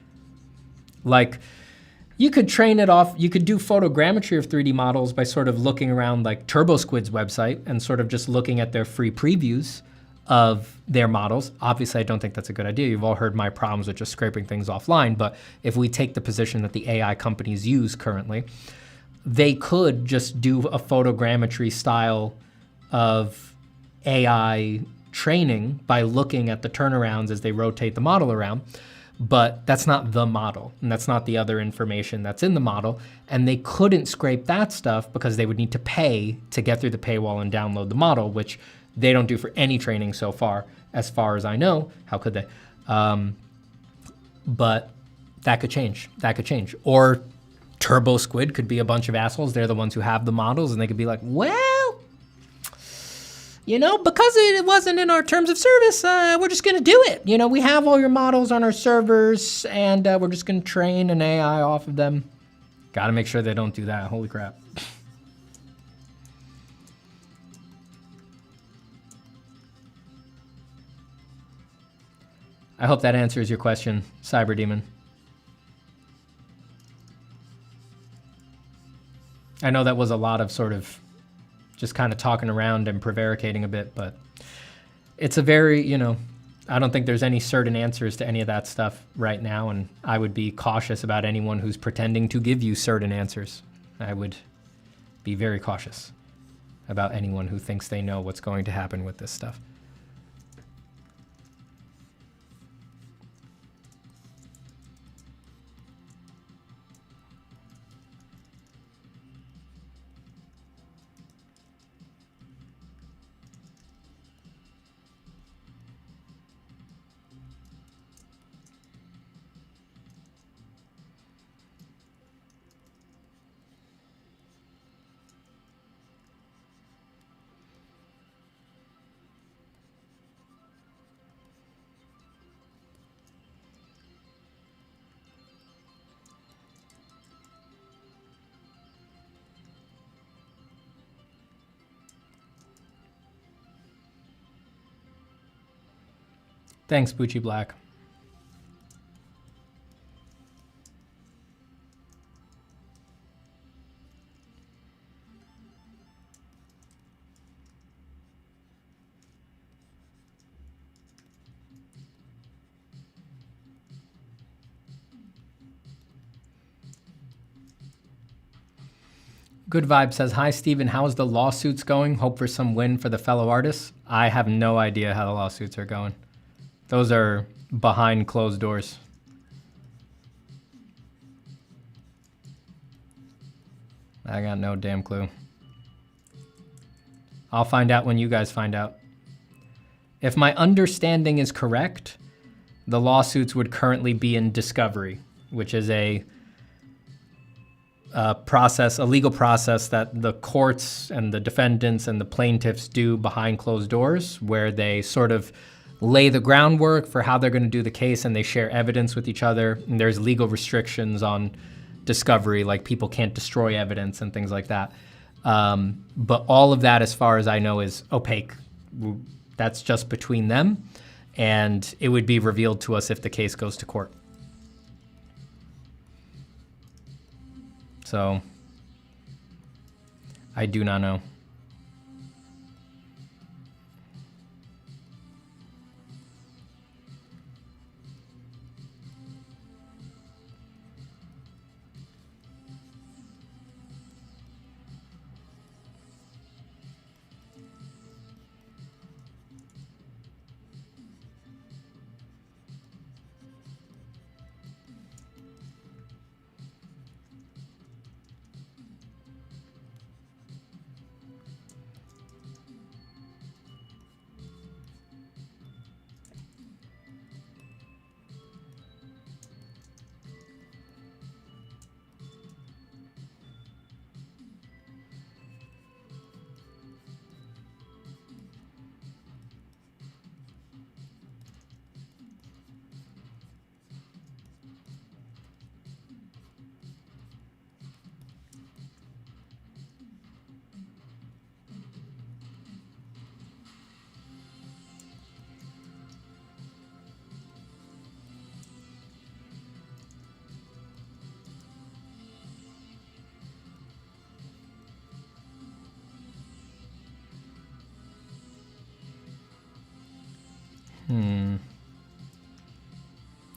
Like, you could train it off, you could do photogrammetry of 3D models by sort of looking around like TurboSquid's website and sort of just looking at their free previews of their models. Obviously, I don't think that's a good idea. You've all heard my problems with just scraping things offline, but if we take the position that the AI companies use currently, they could just do a photogrammetry style of AI training by looking at the turnarounds as they rotate the model around, but that's not the model, and that's not the other information that's in the model, and they couldn't scrape that stuff because they would need to pay to get through the paywall and download the model, which they don't do for any training so far as I know. How could they? But that could change. That could change. Or TurboSquid could be a bunch of assholes. They're the ones who have the models, and they could be like, well, you know, because it wasn't in our terms of service, we're just going to do it. You know, we have all your models on our servers, and we're just going to train an AI off of them. Gotta make sure they don't do that. Holy crap. I hope that answers your question, Cyber Demon. I know that was a lot of sort of just kind of talking around and prevaricating a bit, but it's a very, you know, I don't think there's any certain answers to any of that stuff right now, and I would be cautious about anyone who's pretending to give you certain answers. I would be very cautious about anyone who thinks they know what's going to happen with this stuff. Thanks, Bucci Black. Good Vibe says, hi, Steven. How's the lawsuits going? Hope for some win for the fellow artists. I have no idea how the lawsuits are going. Those are behind closed doors. I got no damn clue. I'll find out when you guys find out. If my understanding is correct, the lawsuits would currently be in discovery, which is a legal process that the courts and the defendants and the plaintiffs do behind closed doors, where they sort of lay the groundwork for how they're going to do the case, and they share evidence with each other. And there's legal restrictions on discovery, like people can't destroy evidence and things like that. But all of that, as far as I know, is opaque. That's just between them, and it would be revealed to us if the case goes to court. So I do not know.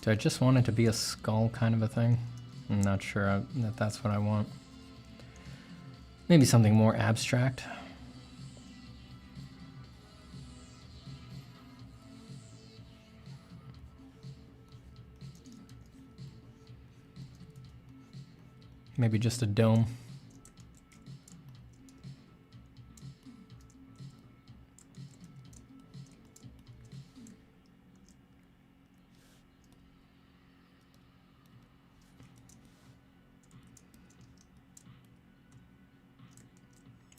Do I just want it to be a skull kind of a thing? I'm not sure that that's what I want. Maybe something more abstract. Maybe just a dome.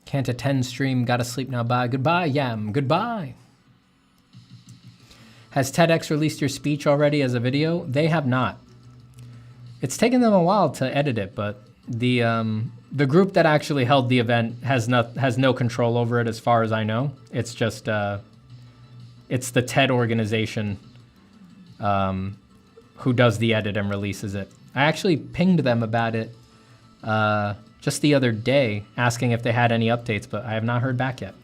Can't attend stream, gotta sleep now, bye. Goodbye, Yam, goodbye. Has TEDx released your speech already as a video? They have not. It's taken them a while to edit it, but The group that actually held the event has no control over it as far as I know. It's just it's the TED organization who does the edit and releases it. I actually pinged them about it just the other day, asking if they had any updates, but I have not heard back yet.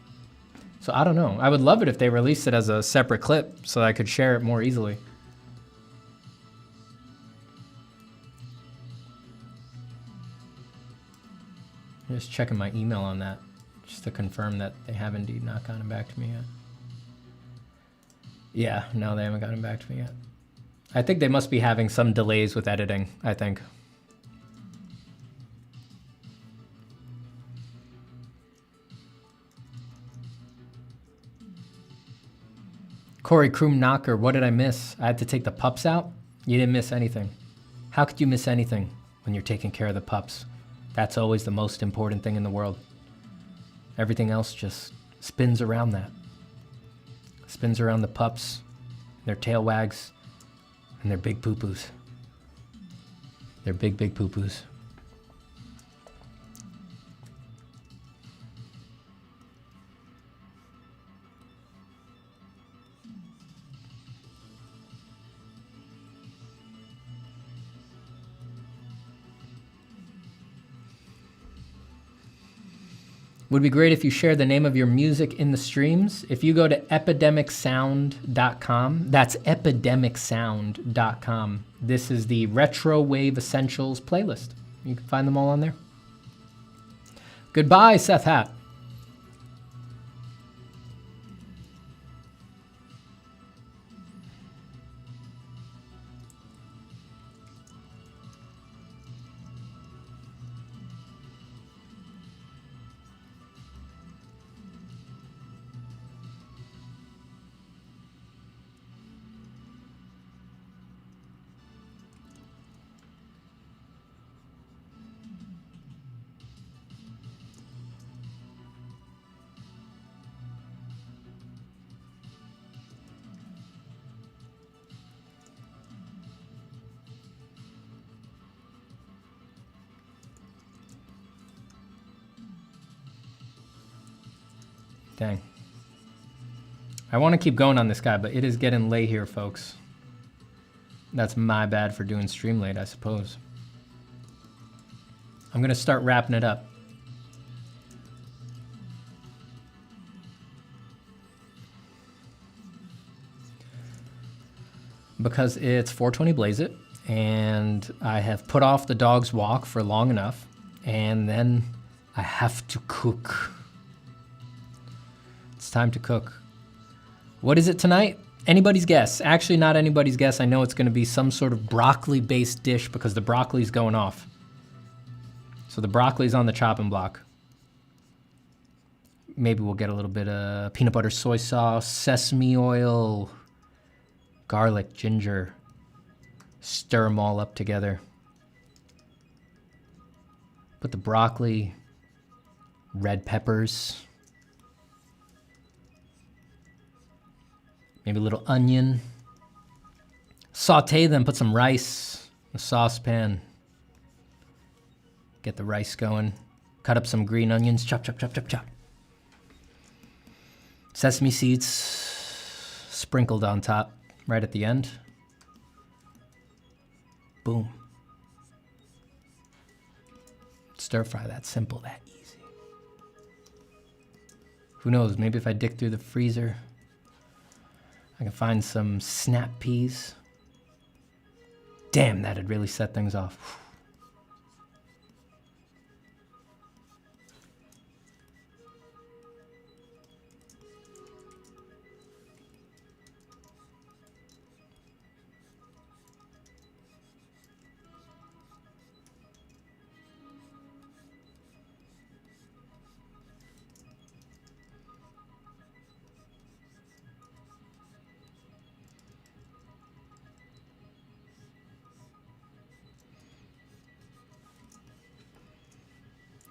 So I don't know. I would love it if they released it as a separate clip so I could share it more easily. I'm just checking my email on that, just to confirm that they have indeed not gotten back to me yet. Yeah, no, they haven't gotten back to me yet. I think they must be having some delays with editing, I think. Corey Kroom Knocker, what did I miss? I had to take the pups out? You didn't miss anything. How could you miss anything when you're taking care of the pups? That's always the most important thing in the world. Everything else just spins around that. Spins around the pups, their tail wags, and their big poo-poos. Their big, big poo-poos. Would be great if you share the name of your music in the streams. If you go to epidemicsound.com, that's epidemicsound.com. This is the Retro Wave Essentials playlist. You can find them all on there. Goodbye, Seth Hatt. Dang. I want to keep going on this guy, but it is getting late here, folks. That's my bad for doing stream late, I suppose. I'm going to start wrapping it up. Because it's 420 Blaze It, and I have put off the dog's walk for long enough, and then I have to cook. It's time to cook. What is it tonight? Anybody's guess. Actually, not anybody's guess. I know it's going to be some sort of broccoli-based dish because the broccoli's going off. So the broccoli's on the chopping block. Maybe we'll get a little bit of peanut butter, soy sauce, sesame oil, garlic, ginger. Stir them all up together. Put the broccoli, red peppers, maybe a little onion. Saute them, put some rice in a saucepan. Get the rice going. Cut up some green onions, chop, chop, chop, chop, chop. Sesame seeds sprinkled on top right at the end. Boom. Stir fry, that simple, that easy. Who knows, maybe if I dig through the freezer, I can find some snap peas. Damn, that'd really set things off.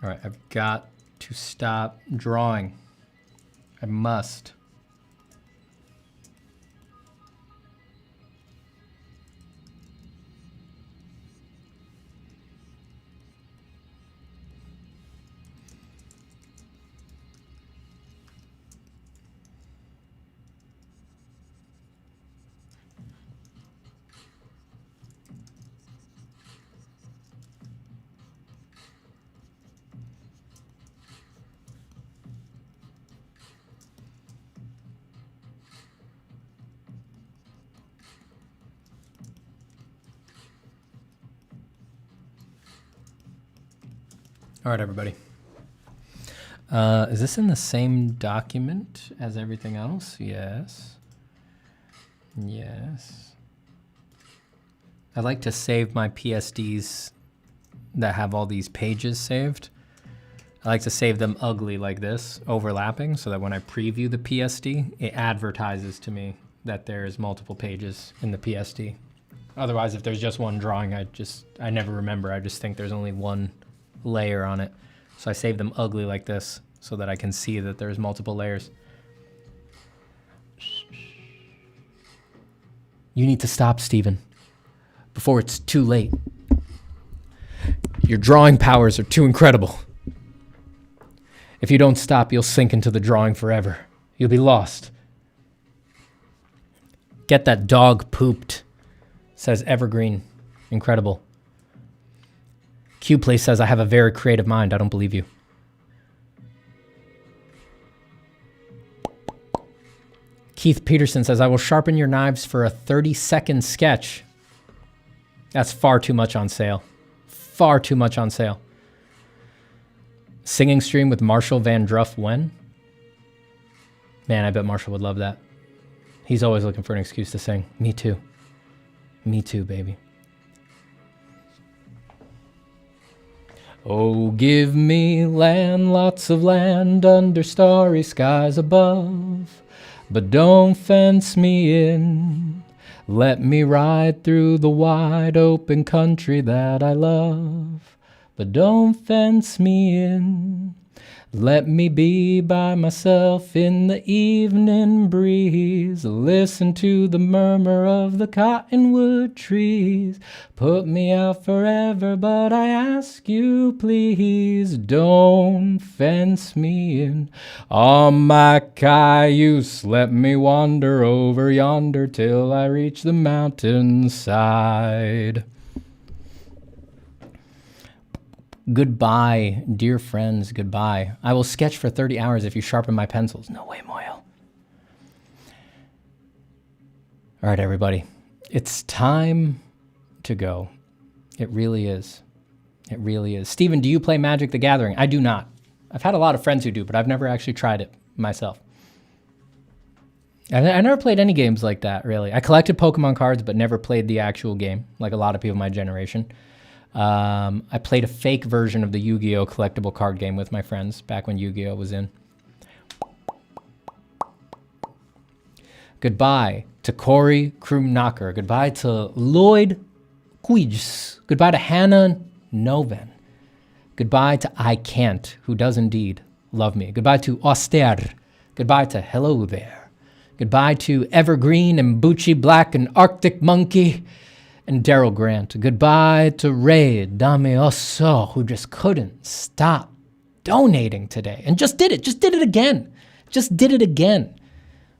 All right, I've got to stop drawing. I must. All right, everybody. Is this in the same document as everything else? Yes. Yes. I like to save my PSDs that have all these pages saved. I like to save them ugly like this, overlapping, so that when I preview the PSD, it advertises to me that there's multiple pages in the PSD. Otherwise, if there's just one drawing, I never remember. I just think there's only one layer on it. So I save them ugly like this so that I can see that there's multiple layers. You need to stop, Stephen, before it's too late. Your drawing powers are too incredible. If you don't stop, you'll sink into the drawing forever. You'll be lost. Get that dog pooped, says Evergreen. Incredible. QPlay says, I have a very creative mind. I don't believe you. Keith Peterson says, I will sharpen your knives for a 30-second sketch. That's far too much on sale. Far too much on sale. Singing stream with Marshall Van Druff when? Man, I bet Marshall would love that. He's always looking for an excuse to sing. Me too. Me too, baby. Oh, give me land, lots of land under starry skies above. But don't fence me in. Let me ride through the wide open country that I love. But don't fence me in. Let me be by myself in the evening breeze. Listen to the murmur of the cottonwood trees. Put me out forever, but I ask you please, don't fence me in. On my cayuse, let me wander over yonder till I reach the mountainside. Goodbye, dear friends, goodbye. I will sketch for 30 hours if you sharpen my pencils. No way, Moyle. All right, everybody. It's time to go. It really is. It really is. Steven, do you play Magic the Gathering? I do not. I've had a lot of friends who do, but I've never actually tried it myself. I never played any games like that, really. I collected Pokemon cards, but never played the actual game, like a lot of people in my generation. I played a fake version of the Yu-Gi-Oh! Collectible card game with my friends back when Yu-Gi-Oh! Was in. Goodbye to Corey Krumnacher. Goodbye to Lloyd Quiges. Goodbye to Hannah Noven. Goodbye to I Can't, who does indeed love me. Goodbye to Auster. Goodbye to Hello There. Goodbye to Evergreen and Bucci Black and Arctic Monkey. And Daryl Grant. Goodbye to Ray Damioso, who just couldn't stop donating today. And just did it again. Just did it again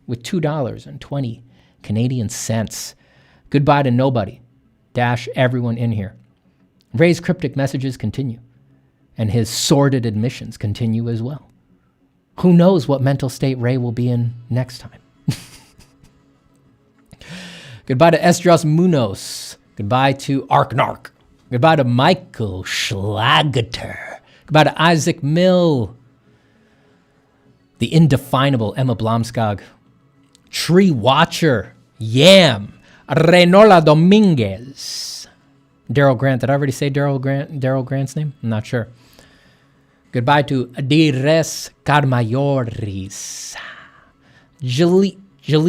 with $2.20 Canadian cents. Goodbye to nobody, dash everyone in here. Ray's cryptic messages continue, and his sordid admissions continue as well. Who knows what mental state Ray will be in next time? Goodbye to Esdras Munoz. Goodbye to Arknark. Goodbye to Michael Schlageter. Goodbye to Isaac Mill. The indefinable Emma Blomskog. Tree Watcher. Yam. Renola Dominguez. Daryl Grant. Did I already say Daryl Grant's name? I'm not sure. Goodbye to Adires Carmayoris. Jali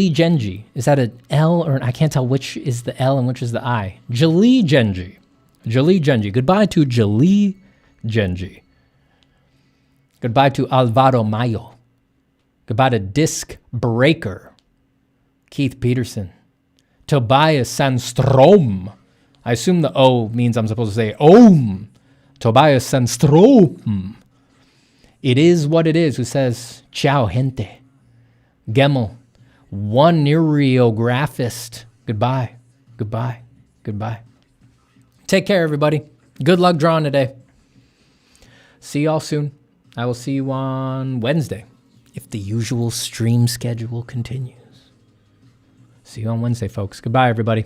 Genji. Is that an L or I can't tell which is the L and which is the I. Jali Genji. Jali Genji. Goodbye to Jali Genji. Goodbye to Alvaro Mayo. Goodbye to Disc Breaker. Keith Peterson. Tobias Sandstrom. I assume the O means I'm supposed to say Om. Tobias Sandstrom. It is what it is, who says, ciao, gente. Gemmel. One Nereographist. Goodbye. Goodbye. Goodbye. Take care, everybody. Good luck drawing today. See y'all soon. I will see you on Wednesday, if the usual stream schedule continues. See you on Wednesday, folks. Goodbye, everybody.